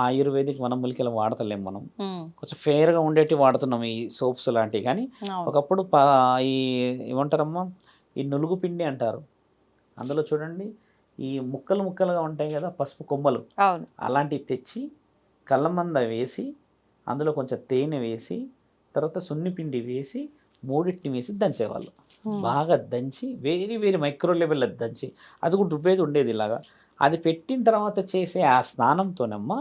ఆయుర్వేదిక్ వనమూలికలు వాడతలేం మనం, ఉమ్. కొంచెం ఫేర్గా ఉండేటి వాడుతున్నాం ఈ సోప్స్ లాంటివి. కానీ అవును. ఒకప్పుడు ఈ ఏమంటారమ్మా ఈ నులుగు పిండి అంటారు, అందులో చూడండి ఈ ముక్కలు ముక్కలుగా ఉంటాయి కదా పసుపు కొమ్మలు, అవును. అలాంటివి తెచ్చి కళ్ళమంద వేసి అందులో కొంచెం తేనె వేసి తర్వాత సున్నిపిండి వేసి మూడింటిని వేసి దంచేవాళ్ళు. బాగా దంచి వేరీ వేరీ మైక్రో లెవెల్లో దంచి అది కూడా రుబ్బేది ఉండేది ఇలాగా. అది పెట్టిన తర్వాత చేసే ఆ స్నానంతోనమ్మా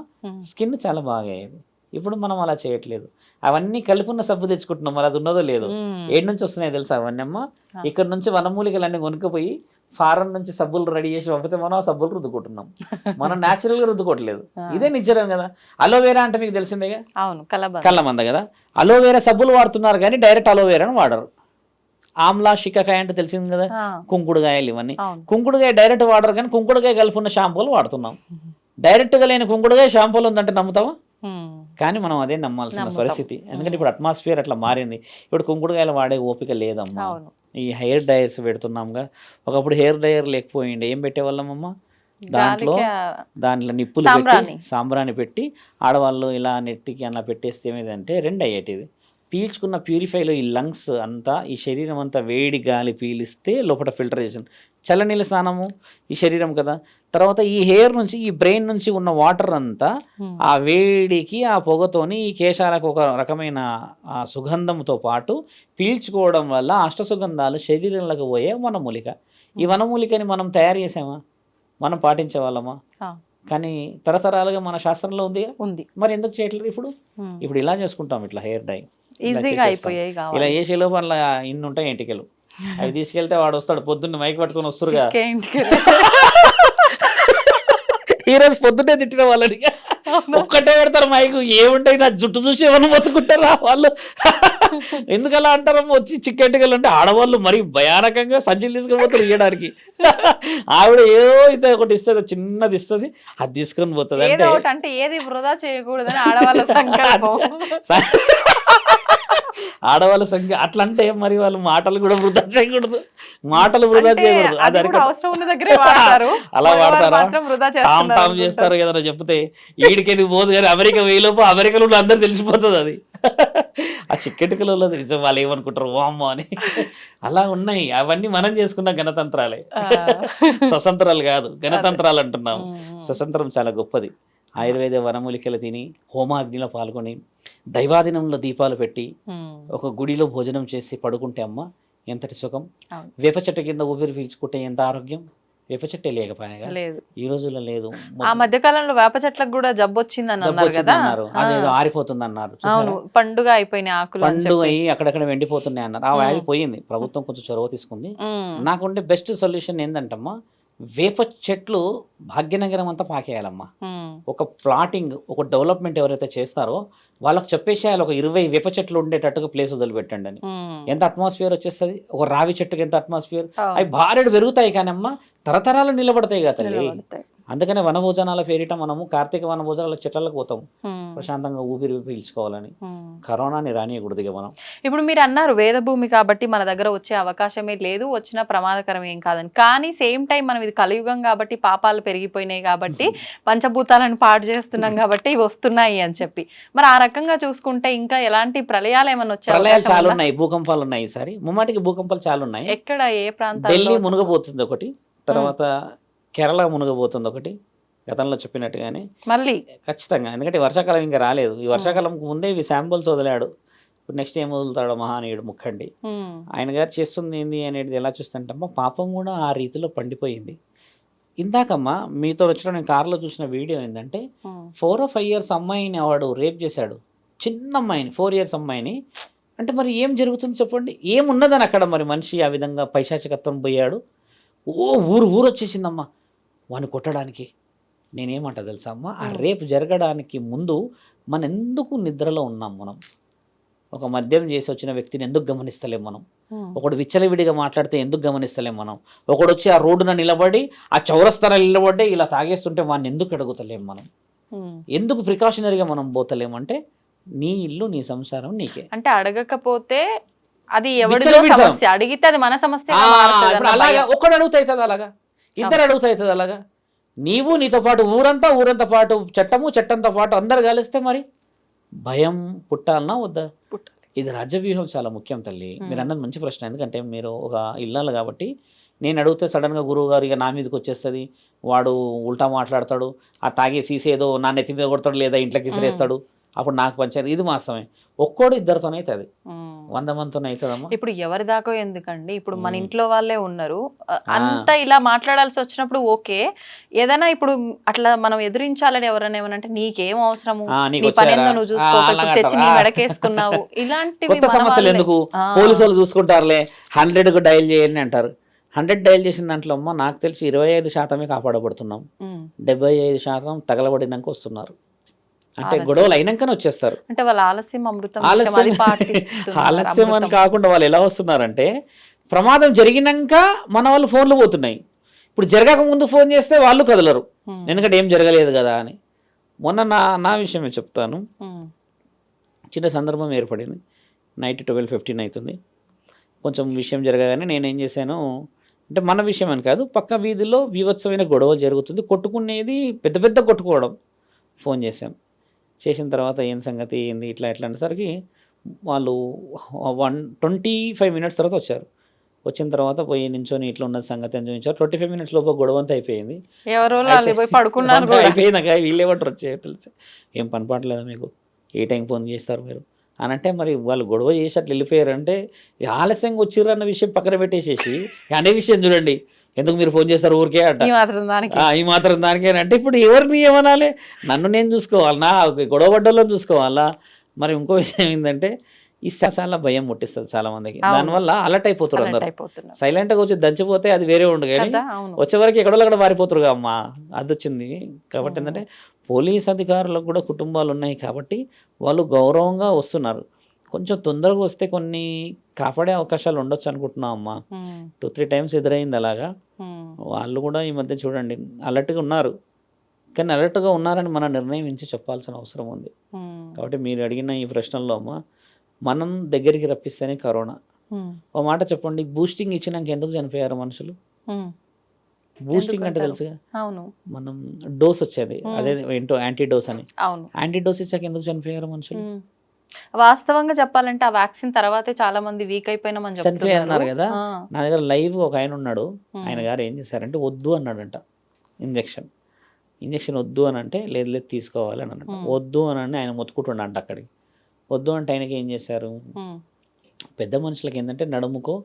స్కిన్ చాలా బాగా అయ్యేది. ఇప్పుడు మనం అలా చేయట్లేదు, అవన్నీ కలుపున్న సబ్బు తెచ్చుకుంటున్నాం, మరి అది ఉన్నదో లేదో. ఏడు నుంచి వస్తున్నాయి తెలుసా అవన్నీ అమ్మా? ఇక్కడ నుంచి వనమూలికలన్నీ కొనుక్కుపోయి ఫారెన్ నుంచి సబ్బులు రెడీ చేసి పంపితే మనం ఆ సబ్బులు రుద్దుకుంటున్నాం, మనం న్యాచురల్గా రుద్దుకోవట్లేదు. ఇదే నిజం కదా. అలోవేరా అంటే మీకు తెలిసిందేగా, అవును, కళ్ళమంద కదా. అలోవేరా సబ్బులు వాడుతున్నారు కానీ డైరెక్ట్ అలోవేరాను వాడరు. ఆమ్లా షికాకాయ అంటే తెలిసింది కదా, కుంకుడుకాయలు ఇవన్నీ. కుంకుడుకాయ డైరెక్ట్ వాడరు కానీ కుంకుడుకాయ కలిపి ఉన్న షాంపూలు వాడుతున్నాం. డైరెక్ట్గా లేని కుంకుడుకాయ షాంపూలు ఉందంటే నమ్ముతావా? కానీ మనం అదే నమ్మాల్సిన పరిస్థితి, ఎందుకంటే ఇప్పుడు అట్మాస్ఫియర్ అట్లా మారింది. ఇప్పుడు కుంకుడుకాయలు వాడే ఓపిక లేదమ్మా. ఈ హెయిర్ డయర్స్ పెడుతున్నాంగా, ఒకప్పుడు హెయిర్ డయర్ లేకపోయిండే ఏం పెట్టేవాళ్ళమమ్మా, దాంట్లో నిప్పులు పెట్టి సాంబ్రాన్ని పెట్టి ఆడవాళ్ళు ఇలా నెత్తికి అలా పెట్టేస్తే ఏమైందంటే 2 అయ్యేటిది. పీల్చుకున్న ప్యూరిఫైలో ఈ లంగ్స్ అంతా ఈ శరీరం అంతా వేడి గాలి పీలిస్తే లోపల ఫిల్టరేషన్, చల్లనీళ్ళ స్నానము ఈ శరీరం కదా. తర్వాత ఈ హెయిర్ నుంచి ఈ బ్రెయిన్ నుంచి ఉన్న వాటర్ అంతా ఆ వేడికి ఆ పొగతోని ఈ కేశాలకు ఒక రకమైన సుగంధంతో పాటు పీల్చుకోవడం వల్ల అష్టసుగంధాలు శరీరంలోకి పోయే వనమూలిక. ఈ వనమూలికని మనం తయారు చేసామా, మనం పాటించే వాళ్ళమా? కానీ తరతరాలుగా మన శాస్త్రంలో ఉంది, మరి ఎందుకు చేయట్లేదు? ఇప్పుడు ఇలా చేసుకుంటాం, ఇట్లా హెయిర్ డై ఇలా చేసే లోపల ఇన్ని ఉంటాయి ఎంటికలు, అవి తీసుకెళ్తే వాడు వస్తాడు పొద్దున్న మైక్ పట్టుకొని వస్తురుగా. ఈరోజు పొద్దున్నే తిట్టిన వాళ్ళని ఒక్కటే పెడతారు మైకు, ఏముంటాయి నా జుట్టు చూసి ఏమన్నా మొత్తుకుంటారా వాళ్ళు? ఎందుకలా అంటారమ్మా? వచ్చి చిక్కెట్టుకలు అంటే ఆడవాళ్ళు మరి భయానకంగా సంచులు తీసుకుపోతారు ఇవ్వడానికి. ఆవిడ ఏదో అయితే ఒకటి ఇస్తుంది, చిన్నది ఇస్తుంది, అది తీసుకొని పోతుంది. అంటే ఏది వృధా చేయకూడదని ఆడవాళ్ళ సంకల్పం. ఆడవాళ్ళ సంఖ్య అట్లా అంటే మరి వాళ్ళు మాటలు కూడా వృధా చేయకూడదు, మాటలు వృధా చేయకూడదు. అలా వాడతారా? టామ్ టామ్ చేస్తారు కదా చెప్తే ఈడికెళ్ళి పోదు, కానీ అమెరికా వేయలోపు అమెరికాలో అందరూ తెలిసిపోతుంది అది. ఆ చిక్కెటికలలో నిజం వాళ్ళు ఏమనుకుంటారు వామ్మో అని. అలా ఉన్నాయి, అవన్నీ మనం చేసుకున్న గణతంత్రాలే, స్వతంత్రాలు కాదు, గణతంత్రాలు అంటున్నాం. స్వతంత్రం చాలా గొప్పది. ఆయుర్వేద వనమూలికలు తిని హోమాగ్నిలో పాల్గొని దైవాదినంలో దీపాలు పెట్టి ఒక గుడిలో భోజనం చేసి పడుకుంటే అమ్మ ఎంతటి సుఖం. వేప చెట్టు కింద ఊపిరి పీల్చుకుంటే ఎంత ఆరోగ్యం. వేప చెట్టే లేకపోయా ఈ రోజుల్లో లేదు. ఆ మధ్య కాలంలో వేప చెట్లకు కూడా జబ్బు వచ్చిందని అన్నారు, అదేదో ఆరిపోతుంది అన్నారు, పండుగ అయిపోయినాయి ఆకులు, పండుగ అయ్యి అక్కడక్కడ ఎండిపోతున్నాయి అన్నారు. ఆ వ్యాధి పోయింది, ప్రభుత్వం కొంచెం చొరవ తీసుకుంది. నాకుండే బెస్ట్ సొల్యూషన్ ఏంటంటమ్మా, వేప చెట్లు భాగ్యనగరం అంతా పాకేయాలమ్మా. ఒక ప్లాటింగ్, ఒక డెవలప్మెంట్ ఎవరైతే చేస్తారో వాళ్ళకి చెప్పేసేయాలి, ఒక 20 వేప చెట్లు ఉండేటట్టుగా ప్లేస్ వదిలిపెట్టండి అని. ఎంత అట్మాస్ఫియర్ వచ్చేస్తుంది, ఒక రావి చెట్టుకి ఎంత అట్మాస్ఫియర్. అవి భారెడు పెరుగుతాయి కానీ అమ్మ తరతరాలు నిలబడతాయి కదా తల్లి. అందుకనే వనభోజనాల పేరిట మనము కార్తీక వనభోజనాల చెట్లకు పోతాం, ప్రశాంతంగా ఊపిరి పీల్చుకోవాలని. కరోనాని రానియకూడదు ఇక మనం. ఇప్పుడు మీరు అన్నారు వేదభూమి కాబట్టి మన దగ్గర వచ్చే అవకాశమే లేదు, వచ్చిన ప్రమాదకరం ఏం కాదని. కానీ సేమ్ టైం మనం ఇది కలియుగం కాబట్టి పాపాలు పెరిగిపోయినాయి కాబట్టి పంచభూతాలను పాడు చేస్తున్నాం కాబట్టి ఇవి వస్తున్నాయి అని చెప్పి, మరి ఆ రకంగా చూసుకుంటే ఇంకా ఎలాంటి ప్రళయాలు ఏమన్నా వచ్చాయి? ప్రళయాలు చాలా ఉన్నాయి, భూకంపాలు ఉన్నాయి. ఈసారి ముమ్మాటికి భూకంపాలు చాలా ఉన్నాయి. ఎక్కడ, ఏ ప్రాంతాల్లో? ఢిల్లీ మునగబోతుంది ఒకటి, తర్వాత కేరళ మునగబోతుంది ఒకటి, గతంలో చెప్పినట్టుగానే మళ్ళీ ఖచ్చితంగా. ఎందుకంటే వర్షాకాలం ఇంకా రాలేదు, ఈ వర్షాకాలంకు ముందే ఇవి శాంపుల్స్ వదిలాడు. ఇప్పుడు నెక్స్ట్ ఏం వదులుతాడో మహానీయుడు ముక్కండి. ఆయన గారు చేస్తుంది ఏంది అనేది ఎలా చూస్తుంటమ్మా, పాపం కూడా ఆ రీతిలో పండిపోయింది. ఇందాకమ్మా మీతో వచ్చిన నేను కారులో చూసిన వీడియో ఏంటంటే 4 or 5 years అమ్మాయిని వాడు రేప్ చేశాడు, చిన్న అమ్మాయిని, 4 years అమ్మాయిని. అంటే మరి ఏం జరుగుతుంది చెప్పండి, ఏమున్నదని అక్కడ మరి మనిషి ఆ విధంగా పైశాచికత్వం పోయాడు. ఊరు వచ్చేసిందమ్మా వాడిని కొట్టడానికి. నేనేమంటా తెలుసా అమ్మ, ఆ రేపు జరగడానికి ముందు మనం ఎందుకు నిద్రలో ఉన్నాం? మనం ఒక మద్యం చేసి వచ్చిన వ్యక్తిని ఎందుకు గమనిస్తలేం మనం? ఒకడు విచ్చలవిడిగా మాట్లాడితే ఎందుకు గమనిస్తలేం మనం? ఒకడు వచ్చి ఆ రోడ్డున నిలబడి ఆ చౌరస్తాలో నిలబడి ఇలా తాగేస్తుంటే వాడిని ఎందుకు అడుగుతలేం మనం? ఎందుకు ప్రికాషనరీగా మనం పోతలేమంటే నీ ఇల్లు నీ సంసారం నీకే. అంటే అడగకపోతే అది ఎవరిదో సమస్య, అడిగితే అది మన సమస్య. అలాగా ఒకడు అడుగుతాయితుంది, అలాగా ఇద్దరు అడుగుతాయితుంది, అలాగా నీవు నీతో పాటు ఊరంతా పాటు చట్టంతో పాటు అందరు కలిస్తే మరి భయం పుట్టాలన్నా వద్దా? ఇది రాజ్యవ్యూహం చాలా ముఖ్యం తల్లి. మీరు అన్నది మంచి ప్రశ్న. ఎందుకంటే మీరు ఒక ఇల్లాలు కాబట్టి నేను అడిగితే సడన్గా గురువు గారు ఇక నా మీదకి వచ్చేస్తుంది, వాడు ఉల్టా మాట్లాడతాడు, ఆ తాగే సీసేదో నా నెత్తి మీద కొడతాడు లేదా ఇంట్లోకి విసిరేస్తాడు, అప్పుడు నాకు పంచారు. ఇది వాస్తవమే. ఒక్కోడు ఇద్దరితోనే అవుతుంది, 100 మందితోనే అవుతుందమ్మా. ఇప్పుడు ఎవరి దాకా ఎందుకండి, ఇప్పుడు మన ఇంట్లో వాళ్ళే ఉన్నారు, అంతా ఇలా మాట్లాడాల్సి వచ్చినప్పుడు ఓకే. ఏదైనా ఇప్పుడు అట్లా మనం ఎదిరించాలని ఎవరైనా ఏమనంటే నీకేం అవసరము, నీ పని ఏందో నువ్వు చూసుకోవచ్చు, తెచ్చి నీ మెడకేసుకున్నావు, ఇలాంటివి కొత్త సమస్యలు ఎందుకు, పోలీసు వాళ్ళు చూసుకుంటారులే, 100కు డయల్ చేయండి అంటారు. 100 డయల్ చేసిన దాంట్లో అమ్మ నాకు తెలిసి 25% కాపాడబడుతున్నాం, 75% తగలబడినాక వస్తున్నారు. అంటే గొడవలు అయినాకనే వచ్చేస్తారు. అంటే వాళ్ళ ఆలస్యం అమృతం. ఆలస్యం అని కాకుండా వాళ్ళు ఎలా వస్తున్నారంటే ప్రమాదం జరిగినాక మన వాళ్ళు ఫోన్లు పోతున్నాయి. ఇప్పుడు జరగక ముందు ఫోన్ చేస్తే వాళ్ళు కదలరు, ఎందుకంటే ఏం జరగలేదు కదా అని. మొన్న నా విషయమే చెప్తాను. చిన్న సందర్భం ఏర్పడింది. నైట్ 12:15 అవుతుంది. కొంచెం విషయం జరగగానే నేనేం చేశాను అంటే, మన విషయం అని కాదు, పక్క వీధిలో వివత్సమైన గొడవలు జరుగుతుంది, కొట్టుకునేది పెద్ద కొట్టుకోవడం. ఫోన్ చేసిన తర్వాత ఏం సంగతి ఏంది ఇట్లా అనేసరికి వాళ్ళు 25 మినిట్స్ తర్వాత వచ్చారు. వచ్చిన తర్వాత పోయి నించొని ఇట్లా ఉన్న సంగతి అని చూపించారు. 25 మినిట్స్ లోపు గొడవ అంతా అయిపోయింది. అయిపోయిందాక వీళ్ళేమంటారు వచ్చే తెలిసి, ఏం పని పాటలేదా మీకు, ఏ టైం ఫోన్ చేస్తారు మీరు అని అంటే, మరి వాళ్ళు గొడవ చేసి అట్లా వెళ్ళిపోయారంటే ఆలస్యంగా వచ్చిర్రు అన్న విషయం పక్కన పెట్టేసేసి అనే విషయం చూడండి, ఎందుకు మీరు ఫోన్ చేస్తారు ఊరికే అట్ట, ఈ మాత్రం దానికే అంటే ఇప్పుడు ఎవరిని ఏమనాలి, నన్ను నేను చూసుకోవాలి, నా గొడవ పడ్డలో చూసుకోవాలా. మరి ఇంకో విషయం ఏంటంటే ఈ చాలా భయం ముట్టిస్తుంది చాలా మందికి, దానివల్ల అలర్ట్ అయిపోతారు అందరు. సైలెంట్గా వచ్చి దంచిపోతే అది వేరే ఉండు, కానీ వచ్చే వరకు ఎక్కడో మారిపోతారు అమ్మా, అది వచ్చింది. కాబట్టి ఏంటంటే పోలీస్ అధికారులకు కూడా కుటుంబాలు ఉన్నాయి కాబట్టి వాళ్ళు గౌరవంగా వస్తున్నారు. కొంచెం తొందరగా వస్తే కొన్ని కాపాడే అవకాశాలు ఉండొచ్చు అనుకుంటున్నాం అమ్మా. 2-3 టైమ్స్ ఎదురైంది అలాగా. వాళ్ళు కూడా ఈ మధ్య చూడండి అలర్ట్గా ఉన్నారు, కానీ అలర్ట్గా ఉన్నారని మన నిర్ణయం ఇచ్చి చెప్పాల్సిన అవసరం ఉంది. కాబట్టి మీరు అడిగిన ఈ ప్రశ్నల్లో అమ్మా, మనం దగ్గరికి రప్పిస్తేనే కరోనా. ఓ మాట చెప్పండి, బూస్టింగ్ ఇచ్చినాక ఎందుకు చనిపోయారు మనుషులు? బూస్టింగ్ అంటే తెలుసుగా, మనం డోస్ వచ్చేది, అదే ఏంటో యాంటీడోస్ అని, యాంటీడోస్ ఇచ్చాక ఎందుకు చనిపోయారు మనుషులు? వాస్తవంగా చెప్పాలంటే ఆ వ్యాక్సిన్ తర్వాతే చాలా మంది వీక్ అయిపోయినామని చనిపోయారు కదా. నా దగ్గర లైవ్ ఒక ఆయన ఉన్నాడు, ఆయన గారు ఏం చేశారంటే వద్దు అన్నాడంట, ఇంజక్షన్ వద్దు అని అంటే లేదు తీసుకోవాలి అని అన్నట్టు, వద్దు అని ఆయన మొత్తుకుంటుండంట. అక్కడికి వద్దు అంటే ఆయనకి ఏం చేశారు, పెద్ద మనుషులకి ఏంటంటే నడుముకో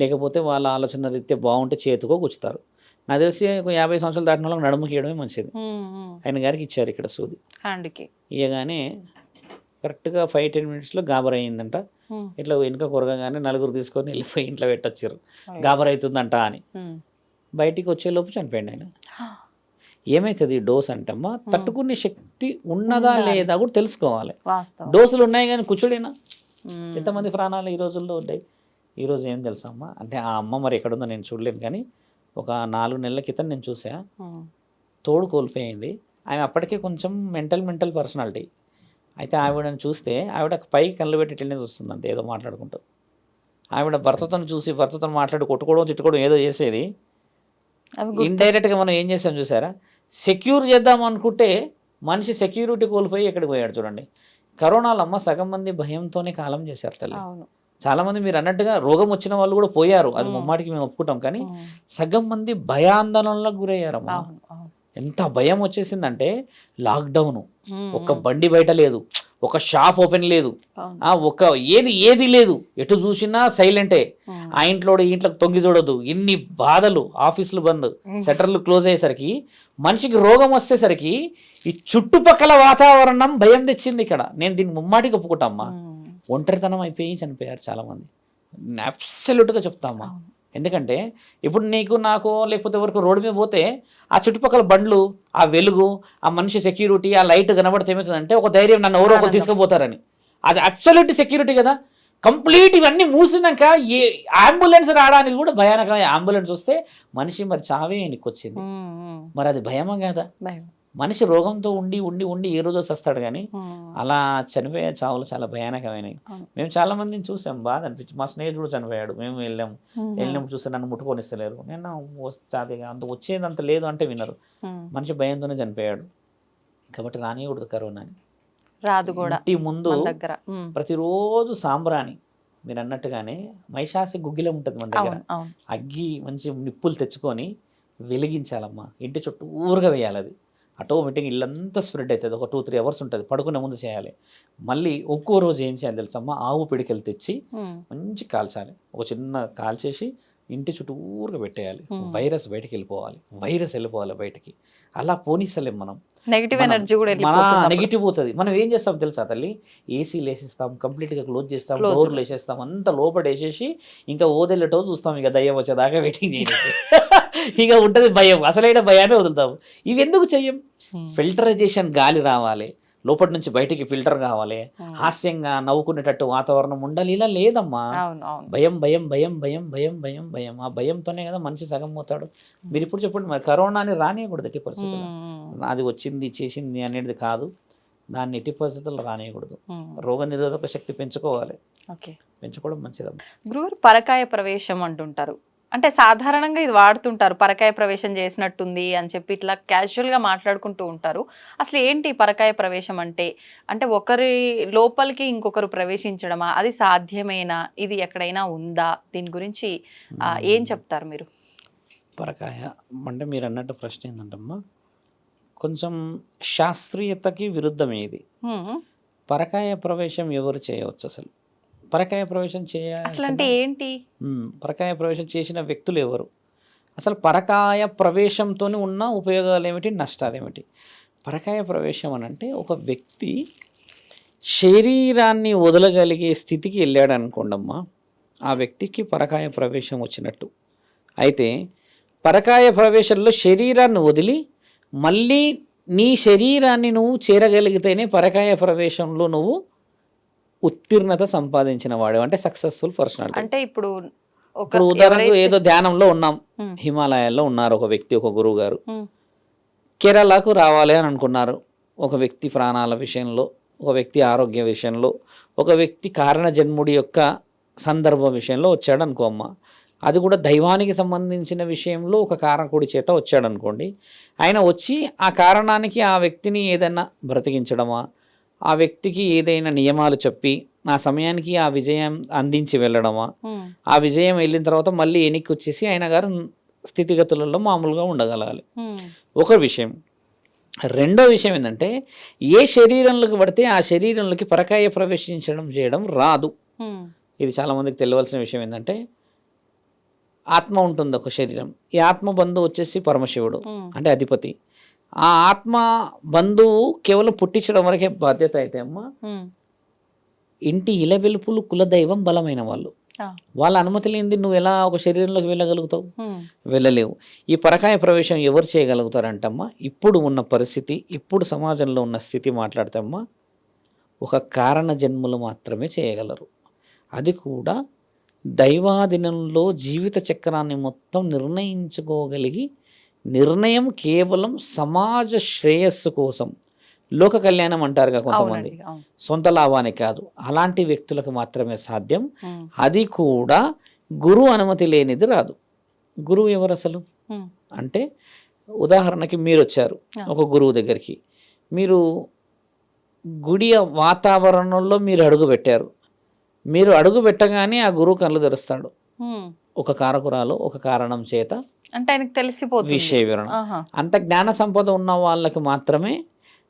లేకపోతే వాళ్ళ ఆలోచన రీత్యా బాగుంటే చేతికో గుచ్చుతారు. నాకు తెలిసి 50 సంవత్సరాలు దాటిన వాళ్ళకి నడుముకి ఇవ్వడమే మంచిది. ఆయన గారికి ఇచ్చారు ఇక్కడ సూది, ఇవ్వగానే కరెక్ట్గా 5-10 మినిట్స్లో గాబర్ అయ్యిందంట. ఇట్లా వెనుక కొరగానే నలుగురు తీసుకొని వెళ్ళిపోయి ఇంట్లో పెట్టొచ్చారు, గాబర్ అవుతుందంట అని. బయటికి వచ్చేలోపు చనిపోయింది ఆయన. ఏమవుతుంది డోస్ అంటమ్మా, తట్టుకునే శక్తి ఉన్నదా లేదా కూడా తెలుసుకోవాలి. డోసులు ఉన్నాయి కానీ కూర్చోడేనా, ఎంతమంది ప్రాణాలు ఈ రోజుల్లో ఉంటాయి. ఈరోజు ఏం తెలుసా అమ్మ అంటే, ఆ అమ్మ మరి ఎక్కడుందో నేను చూడలేను, కానీ ఒక 4 నెలల క్రితం నేను చూసా, తోడు కోల్పోయింది ఆమె. అప్పటికే కొంచెం మెంటల్ పర్సనాలిటీ. అయితే ఆవిడని చూస్తే ఆవిడ పైకి కళ్ళు పెట్టి ఇట్లనే చూస్తుంది అంతే, ఏదో మాట్లాడుకుంటూ. ఆవిడ భర్తతో మాట్లాడి కొట్టుకోవడం తిట్టుకోవడం ఏదో చేసేది. ఇండైరెక్ట్గా మనం ఏం చేసాం చూసారా, సెక్యూర్ చేద్దాం అనుకుంటే మనిషి సెక్యూరిటీ కోల్పోయి ఎక్కడికి పోయాడు చూడండి. కరోనాలో అమ్మ సగం మంది భయంతోనే కాలం చేశారు తల్లి. చాలామంది మీరు అన్నట్టుగా రోగం వచ్చిన వాళ్ళు కూడా పోయారు, అది ముమ్మాటికి మేము ఒప్పుకుంటాం, కానీ సగం మంది భయాందోళనలకు గురయ్యారమ్మా. ఎంత భయం వచ్చేసిందంటే, లాక్డౌన్, ఒక బండి బయట లేదు, ఒక షాప్ ఓపెన్ లేదు, ఒక ఏది లేదు, ఎటు చూసినా సైలెంటే. ఆ ఇంట్లోకి తొంగి చూడదు, ఇన్ని బాధలు, ఆఫీసులు బంద్, షట్టర్లు క్లోజ్ అయ్యేసరికి మనిషికి రోగం వచ్చేసరికి ఈ చుట్టుపక్కల వాతావరణం భయం తెచ్చింది ఇక్కడ. నేను దీన్ని ముమ్మాటికి ఒప్పుకుంటామ్మా. ఒంటరితనం అయిపోయి చనిపోయారు చాలామంది, అబ్సల్యూట్గా చెప్తామ్మా. ఎందుకంటే ఇప్పుడు నీకు నాకు లేకపోతే ఎవరికి రోడ్డు మీద పోతే ఆ చుట్టుపక్కల బండ్లు, ఆ వెలుగు, ఆ మనిషి సెక్యూరిటీ, ఆ లైట్ కనబడితే ఏమవుతుందంటే ఒక ధైర్యం, నన్ను ఎవరో ఒకరు తీసుకుపోతారని. అది అబ్సల్యూట్ సెక్యూరిటీ కదా. కంప్లీట్ ఇవన్నీ మూసినాక ఏ అంబులెన్స్ రావడానికి కూడా భయానకమైన అంబులెన్స్ వస్తే మనిషి మరి చావే నీకు వచ్చింది, మరి అది భయమా కదా. మనిషి రోగంతో ఉండి ఉండి ఉండి ఏ రోజు వస్తాడు, కానీ అలా చనిపోయే చావులు చాలా భయానకమైనవి. మేము చాలా మందిని చూసాం, బాధ అనిపించి. మా స్నేహితుడు చనిపోయాడు, మేము వెళ్ళినప్పుడు చూస్తే నన్ను ముట్టుకొనిస్తలేరు. నేను వస్తే అంత వచ్చేదంత లేదు అంటే వినరు. మనిషి భయంతోనే చనిపోయాడు. కాబట్టి రానియకూడదు కరోనాని, రాదు కూడా. ఇంటి ముందు ప్రతిరోజు సాంబ్రాణి, మీరు అన్నట్టుగానే మైషాసి గుగ్గిలం ఉంటుంది మన దగ్గర, అగ్గి మంచి నిప్పులు తెచ్చుకొని వెలిగించాలమ్మా. ఇంటి చుట్టూ ఊరుగా వేయాలి. అది ఆటోమేటిక్గా ఇల్లంతా స్ప్రెడ్ అవుతుంది. ఒక 2-3 అవర్స్ ఉంటుంది, పడుకునే ముందు చేయాలి. మళ్ళీ ఒక్కో రోజు ఏం చేయాలి తెలుసమ్మా, ఆవు పిడికెలు తెచ్చి మంచి కాల్చాలి. ఒక చిన్న కాల్చేసి ఇంటి చుట్టూ ఊరుగా పెట్టేయాలి. వైరస్ బయటికి వెళ్ళిపోవాలి బయటికి. అలా పోనీస్తలేం మనం. నెగిటివ్ ఎనర్జీ కూడా నెగిటివ్ పోతుంది. మనం ఏం చేస్తాం తెలుసా తల్లి, ఏసీలు వేసేస్తాం, కంప్లీట్గా క్లోజ్ చేస్తాం, డోర్లు వేసేస్తాం, అంతా లోపల వేసేసి ఇంకా ఓదెళ్ళటో చూస్తాం. ఇక దయ్యం వచ్చేదాకా వెయిటింగ్ చేయడానికి ఇక ఉంటుంది భయం, అసలైన భయాన్ని వదులుతాము. ఇవి ఎందుకు చెయ్యం? ఫిల్టరైజేషన్ గాలి రావాలి, లోపటి నుంచి బయటికి ఫిల్టర్ కావాలి, హాస్యంగా నవ్వుకునేటట్టు వాతావరణం ఉండాలి. ఇలా లేదమ్మా. భయం భయం భయం భయం భయం భయం భయం. ఆ భయంతోనే కదా మనిషి సగం పోతాడు. మీరు ఇప్పుడు చెప్పండి, మరి కరోనాని రానియకూడదు ఎట్టి పరిస్థితుల్లో. అది వచ్చింది చేసింది అనేది కాదు, దాన్ని ఎట్టి పరిస్థితుల్లో రానియకూడదు. రోగ నిరోధక శక్తి పెంచుకోవాలి, పెంచుకోవడం మంచిదమ్మా. గురువు పరకాయ ప్రవేశం అంటుంటారు, అంటే సాధారణంగా ఇది వాడుతుంటారు, పరకాయ ప్రవేశం చేసినట్టుంది అని చెప్పి ఇట్లా క్యాజువల్గా మాట్లాడుకుంటూ ఉంటారు. అసలు ఏంటి పరకాయ ప్రవేశం అంటే? అంటే ఒకరి లోపలికి ఇంకొకరు ప్రవేశించడమా? అది సాధ్యమేనా? ఇది ఎక్కడైనా ఉందా? దీని గురించి ఏం చెప్తారు మీరు? పరకాయ అంటే మీరు అన్నట్టు ప్రశ్న ఏంటంటమ్మా, కొంచెం శాస్త్రీయతకి విరుద్ధమే ఇది. పరకాయ ప్రవేశం ఎవరు చేయవచ్చు? అసలు పరకాయ ప్రవేశం అంటే ఏంటి? పరకాయ ప్రవేశం చేసిన వ్యక్తులు ఎవరు? అసలు పరకాయ ప్రవేశంతో ఉన్న ఉపయోగాలు ఏమిటి, నష్టాలు ఏమిటి? పరకాయ ప్రవేశం అని అంటే ఒక వ్యక్తి శరీరాన్ని వదలగలిగే స్థితికి వెళ్ళాడు అనుకోండమ్మా, ఆ వ్యక్తికి పరకాయ ప్రవేశం వచ్చినట్టు. అయితే పరకాయ ప్రవేశంలో శరీరాన్ని వదిలి మళ్ళీ నీ శరీరాన్ని నువ్వు చేరగలిగితేనే పరకాయ ప్రవేశంలో నువ్వు ఉత్తీర్ణత సంపాదించిన వాడు, అంటే సక్సెస్ఫుల్ పర్సనాలిటీ. అంటే ఇప్పుడు ఉదాహరణకు ఏదో ధ్యానంలో ఉన్నాం, హిమాలయాల్లో ఉన్నారు ఒక వ్యక్తి, ఒక గురువు గారు. కేరళకు రావాలి అని అనుకున్నారు. ఒక వ్యక్తి ప్రాణాల విషయంలో, ఒక వ్యక్తి ఆరోగ్య విషయంలో, ఒక వ్యక్తి కారణ జన్ముడి యొక్క సందర్భ విషయంలో వచ్చాడు అనుకో అమ్మ. అది కూడా దైవానికి సంబంధించిన విషయంలో ఒక కారకుడి చేత వచ్చాడు అనుకోండి. ఆయన వచ్చి ఆ కారణానికి ఆ వ్యక్తిని ఏదైనా బ్రతికించడమా, ఆ వ్యక్తికి ఏదైనా నియమాలు చెప్పి ఆ సమయానికి ఆ విజయం అందించి వెళ్ళడమా, ఆ విజయం వెళ్ళిన తర్వాత మళ్ళీ వెనక్కి వచ్చేసి ఆయన గారు స్థితిగతులలో మామూలుగా ఉండగలగాలి. ఒక విషయం. రెండో విషయం ఏంటంటే, ఏ శరీరంలోకి పడితే ఆ శరీరంలోకి పరకాయ ప్రవేశించడం చేయడం రాదు. ఇది చాలామందికి తెలియవలసిన విషయం ఏంటంటే, ఆత్మ ఉంటుంది ఒక శరీరం. ఈ ఆత్మ బంధువు వచ్చేసి పరమశివుడు, అంటే అధిపతి. ఆ ఆత్మ బంధువు కేవలం పుట్టించడం వరకే బాధ్యత. అయితే అమ్మ, ఇంటి ఇలవెలుపులు కులదైవం బలమైన వాళ్ళు, వాళ్ళ అనుమతి లేనిది నువ్వు ఎలా ఒక శరీరంలోకి వెళ్ళగలుగుతావు? వెళ్ళలేవు. ఈ పరకాయ ప్రవేశం ఎవరు చేయగలుగుతారంటమ్మా, ఇప్పుడు ఉన్న పరిస్థితి, ఇప్పుడు సమాజంలో ఉన్న స్థితి మాట్లాడితే అమ్మా, ఒక కారణ జన్ములు మాత్రమే చేయగలరు. అది కూడా దైవాధీనంలో జీవిత చక్రాన్ని మొత్తం నిర్ణయించుకోగలిగి, నిర్ణయం కేవలం సమాజ శ్రేయస్సు కోసం, లోక కళ్యాణం అంటారుగా కొంతమంది, సొంత లాభానికి కాదు, అలాంటి వ్యక్తులకు మాత్రమే సాధ్యం. అది కూడా గురువు అనుమతి లేనిది రాదు. గురువు ఎవరు అసలు అంటే, ఉదాహరణకి మీరు వచ్చారు ఒక గురువు దగ్గరికి, మీరు గుడి వాతావరణంలో మీరు అడుగు పెట్టారు. మీరు అడుగు పెట్టగానే ఆ గురువు కళ్ళు తెరుస్తాడు. ఒక కారకురాలు ఒక కారణం చేత, అంటే ఆయనకు తెలిసిపోతుంది విషయ వివరణ. అంత జ్ఞాన సంపద ఉన్న వాళ్ళకి మాత్రమే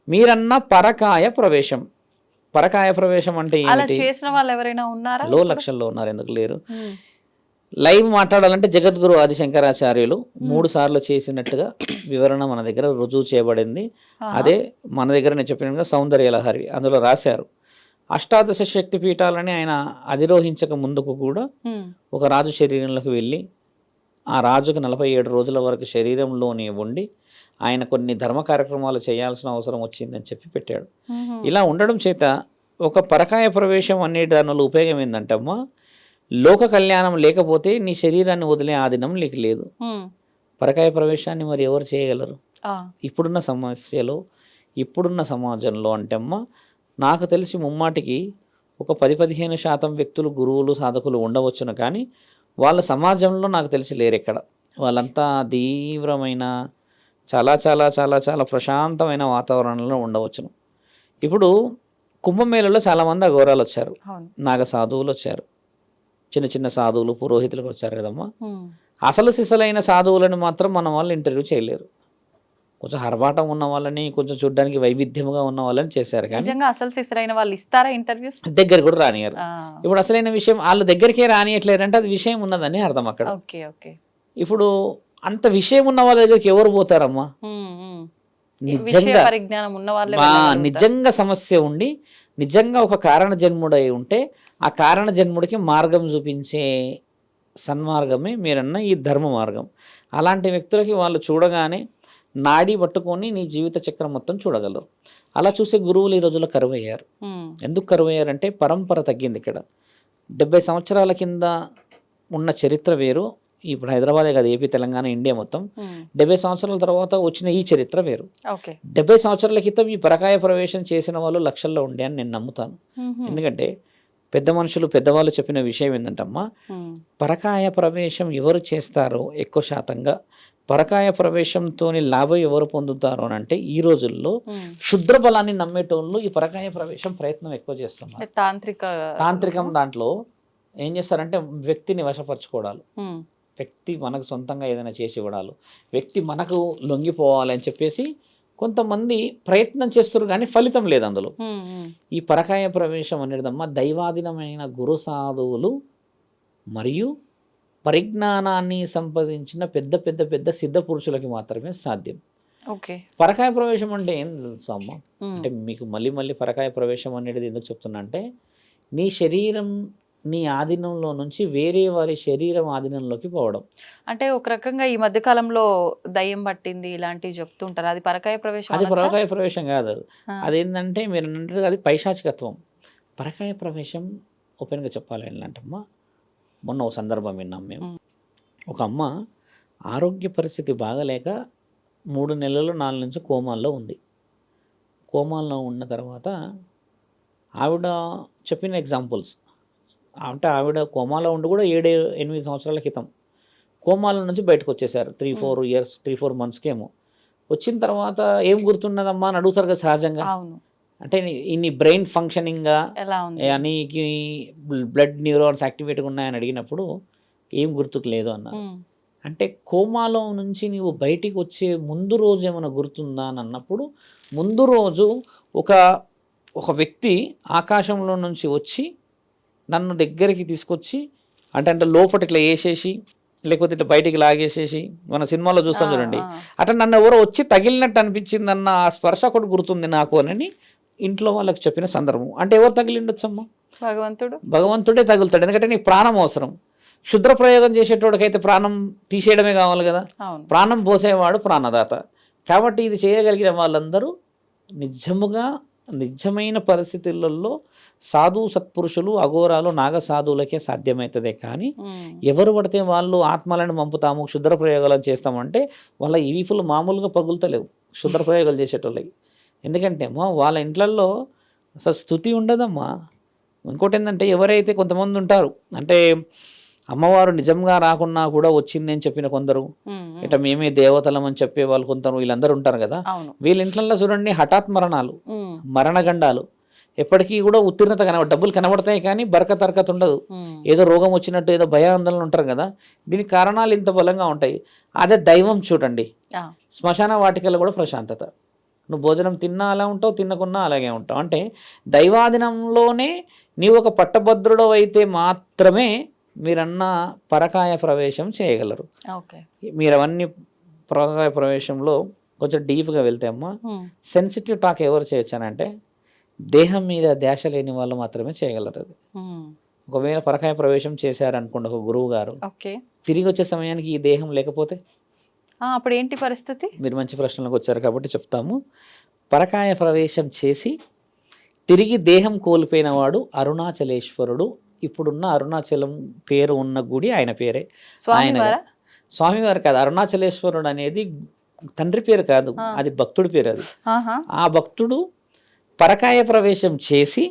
మీరన్న పరకాయ ప్రవేశం. పరకాయ ప్రవేశం అంటే ఏంటి? చేసిన వాళ్ళు ఎవరైనా ఉన్నారా? లక్షల్లో ఉన్నారు, ఎందుకు లేరు? లైవ్ మాట్లాడాలంటే జగద్గురు ఆదిశంకరాచార్యులు 3 సార్లు చేసినట్టుగా వివరణ మన దగ్గర రుజువు చేయబడింది. అదే మన దగ్గర నేను చెప్పినట్టుగా సౌందర్యలహరి అందులో రాశారు. అష్టాదశ శక్తి పీఠాలని ఆయన అధిరోహించక ముందుకు కూడా ఒక రాజు శరీరంలోకి వెళ్ళి ఆ రాజుకు 47 రోజుల వరకు శరీరంలోనే ఉండి ఆయన కొన్ని ధర్మ కార్యక్రమాలు చేయాల్సిన అవసరం వచ్చిందని చెప్పి పెట్టాడు. ఇలా ఉండడం చేత ఒక పరకాయ ప్రవేశం అనే దానిలో ఉపయోగం ఏంటంటే అమ్మా, లోక కళ్యాణం లేకపోతే నీ శరీరాన్ని వదిలే ఆదినం నీకు లేదు. పరకాయ ప్రవేశాన్ని మరి ఎవరు చేయగలరు? ఇప్పుడున్న సమస్యలో, ఇప్పుడున్న సమాజంలో అంటే అమ్మ, నాకు తెలిసి ముమ్మాటికి ఒక 10-15% వ్యక్తులు గురువులు సాధకులు ఉండవచ్చును, కానీ వాళ్ళ సమాజంలో నాకు తెలిసి లేరు ఎక్కడ. వాళ్ళంతా తీవ్రమైన చాలా చాలా చాలా చాలా ప్రశాంతమైన వాతావరణంలో ఉండవచ్చును. ఇప్పుడు కుంభమేళలో చాలామంది అఘోరాలు వచ్చారు, నాగ సాధువులు వచ్చారు, చిన్న చిన్న సాధువులు పురోహితులకు వచ్చారు కదమ్మా. అసలు సిసలైన సాధువులను మాత్రం మన వాళ్ళు ఇంటర్వ్యూ చేయలేరు. కొంచెం హర్బాటం ఉన్న వాళ్ళని, కొంచెం చూడడానికి వైవిధ్యంగా ఉన్న వాళ్ళని చేశారు, కానీ అసలు సిసలైన వాళ్ళు ఇస్తారా ఇంటర్వ్యూస్? దగ్గర కూడా రానియరు. ఇప్పుడు అసలైన విషయం వాళ్ళు దగ్గరికే రానియట్లేరు అంటే అది విషయం ఉన్నదని అర్థం అక్కడ. ఇప్పుడు అంత విషయం ఉన్న వాళ్ళ దగ్గరికి ఎవరు పోతారమ్మా? నిజంగా సమస్య ఉండి నిజంగా ఒక కారణ జన్ముడై ఉంటే ఆ కారణ జన్ముడికి మార్గం చూపించే సన్మార్గమే మీరన్న ఈ ధర్మ మార్గం. అలాంటి వ్యక్తులకి వాళ్ళు చూడగానే నాడి పట్టుకొని నీ జీవిత చక్రం మొత్తం చూడగలరు. అలా చూసే గురువులు ఈ రోజుల్లో కరువయ్యారు. ఎందుకు కరువయ్యారంటే పరంపర తగ్గింది. ఇక్కడ 70 సంవత్సరాల కింద ఉన్న చరిత్ర వేరు, ఇప్పుడు హైదరాబాదే కాదు, ఏపీ, తెలంగాణ, ఇండియా మొత్తం 70 సంవత్సరాల తర్వాత వచ్చిన ఈ చరిత్ర వేరు. 70 సంవత్సరాల క్రితం ఈ పరకాయ ప్రవేశం చేసిన వాళ్ళు లక్షల్లో ఉండే అని నేను నమ్ముతాను. ఎందుకంటే పెద్ద మనుషులు, పెద్దవాళ్ళు చెప్పిన విషయం ఏంటంటమ్మా, పరకాయ ప్రవేశం ఎవరు చేస్తారో ఎక్కువ శాతంగా పరకాయ ప్రవేశంతో లాభం ఎవరు పొందుతారు అని అంటే ఈ రోజుల్లో క్షుద్ర బలాన్ని నమ్మేటోళ్ళు ఈ పరకాయ ప్రవేశం ప్రయత్నం ఎక్కువ చేస్తున్నారు. తాంత్రికం దాంట్లో ఏం చేస్తారంటే వ్యక్తిని వశపరచుకోవడాలు, వ్యక్తి మనకు సొంతంగా ఏదైనా చేసి ఇవ్వడాలు, వ్యక్తి మనకు లొంగిపోవాలి అని చెప్పేసి కొంతమంది ప్రయత్నం చేస్తారు, కానీ ఫలితం లేదు అందులో. ఈ పరకాయ ప్రవేశం అనేదమ్మా దైవాధీనమైన గురు సాధువులు మరియు పరిజ్ఞానాన్ని సంపాదించిన పెద్ద పెద్ద పెద్ద సిద్ధ పురుషులకి మాత్రమే సాధ్యం. పరకాయ ప్రవేశం అంటే ఏం తెలుసు అమ్మ అంటే, మీకు మళ్ళీ మళ్ళీ పరకాయ ప్రవేశం అనేది ఎందుకు చెప్తున్నా అంటే, నీ శరీరం నీ ఆధీనంలో నుంచి వేరే వారి శరీరం ఆధీనంలోకి పోవడం. అంటే ఒక రకంగా ఈ మధ్య కాలంలో దయ్యం పట్టింది ఇలాంటివి చెప్తుంటారు, అది పరకాయ ప్రవేశం? అది పరకాయ ప్రవేశం కాదు, అదేంటంటే మీరు అన్నట్టు అది పైశాచికత్వం. పరకాయ ప్రవేశం ఓపెన్గా చెప్పాలి ఏంటంటమ్మా, మొన్న ఒక సందర్భం విన్నాం మేము. ఒక అమ్మ ఆరోగ్య పరిస్థితి బాగలేక 3 నెలలు 4 నుంచి కోమాల్లో ఉంది. కోమాల్లో ఉన్న తర్వాత ఆవిడ చెప్పిన ఎగ్జాంపుల్స్ అంటే, ఆవిడ కోమాలో ఉండి కూడా 7-8 సంవత్సరాల క్రితం కోమాల నుంచి బయటకు వచ్చేసారు. 3-4 monthsకి ఏమో వచ్చిన తర్వాత ఏం గుర్తున్నదమ్మా అని అడుగుతారు కదా సహజంగా. అంటే ఇన్ని బ్రెయిన్ ఫంక్షనింగ్గా, నీకు బ్లడ్ న్యూరాన్స్ యాక్టివేట్గా ఉన్నాయని అడిగినప్పుడు ఏం గుర్తుకు లేదు అన్నారు. అంటే కోమాలో నుంచి నీవు బయటికి వచ్చే ముందు రోజు ఏమైనా గుర్తుందా అని అన్నప్పుడు, ముందు రోజు ఒక వ్యక్తి ఆకాశంలో నుంచి వచ్చి నన్ను దగ్గరికి తీసుకొచ్చి అంటే లోపల ఇట్లా వేసేసి లేకపోతే ఇట్లా బయటికి లాగేసేసి, మన సినిమాలో చూస్తాం చూడండి, అట్లా నన్ను ఎవరో వచ్చి తగిలినట్టు అనిపించింది అన్న ఆ స్పర్శ ఒకటి గుర్తుంది నాకు అని ఇంట్లో వాళ్ళకి చెప్పిన సందర్భం. అంటే ఎవరు తగిలిండొచ్చమ్మా? భగవంతుడే తగులుతాడు, ఎందుకంటే నీకు ప్రాణం అవసరం. క్షుద్ర ప్రయోగం చేసేటోడికైతే ప్రాణం తీసేయడమే కావాలి కదా, ప్రాణం పోసేవాడు ప్రాణదాత. కాబట్టి ఇది చేయగలిగిన వాళ్ళందరూ నిజమైన పరిస్థితులలో సాధు సత్పురుషులు, అఘోరాలు, నాగ సాధువులకే సాధ్యమవుతుందే. కానీ ఎవరు పడితే వాళ్ళు ఆత్మలను పంపుతాము, క్షుద్ర ప్రయోగాలను చేస్తామంటే వాళ్ళ ఈవిపులు మామూలుగా పగులుతలేవు క్షుద్ర ప్రయోగాలు చేసేటోళ్ళకి. ఎందుకంటే అమ్మా వాళ్ళ ఇంట్లల్లో అసలు స్థుతి ఉండదమ్మా. ఇంకోటి ఏంటంటే, ఎవరైతే కొంతమంది ఉంటారు అంటే అమ్మవారు నిజంగా రాకున్నా కూడా వచ్చింది అని చెప్పిన కొందరు, ఇట్లా మేమే దేవతలం అని చెప్పే వాళ్ళు కొందరు, వీళ్ళందరూ ఉంటారు కదా. వీళ్ళ ఇంట్లల్లో చూడండి హఠాత్ మరణాలు, మరణగండాలు, ఎప్పటికీ కూడా ఉత్తీర్ణత డబ్బులు కనబడతాయి కానీ బరకతరకత ఉండదు. ఏదో రోగం వచ్చినట్టు ఏదో భయాందోళన ఉంటారు కదా. దీనికి కారణాలు ఇంత బలంగా ఉంటాయి. అదే దైవం చూడండి, శ్మశాన వాటికల్లో కూడా ప్రశాంతత. నువ్వు భోజనం తిన్నా అలా ఉంటావు, తినకున్నా అలాగే ఉంటావు. అంటే దైవాధీనంలోనే నీవు ఒక పట్టభద్రుడు అయితే మాత్రమే మీరన్న పరకాయ ప్రవేశం చేయగలరు. మీరు అవన్నీ పరకాయ ప్రవేశంలో కొంచెం డీప్గా వెళ్తే అమ్మా, సెన్సిటివ్ టాక్ ఎవరు చేయొచ్చు అని అంటే దేహం మీద ధ్యాస లేని వాళ్ళు మాత్రమే చేయగలరు. అది ఒకవేళ పరకాయ ప్రవేశం చేశారనుకోండి ఒక గురువు గారు, ఓకే. తిరిగి వచ్చే సమయానికి ఈ దేహం లేకపోతే అప్పుడు ఏంటి పరిస్థితి? మీరు మంచి ప్రశ్నలకు వచ్చారు కాబట్టి చెప్తాము. పరకాయ ప్రవేశం చేసి తిరిగి దేహం కోల్పోయిన వాడు అరుణాచలేశ్వరుడు. ఇప్పుడున్న అరుణాచలం పేరు ఉన్న గుడి ఆయన పేరే. స్వామివారా? స్వామివారు కాదు, అరుణాచలేశ్వరుడు అనేది తండ్రి పేరు కాదు, అది భక్తుడి పేరు. అది ఆహా. ఆ భక్తుడు పరకాయ ప్రవేశం చేసి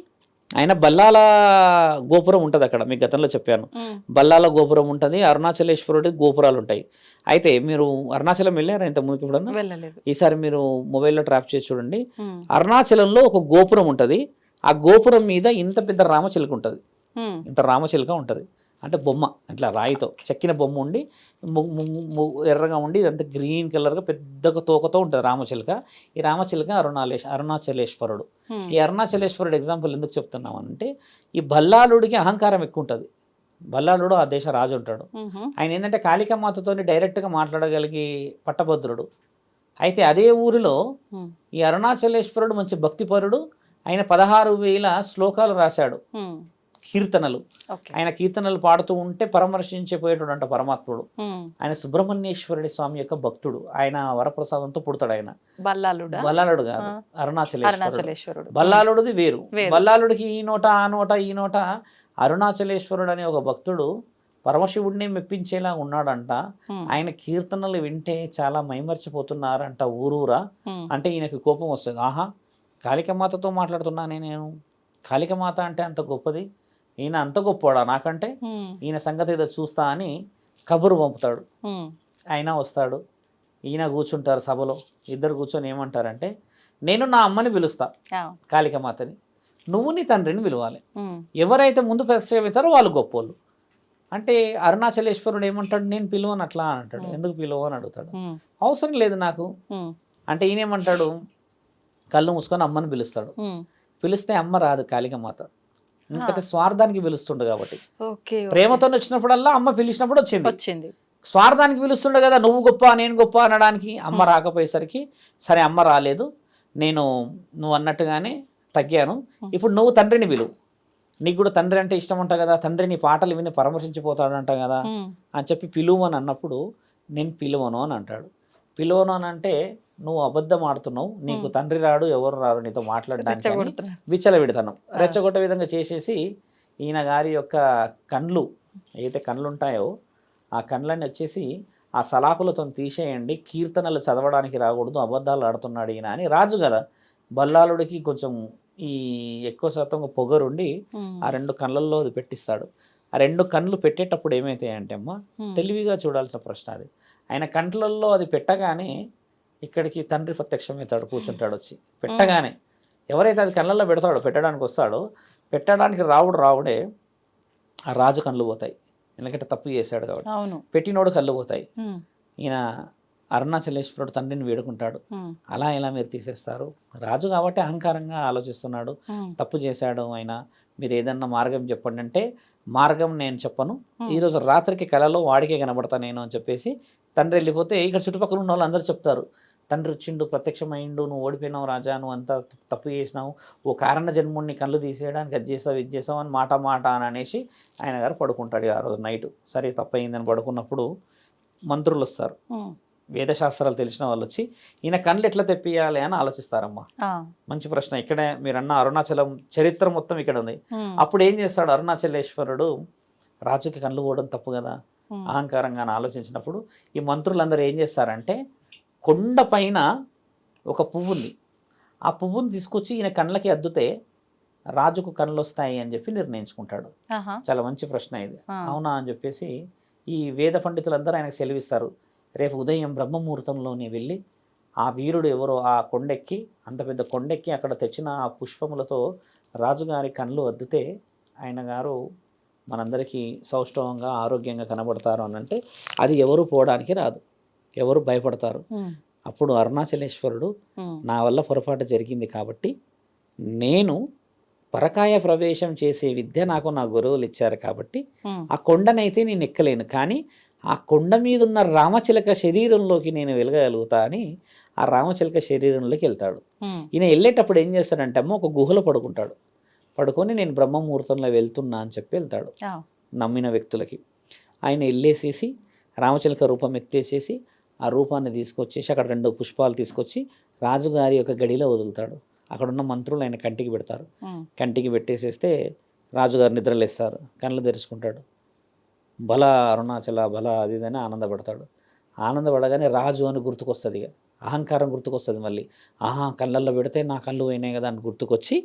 ఆయన బల్లాల గోపురం ఉంటుంది అక్కడ, మీకు గతంలో చెప్పాను. బల్లాల గోపురం ఉంటుంది, అరుణాచలేశ్వరుడి గోపురాలు ఉంటాయి. అయితే మీరు అరుణాచలం వెళ్ళారా ఇంత ముందుకు ఎప్పుడన్నా? వెళ్ళలేదు. ఈసారి మీరు మొబైల్లో ట్రాప్ చేసి చూడండి. అరుణాచలంలో ఒక గోపురం ఉంటుంది, ఆ గోపురం మీద ఇంత పెద్ద రామచిలుక ఉంటుంది, ఇంత రామచిలుక ఉంటుంది. అంటే బొమ్మ ఇట్లా రాయితో చెక్కిన బొమ్మ ఉండి ఎర్రగా ఉండి ఇదంతా గ్రీన్ కలర్గా పెద్ద తోకతో ఉంటుంది రామచిలుక. ఈ రామచిలుక అరుణాచలేశ్వరుడు. ఈ అరుణాచలేశ్వరుడు ఎగ్జాంపుల్ ఎందుకు చెప్తున్నామనంటే, ఈ భల్లాలుడికి అహంకారం ఎక్కువ ఉంటుంది. భల్లాలుడు ఆ దేశ రాజు ఉంటాడు. ఆయన ఏంటంటే కాళికామాతతో డైరెక్ట్గా మాట్లాడగలిగి పట్టభద్రుడు. అయితే అదే ఊరిలో ఈ అరుణాచలేశ్వరుడు మంచి భక్తిపరుడు. ఆయన 16,000 శ్లోకాలు రాశాడు, కీర్తనలు. ఆయన కీర్తనలు పాడుతూ ఉంటే పరామర్శించిపోయేటాడు అంట పరమాత్ముడు. ఆయన సుబ్రహ్మణ్యేశ్వరుడి స్వామి యొక్క భక్తుడు. ఆయన వరప్రసాదంతో పుడతాడు. ఆయన బల్లాలుడు కాదు, అరుణాచలేశ్వరుడు. బల్లాలుడిది వేరు. బల్లాలుడికి ఈ నోట ఆ నోట ఈ నోట అరుణాచలేశ్వరుడు అనే ఒక భక్తుడు పరమశివుడిని మెప్పించేలా ఉన్నాడంట. ఆయన కీర్తనలు వింటే చాలా మైమర్చిపోతున్నారంట ఊరూరా. అంటే ఈయనకి కోపం వస్తుంది. ఆహా, కాళికామాతతో మాట్లాడుతున్నానే నేను, కాళికామాత అంటే అంత గొప్పది, ఈయన అంత గొప్పవాడా నాకంటే, ఈయన సంగతి ఏదో చూస్తా అని కబురు పంపుతాడు. ఆయన వస్తాడు, ఈయన కూర్చుంటారు సభలో. ఇద్దరు కూర్చొని ఏమంటారంటే, నేను నా అమ్మని పిలుస్తా కాళికామాతని, నువ్వు నీ తండ్రిని పిలవాలి. ఎవరైతే ముందు ప్రత్యక్షమవుతారో వాళ్ళు గొప్పోళ్ళు. అంటే అరుణాచలేశ్వరుడు ఏమంటాడు, నేను పిలువను అట్లా అని అంటాడు. ఎందుకు పిలువ అని అడుగుతాడు. అవసరం లేదు నాకు అంటే ఈయన ఏమంటాడు, కళ్ళు మూసుకొని అమ్మని పిలుస్తాడు. పిలిస్తే అమ్మ రాదు కాళికామాత, ఎందుకంటే స్వార్థానికి పిలుస్తుండే కాబట్టి. ప్రేమతో వచ్చినప్పుడల్లా అమ్మ పిలిచినప్పుడు వచ్చింది. స్వార్థానికి పిలుస్తుండే కదా, నువ్వు గొప్ప నేను గొప్ప అనడానికి అమ్మ రాకపోయేసరికి సరే అమ్మ రాలేదు, నువ్వు అన్నట్టుగానే తగ్గాను, ఇప్పుడు నువ్వు తండ్రిని పిలువు, నీకు కూడా తండ్రి అంటే ఇష్టం ఉంటా కదా, తండ్రి నీ పాటలు విని పరామర్శించిపోతాడంట కదా అని చెప్పి పిలువని అన్నప్పుడు, నేను పిలువను అని అంటాడు. పిలువను అని అంటే నువ్వు అబద్ధం ఆడుతున్నావు, నీకు తండ్రి రాడు ఎవరు రారు నీతో మాట్లాడడానికి, విచ్చలవిడతనం రెచ్చగొట్ట విధంగా చేసేసి ఈయన గారి యొక్క కండ్లు ఏదైతే కండ్లు ఉంటాయో ఆ కండ్లన్నీ వచ్చేసి ఆ సలాకులతో తీసేయండి, కీర్తనలు చదవడానికి రాకూడదు, అబద్ధాలు ఆడుతున్నాడు ఈయన అని. రాజు కదా, బల్లాలుడికి కొంచెం ఈ ఎక్కువ శాతం పొగరుండి ఆ 2 కళ్ళల్లో అది పెట్టిస్తాడు. ఆ 2 కళ్ళు పెట్టేటప్పుడు ఏమవుతాయంటే అమ్మ, తెలివిగా చూడాల్సిన ప్రశ్న అది. ఆయన కంట్లల్లో అది పెట్టగానే ఇక్కడికి తండ్రి ప్రత్యక్షమవుతాడు, కూర్చుంటాడు వచ్చి. పెట్టగానే ఎవరైతే అది కళ్ళల్లో పెడతాడో, పెట్టడానికి వస్తాడో, పెట్టడానికి రావుడే ఆ రాజు కళ్ళు పోతాయి, ఎందుకంటే తప్పు చేశాడు కాబట్టి. పెట్టినోడు కళ్ళు పోతాయి. ఈయన అరుణాచలేశ్వరుడు తండ్రిని వేడుకుంటాడు, అలా ఎలా మీరు తీసేస్తారు, రాజు కాబట్టి అహంకారంగా ఆలోచిస్తున్నాడు, తప్పు చేశాడు ఆయన, మీరు ఏదన్నా మార్గం చెప్పండి అంటే, మార్గం నేను చెప్పను, ఈరోజు రాత్రికి కలలో వాడికే కనబడతా నేను అని చెప్పేసి తండ్రి వెళ్ళిపోతే ఇక్కడ చుట్టుపక్కల ఉన్న వాళ్ళు అందరూ చెప్తారు, తండ్రి వచ్చిండు, ప్రత్యక్షమైండు, నువ్వు ఓడిపోయినావు రాజా, నువ్వు అంతా తప్పు చేసినావు, ఓ కారణ జన్ముడిని కళ్ళు తీసేయడానికి అది చేసావు ఇది చేసావు అని మాట అని అనేసి ఆయన గారు పడుకుంటాడు. ఆ రోజు నైట్ సరే తప్పయిందని పడుకున్నప్పుడు మంత్రులు వస్తారు, వేదశాస్త్రాలు తెలిసిన వాళ్ళు వచ్చి ఈయన కళ్ళు ఎట్లా తెప్పియాలి అని ఆలోచిస్తారమ్మా. మంచి ప్రశ్న. ఇక్కడే మీరన్న అరుణాచలం చరిత్ర మొత్తం ఇక్కడ ఉంది. అప్పుడు ఏం చేస్తాడు అరుణాచలేశ్వరుడు, రాజుకి కళ్ళు పోవడం తప్పు కదా అహంకారంగా ఆలోచించినప్పుడు ఈ మంత్రులందరూ ఏం చేస్తారంటే, కొండ పైన ఒక పువ్వు ఉంది, ఆ పువ్వుని తీసుకొచ్చి ఈయన కళ్ళకి అద్దుతే రాజుకు కళ్ళు వస్తాయి అని చెప్పి నిర్ణయించుకుంటాడు. చాలా మంచి ప్రశ్న ఇది. అవునా అని చెప్పేసి ఈ వేద పండితులందరూ ఆయనకు సెలవిస్తారు, రేపు ఉదయం బ్రహ్మముహూర్తంలోనే వెళ్ళి ఆ వీరుడు ఎవరో ఆ కొండెక్కి, అంత పెద్ద కొండెక్కి అక్కడ తెచ్చిన ఆ పుష్పములతో రాజుగారి కళ్ళు అద్దితే ఆయన గారు మనందరికీ సౌష్ఠవంగా ఆరోగ్యంగా కనబడతారు అని అంటే, అది ఎవరు పోవడానికి రాదు, ఎవరు భయపడతారు. అప్పుడు అరుణాచలేశ్వరుడు, నా వల్ల పొరపాటు జరిగింది కాబట్టి నేను పరకాయ ప్రవేశం చేసే విద్య నాకు నా గురువులు ఇచ్చారు కాబట్టి ఆ కొండనైతే నేను ఎక్కలేను, కానీ ఆ కొండ మీద ఉన్న రామచిలక శరీరంలోకి నేను వెళ్ళగలుగుతా అని ఆ రామచిలక శరీరంలోకి వెళ్తాడు. ఈయన వెళ్ళేటప్పుడు ఏం చేస్తాడంటే అమ్మ, ఒక గుహలో పడుకుంటాడు. పడుకొని నేను బ్రహ్మముహూర్తంలో వెళ్తున్నా అని చెప్పి వెళ్తాడు ఆ. నమ్మిన వ్యక్తులకి. ఆయన వెళ్ళేసేసి రామచిలక రూపం ఎత్తేసేసి ఆ రూపాన్ని తీసుకొచ్చేసి అక్కడ 2 పుష్పాలు తీసుకొచ్చి రాజుగారి యొక్క గడిలో వదులుతాడు. అక్కడ ఉన్న మంత్రులు ఆయన కంటికి పెడతారు. కంటికి పెట్టేసేస్తే రాజుగారు నిద్రలేస్తారు, కళ్ళు తెరుచుకుంటాడు. బల అరుణాచల బల అది ఇదని ఆనందపడతాడు. ఆనందపడగానే రాజు అని గుర్తుకొస్తుంది, ఇక అహంకారం గుర్తుకొస్తుంది మళ్ళీ. ఆహా, కళ్ళల్లో పెడితే నా కళ్ళు పోయినాయి కదా అని గుర్తుకొచ్చి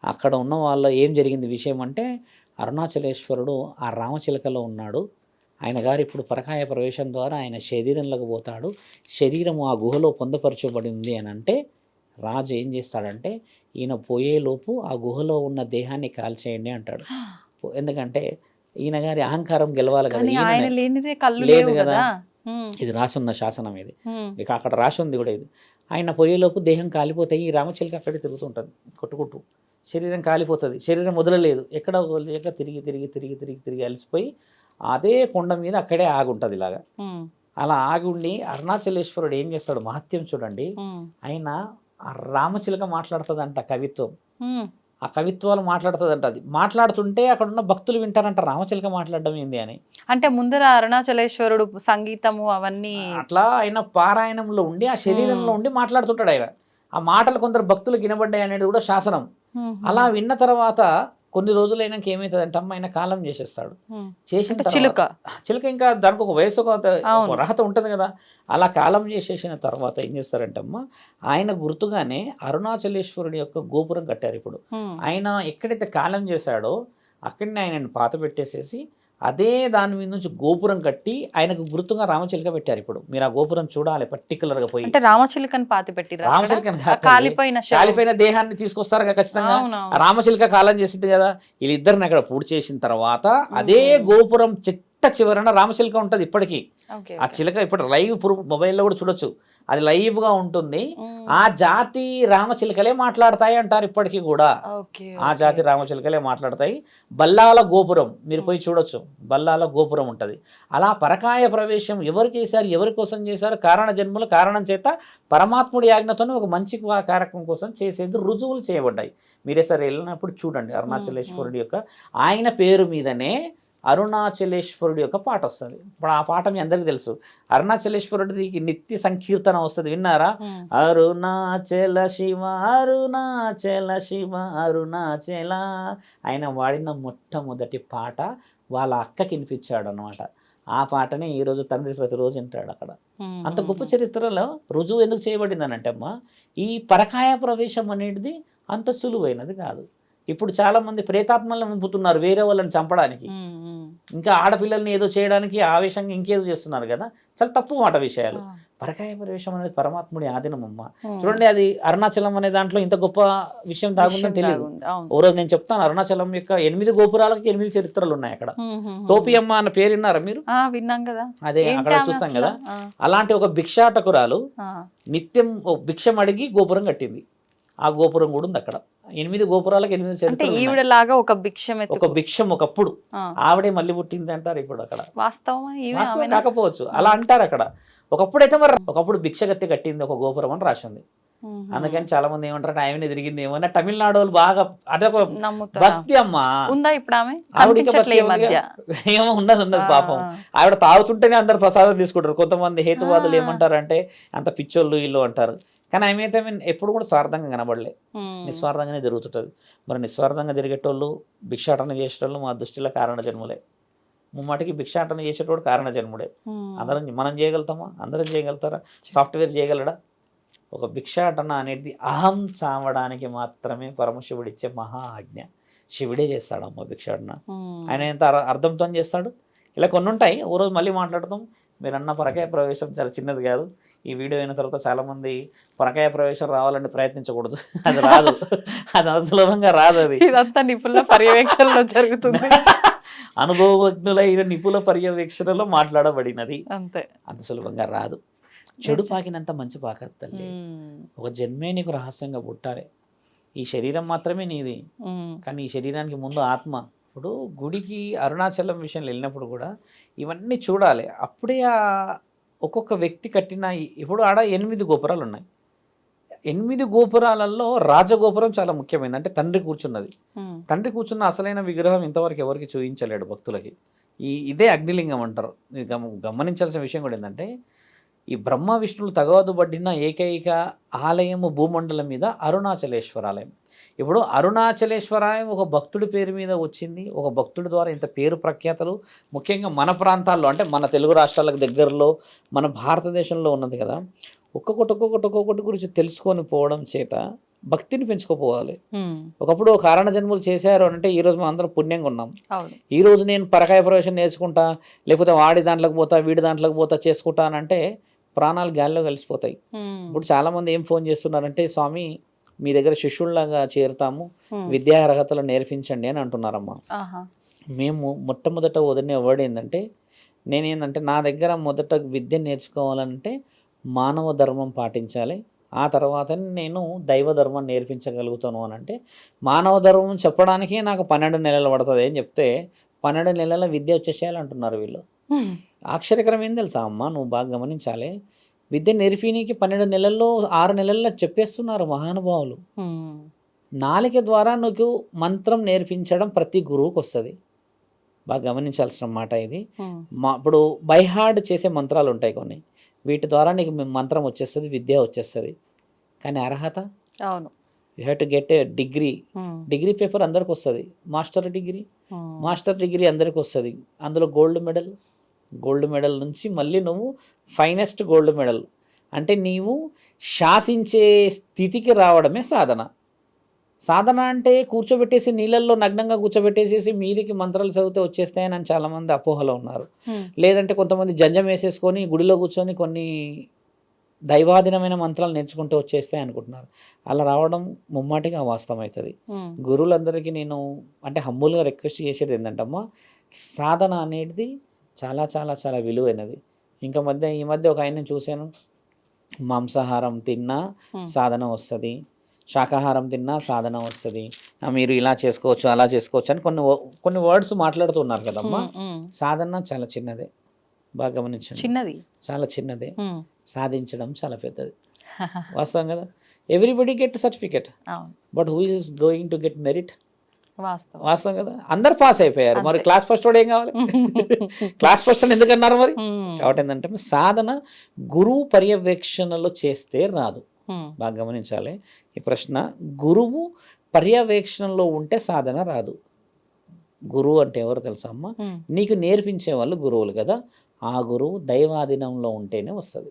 అక్కడ ఉన్న వాళ్ళ ఏం జరిగింది విషయం అంటే, అరుణాచలేశ్వరుడు ఆ రామచిలకలో ఉన్నాడు. ఆయన గారు ఇప్పుడు పరకాయ ప్రవేశం ద్వారా ఆయన శరీరంలోకి పోతాడు. శరీరము ఆ గుహలో పొందపరచబడింది అని అంటే రాజు ఏం చేస్తాడంటే, ఈయన పోయేలోపు ఆ గుహలో ఉన్న దేహాన్ని కాల్చేయండి అంటాడు. ఎందుకంటే ఈయన గారి అహంకారం గెలవాలి కదా, లేదు కదా. ఇది రాసున్న శాసనం, ఇది ఇక అక్కడ రాసి ఉంది కూడా. ఇది ఆయన పోయేలోపు దేహం కాలిపోతాయి. ఈ రామచిలక అక్కడే తిరుగుతుంటుంది కొట్టుకుంటూ. శరీరం కాలిపోతుంది, శరీరం వదలలేదు, ఎక్కడ వదలలేక తిరిగి తిరిగి తిరిగి తిరిగి తిరిగి అలసిపోయి అదే కొండ మీద అక్కడే ఆగుంటుంది ఇలాగా. అలా ఆగి ఉండి అరుణాచలేశ్వరుడు ఏం చేస్తాడు, మహత్యం చూడండి. ఆయన ఆ రామచిలక మాట్లాడుతుందంట కవిత్వం, ఆ కవిత్వాలు మాట్లాడుతుందంట. అది మాట్లాడుతుంటే అక్కడ ఉన్న భక్తులు వింటారంట రామచిలక మాట్లాడడం ఏంది అని. అంటే ముందర అరుణాచలేశ్వరుడు సంగీతము అవన్నీ అట్లా ఆయన పారాయణంలో ఉండి ఆ శరీరంలో ఉండి మాట్లాడుతుంటాడు ఆయన. ఆ మాటలు కొందరు భక్తులకు వినబడ్డాయి అనేది కూడా శాసనం. అలా విన్న తర్వాత కొన్ని రోజులైనాక ఏమవుతుందంటే అమ్మ ఆయన కాలం చేసేస్తాడు. చేసిన చిలుక ఇంకా దానికి ఒక వయసు ఒక అర్హత ఉంటుంది కదా. అలా కాలం చేసేసిన తర్వాత ఏం చేస్తారంటే అమ్మ, ఆయన గుర్తుగానే అరుణాచలేశ్వరుడి యొక్క గోపురం కట్టారు. ఇప్పుడు ఆయన ఎక్కడైతే కాలం చేశాడో అక్కడనే ఆయనను పాత పెట్టేసేసి అదే దాని మీద నుంచి గోపురం కట్టి ఆయనకు గుర్తుగా రామచిలక పెట్టారు. ఇప్పుడు మీరు ఆ గోపురం చూడాలి పర్టికులర్ గా పోయి. రామచిలకని పాతి పెట్టి కాలిపోయిన దేహాన్ని తీసుకొస్తారు ఖచ్చితంగా. రామచిలక కాలం చేసింది కదా. వీళ్ళిద్దరిని అక్కడ పూర్తి చేసిన తర్వాత అదే గోపురం చివరన రామచిలక ఉంటుంది ఇప్పటికీ. ఆ చిలక ఇప్పుడు లైవ్ ప్రూఫ్ మొబైల్లో కూడా చూడొచ్చు, అది లైవ్ గా ఉంటుంది. ఆ జాతి రామచిలకలే మాట్లాడతాయి అంటారు ఇప్పటికీ కూడా. ఆ జాతి రామచిలకలే మాట్లాడతాయి. బల్లాల గోపురం మీరు పోయి చూడొచ్చు, బల్లాల గోపురం ఉంటుంది. అలా పరకాయ ప్రవేశం ఎవరు చేశారు, ఎవరి కోసం చేశారు, కారణ జన్మలు కారణం చేత పరమాత్ముడి ఆజ్ఞతోనే ఒక మంచి కార్యక్రమం కోసం చేసేది రుజువులు చేయబడ్డాయి. మీరే సరే వెళ్ళినప్పుడు చూడండి అరుణాచలేశ్వరుడి యొక్క ఆయన పేరు మీదనే అరుణాచలేశ్వరుడి యొక్క పాట వస్తుంది. ఇప్పుడు ఆ పాట మీ అందరికీ తెలుసు. అరుణాచలేశ్వరుడికి నిత్య సంకీర్తన వస్తుంది, విన్నారా? అరుణాచల శివ అరుణాచల శివ అరుణాచల. ఆయన వాడిన మొట్టమొదటి పాట వాళ్ళ అక్కకి వినిపించాడు అనమాట. ఆ పాటనే ఈరోజు తండ్రి ప్రతిరోజు వింటాడు అక్కడ. అంత గొప్ప చరిత్రలో రుజువు ఎందుకు చేయబడింది అని అంటే అమ్మ, ఈ పరకాయ ప్రవేశం అనేది అంత సులువైనది కాదు. ఇప్పుడు చాలా మంది ప్రేతాత్మలను నింపుతున్నారు వేరే వాళ్ళని చంపడానికి, ఇంకా ఆడపిల్లల్ని ఏదో చేయడానికి ఆవేశంగా ఇంకేదో చేస్తున్నారు కదా. చాలా తప్పు మాట విషయాలు. పరకాయ ప్రవేశం అనేది పరమాత్ముడి ఆధీనం అమ్మ. చూడండి, అది అరుణాచలం అనే దాంట్లో ఇంత గొప్ప విషయం దాగుందని తెలియదు. ఓ రోజు నేను చెప్తాను, అరుణాచలం యొక్క 8 గోపురాలకి 8 చరిత్రలు ఉన్నాయి అక్కడ. టోపియమ్మ అన్న పేరు విన్నారా మీరు? విన్నాం కదా. అదే అక్కడ చూస్తాం కదా. అలాంటి ఒక భిక్షాటకురాలు నిత్యం భిక్షం అడిగి గోపురం కట్టింది. ఆ గోపురం కూడా ఉంది అక్కడ. 8 గోపురాలకు 8 చరిత్రలు. ఒక భిక్షం ఒకప్పుడు ఆవిడే మళ్ళీ పుట్టింది అంటారు ఇప్పుడు అక్కడ. వాస్తవం కాకపోవచ్చు, అలా అంటారు అక్కడ. ఒకప్పుడైతే మరి ఒకప్పుడు భిక్షగత్తి కట్టింది ఒక గోపురం అని రాసింది. అందుకని చాలా మంది ఏమంటారు ఆమెనే తిరిగింది ఏమన్నా. తమిళనాడు వాళ్ళు బాగా అదొక భక్తి అమ్మ. ఏమో ఉన్నది పాపం. ఆవిడ తాగుతుంటేనే అందరు ప్రసాదం తీసుకుంటారు. కొంతమంది హేతువాదులు ఏమంటారంటే అంత పిచ్చోళ్ళు వీళ్ళు అంటారు. కానీ ఆమె అయితే ఎప్పుడు కూడా స్వార్థంగా కనబడలే, నిస్వార్థంగానే జరుగుతుంటుంది. మరి నిస్వార్థంగా జరిగేటోళ్ళు భిక్షాటన చేసేటోళ్ళు మా దృష్టిలో కారణ జన్ములే. ముమ్మాటికి భిక్షాటన చేసేటోడు కారణ జన్ముడే. అందరం మనం చేయగలుగుతామా? అందరం చేయగలుగుతారా? సాఫ్ట్వేర్ చేయగలడా? ఒక భిక్షాటన అనేది అహం చావడానికి మాత్రమే పరమశివుడు ఇచ్చే మహా ఆజ్ఞ. శివుడే చేస్తాడమ్మ భిక్షాటన. ఆయన ఎంత అర్థంతో చేస్తాడు. ఇలా కొన్ని ఉంటాయి, ఓ రోజు మళ్ళీ మాట్లాడతాం. మీరు అన్న పరకాయ ప్రవేశం చాలా చిన్నది కాదు. ఈ వీడియో అయిన తర్వాత చాలామంది పరకాయ ప్రవేశం రావాలని ప్రయత్నించకూడదు, అది రాదు, అది అంత సులభంగా రాదు. అది ఇదంతా నిపుణుల పర్యవేక్షణలో జరుగుతుంది, అనుభవజ్ఞులైన నిపుణుల పర్యవేక్షణలో మాట్లాడబడినది. అంతే, అంత సులభంగా రాదు. చెడు పాకినంత మంచి పాకదు తల్లి. ఒక జన్మే నీకు రహస్యంగా పుట్టాలి. ఈ శరీరం మాత్రమే నీది, కానీ ఈ శరీరానికి ముందు ఆత్మ. ఇప్పుడు గుడికి అరుణాచలం విషయంలో వెళ్ళినప్పుడు కూడా ఇవన్నీ చూడాలి. అప్పుడే ఆ ఒక్కొక్క వ్యక్తి కట్టిన ఇప్పుడు ఆడ 8 గోపురాలు ఉన్నాయి. 8 గోపురాలలో రాజగోపురం చాలా ముఖ్యమైనది. అంటే తండ్రి కూర్చున్నది. తండ్రి కూర్చున్న అసలైన విగ్రహం ఇంతవరకు ఎవరికి చూపించలేడు భక్తులకి. ఇదే అగ్నిలింగం అంటారు. ఇది గమనించాల్సిన విషయం కూడా ఏంటంటే, ఈ బ్రహ్మ విష్ణువులు తగవదుబడిన ఏకైక ఆలయము భూమండలం మీద అరుణాచలేశ్వర ఆలయం. ఇప్పుడు అరుణాచలేశ్వరాలయం ఒక భక్తుడి పేరు మీద వచ్చింది. ఒక భక్తుడి ద్వారా ఇంత పేరు ప్రఖ్యాతలు ముఖ్యంగా మన ప్రాంతాల్లో, అంటే మన తెలుగు రాష్ట్రాలకు దగ్గరలో మన భారతదేశంలో ఉన్నది కదా. ఒక్కొక్కటి గురించి తెలుసుకొని పోవడం చేత భక్తిని పెంచుకోపోవాలి. ఒకప్పుడు కారణ జన్మలు చేశారు అంటే ఈ రోజు మనం అందరం పుణ్యంగా ఉన్నాం. ఈ రోజు నేను పరకాయ ప్రవేశం నేర్చుకుంటా, లేకపోతే వాడి దాంట్లోకి పోతా, వీడి దాంట్లోకి పోతా చేసుకుంటానంటే ప్రాణాలు గాల్లో కలిసిపోతాయి. ఇప్పుడు చాలా మంది ఏం ఫోన్ చేస్తున్నారంటే, స్వామి మీ దగ్గర శిష్యుల్లాగా చేరుతాము, విద్యా అర్హతలు నేర్పించండి అని అంటున్నారమ్మా. మేము మొట్టమొదట వదిలిన వర్డ్ ఏంటంటే, నేనేంటంటే నా దగ్గర మొదట విద్య నేర్చుకోవాలంటే మానవ ధర్మం పాటించాలి, ఆ తర్వాత నేను దైవ ధర్మం నేర్పించగలుగుతాను అని అంటే, మానవ ధర్మం చెప్పడానికి నాకు 12 నెలలు పడుతుంది అని చెప్తే 12 నెలల విద్య వచ్చేసేయాలి అంటున్నారు వీళ్ళు. ఆశ్చర్యకరం ఏం తెలుసా అమ్మ, నువ్వు బాగా గమనించాలి. విద్య నేర్పినీకి 12 నెలల్లో 6 నెలల్లో చెప్పేస్తున్నారు మహానుభావులు. నాలిక ద్వారా నీకు మంత్రం నేర్పించడం ప్రతి గురువుకి వస్తుంది. బాగా గమనించాల్సిన మాట ఇది. ఇప్పుడు బైహార్డ్ చేసే మంత్రాలు ఉంటాయి కొన్ని, వీటి ద్వారా నీకు మంత్రం వచ్చేస్తుంది, విద్య వచ్చేస్తుంది. కానీ అర్హత, అవును, you have to get a degree. Degree paper అందరికి వస్తుంది, మాస్టర్ డిగ్రీ అందరికి వస్తుంది. అందులో గోల్డ్ మెడల్ నుంచి మళ్ళీ నువ్వు ఫైనెస్ట్ గోల్డ్ మెడల్ అంటే నీవు శాసించే స్థితికి రావడమే సాధన అంటే కూర్చోబెట్టేసి నీళ్ళల్లో నగ్నంగా కూర్చోబెట్టేసేసి మీదికి మంత్రాలు చదివితే వచ్చేస్తాయని అని చాలామంది అపోహలో ఉన్నారు. లేదంటే కొంతమంది జంజం వేసేసుకొని గుడిలో కూర్చొని కొన్ని దైవాధీనమైన మంత్రాలు నేర్చుకుంటూ వచ్చేస్తాయి అనుకుంటున్నారు. అలా రావడం ముమ్మాటిగా వాస్తవం అవుతుంది. గురువులందరికీ నేను అంటే హంబుల్గా రిక్వెస్ట్ చేసేది ఏంటంటమ్మా, సాధన అనేది చాలా చాలా చాలా విలువైనది. ఇంకా ఈ మధ్య ఒక ఆయన చూశాను, మాంసాహారం తిన్నా సాధన వస్తుంది, శాకాహారం తిన్నా సాధన వస్తుంది, మీరు ఇలా చేసుకోవచ్చు అలా చేసుకోవచ్చు అని కొన్ని వర్డ్స్ మాట్లాడుతున్నారు కదమ్మా. సాధన చాలా చిన్నదే, బాగా గమనించండి, చాలా చిన్నదే. సాధించడం చాలా పెద్దది. వాస్తవం కదా. Everybody get certificate, but who is going to get merit? వాస్తవం కదా. అందరు పాస్ అయిపోయారు, మరి క్లాస్ ఫస్ట్ వాడు ఏం కావాలి? క్లాస్ ఫస్ట్ అని ఎందుకన్నారు మరి? కాబట్టి ఏంటంటే సాధన గురువు పర్యవేక్షణలో చేస్తే రాదు. బాగా గమనించాలి ఈ ప్రశ్న. గురువు పర్యవేక్షణలో ఉంటే సాధన రాదు. గురువు అంటే ఎవరు తెలుసా అమ్మ? నీకు నేర్పించే వాళ్ళు గురువులు కదా. ఆ గురువు దైవాధీనంలో ఉంటేనే వస్తుంది.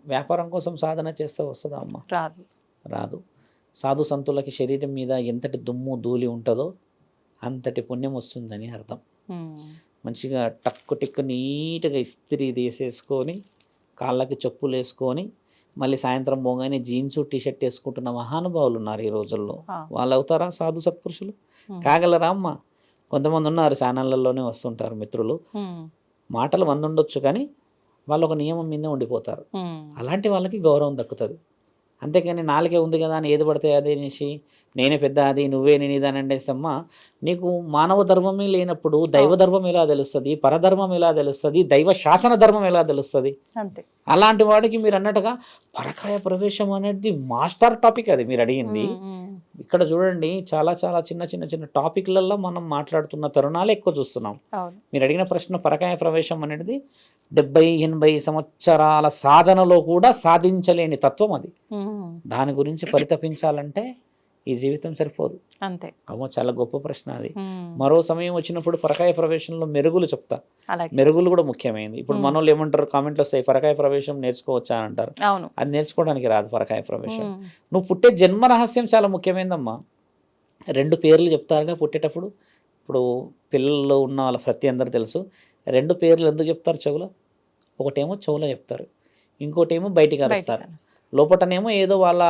వ్యాపారం కోసం సాధన చేస్తే వస్తుందా అమ్మ? రాదు. సాధు సంతులకి శరీరం మీద ఎంతటి దుమ్ము ధూళి ఉంటుందో అంతటి పుణ్యం వస్తుందని అర్థం. మంచిగా టిక్కు నీట్గా ఇస్త్రీ తీసేసుకొని కాళ్ళకి చెప్పులు వేసుకొని మళ్ళీ సాయంత్రం పోగానే జీన్స్ టీషర్ట్ వేసుకుంటున్న మహానుభావులు ఉన్నారు ఈ రోజుల్లో. వాళ్ళు అవుతారా సాధు సత్పురుషులు? కాగలరా అమ్మ? కొంతమంది ఉన్నారు, ఛానళ్ళలోనే వస్తుంటారు మిత్రులు, మాటలు 100 ఉండొచ్చు కానీ వాళ్ళు ఒక నియమం మీదే ఉండిపోతారు. అలాంటి వాళ్ళకి గౌరవం దక్కుతుంది. అంతేకాని నాలుగే ఉంది కదా అని ఏది పడితే అదే అనేసి నేనే పెద్ద అది నువ్వే నేను ఇదని అంటేసమ్మా, నీకు మానవ ధర్మమే లేనప్పుడు దైవ ధర్మం ఎలా తెలుస్తుంది? పరధర్మం ఎలా తెలుస్తుంది? దైవ శాసన ధర్మం ఎలా తెలుస్తుంది? అలాంటి వాడికి మీరు అన్నట్టుగా పరకాయ ప్రవేశం అనేది మాస్టర్ టాపిక్. అది మీరు అడిగింది. ఇక్కడ చూడండి, చాలా చాలా చిన్న టాపిక్లలో మనం మాట్లాడుతున్న తరుణాలు ఎక్కువ చూస్తున్నాం. మీరు అడిగిన ప్రశ్న పరకాయ ప్రవేశం అనేది 70-80 సంవత్సరాల సాధనలో కూడా సాధించలేని తత్వం అది. దాని గురించి పరితపించాలంటే ఈ జీవితం సరిపోదు. అంతే. అమ్మో, చాలా గొప్ప ప్రశ్న అది. మరో సమయం వచ్చినప్పుడు పరకాయ ప్రవేశంలో మెరుగులు చెప్తా. మెరుగులు కూడా ముఖ్యమైనది. ఇప్పుడు మన వాళ్ళు ఏమంటారు, కామెంట్లు వస్తాయి, పరకాయ ప్రవేశం నేర్చుకోవచ్చా అని అంటారు. అది నేర్చుకోవడానికి రాదు పరకాయ ప్రవేశం. నువ్వు పుట్టే జన్మ రహస్యం చాలా ముఖ్యమైనదమ్మా. 2 పేర్లు చెప్తారుగా పుట్టేటప్పుడు. ఇప్పుడు పిల్లల్లో ఉన్న వాళ్ళ ప్రతి అందరూ తెలుసు. 2 పేర్లు ఎందుకు చెప్తారు చెవులో? ఒకటేమో చెవులో చెప్తారు, ఇంకోటేమో బయటికి అరుస్తారు. లోపటనేమో ఏదో వాళ్ళ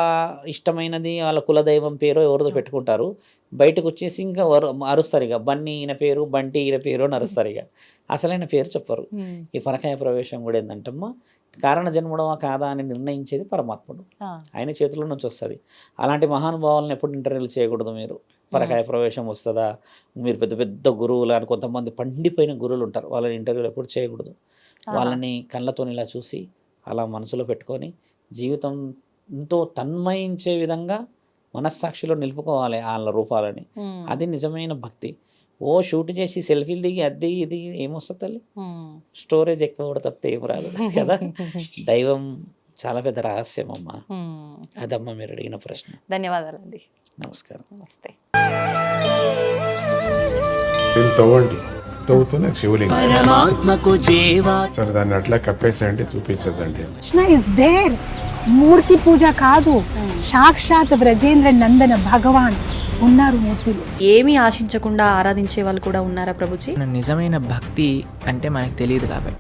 ఇష్టమైనది వాళ్ళ కులదైవం పేరు ఎవరిదో పెట్టుకుంటారు, బయటకు వచ్చేసి ఇంకా అరుస్తారు. ఇక బన్నీ ఈయన పేరు, బంటి ఈయన పేరు అని అరుస్తారు. ఇక అసలైన పేరు చెప్పరు. ఈ పరకాయ ప్రవేశం కూడా ఏంటంటమ్మా, కారణ జన్మడమా కాదా అని నిర్ణయించేది పరమాత్ముడు. ఆయన చేతుల నుంచి వస్తుంది. అలాంటి మహానుభావులను ఎప్పుడు ఇంటర్వ్యూలు చేయకూడదు మీరు. పరకాయ ప్రవేశం వస్తుందా, మీరు పెద్ద పెద్ద గురువులు అని కొంతమంది పండిపోయిన గురువులు ఉంటారు, వాళ్ళని ఇంటర్వ్యూలు ఎప్పుడు చేయకూడదు. వాళ్ళని కళ్ళతో ఇలా చూసి అలా మనసులో పెట్టుకొని జీవితం ఎంతో తన్మయించే విధంగా మనస్సాక్షిలో నిలుపుకోవాలి వాళ్ళ రూపాలని. అది నిజమైన భక్తి. ఓ షూట్ చేసి సెల్ఫీలు దిగి అది ఇది ఏమొస్తుంది తల్లి, స్టోరేజ్ ఎక్కువ కూడా తప్పితే ఏం రాదు కదా. దైవం చాలా పెద్ద రహస్యం అమ్మా. అదమ్మా మీరు అడిగిన ప్రశ్న. ధన్యవాదాలండి. నమస్కారం. నమస్తే. దీన్ని తవ్వండి, తవ్వుతూనే శివలింగం. సరే దాన్ని అట్లా కప్పేసేయండి, చూపించదండి. Krishna is there. మూర్తి పూజ కాదు, సాక్షాత్ బ్రజేంద్ర నందన భగవాన్ ఉన్నారు మూర్తిలో. ఏమీ ఆశించకుండా ఆరాధించే వాళ్ళు కూడా ఉన్నారా ప్రభుజీ? నిజమైన భక్తి అంటే మనకు తెలియదు కాబట్టి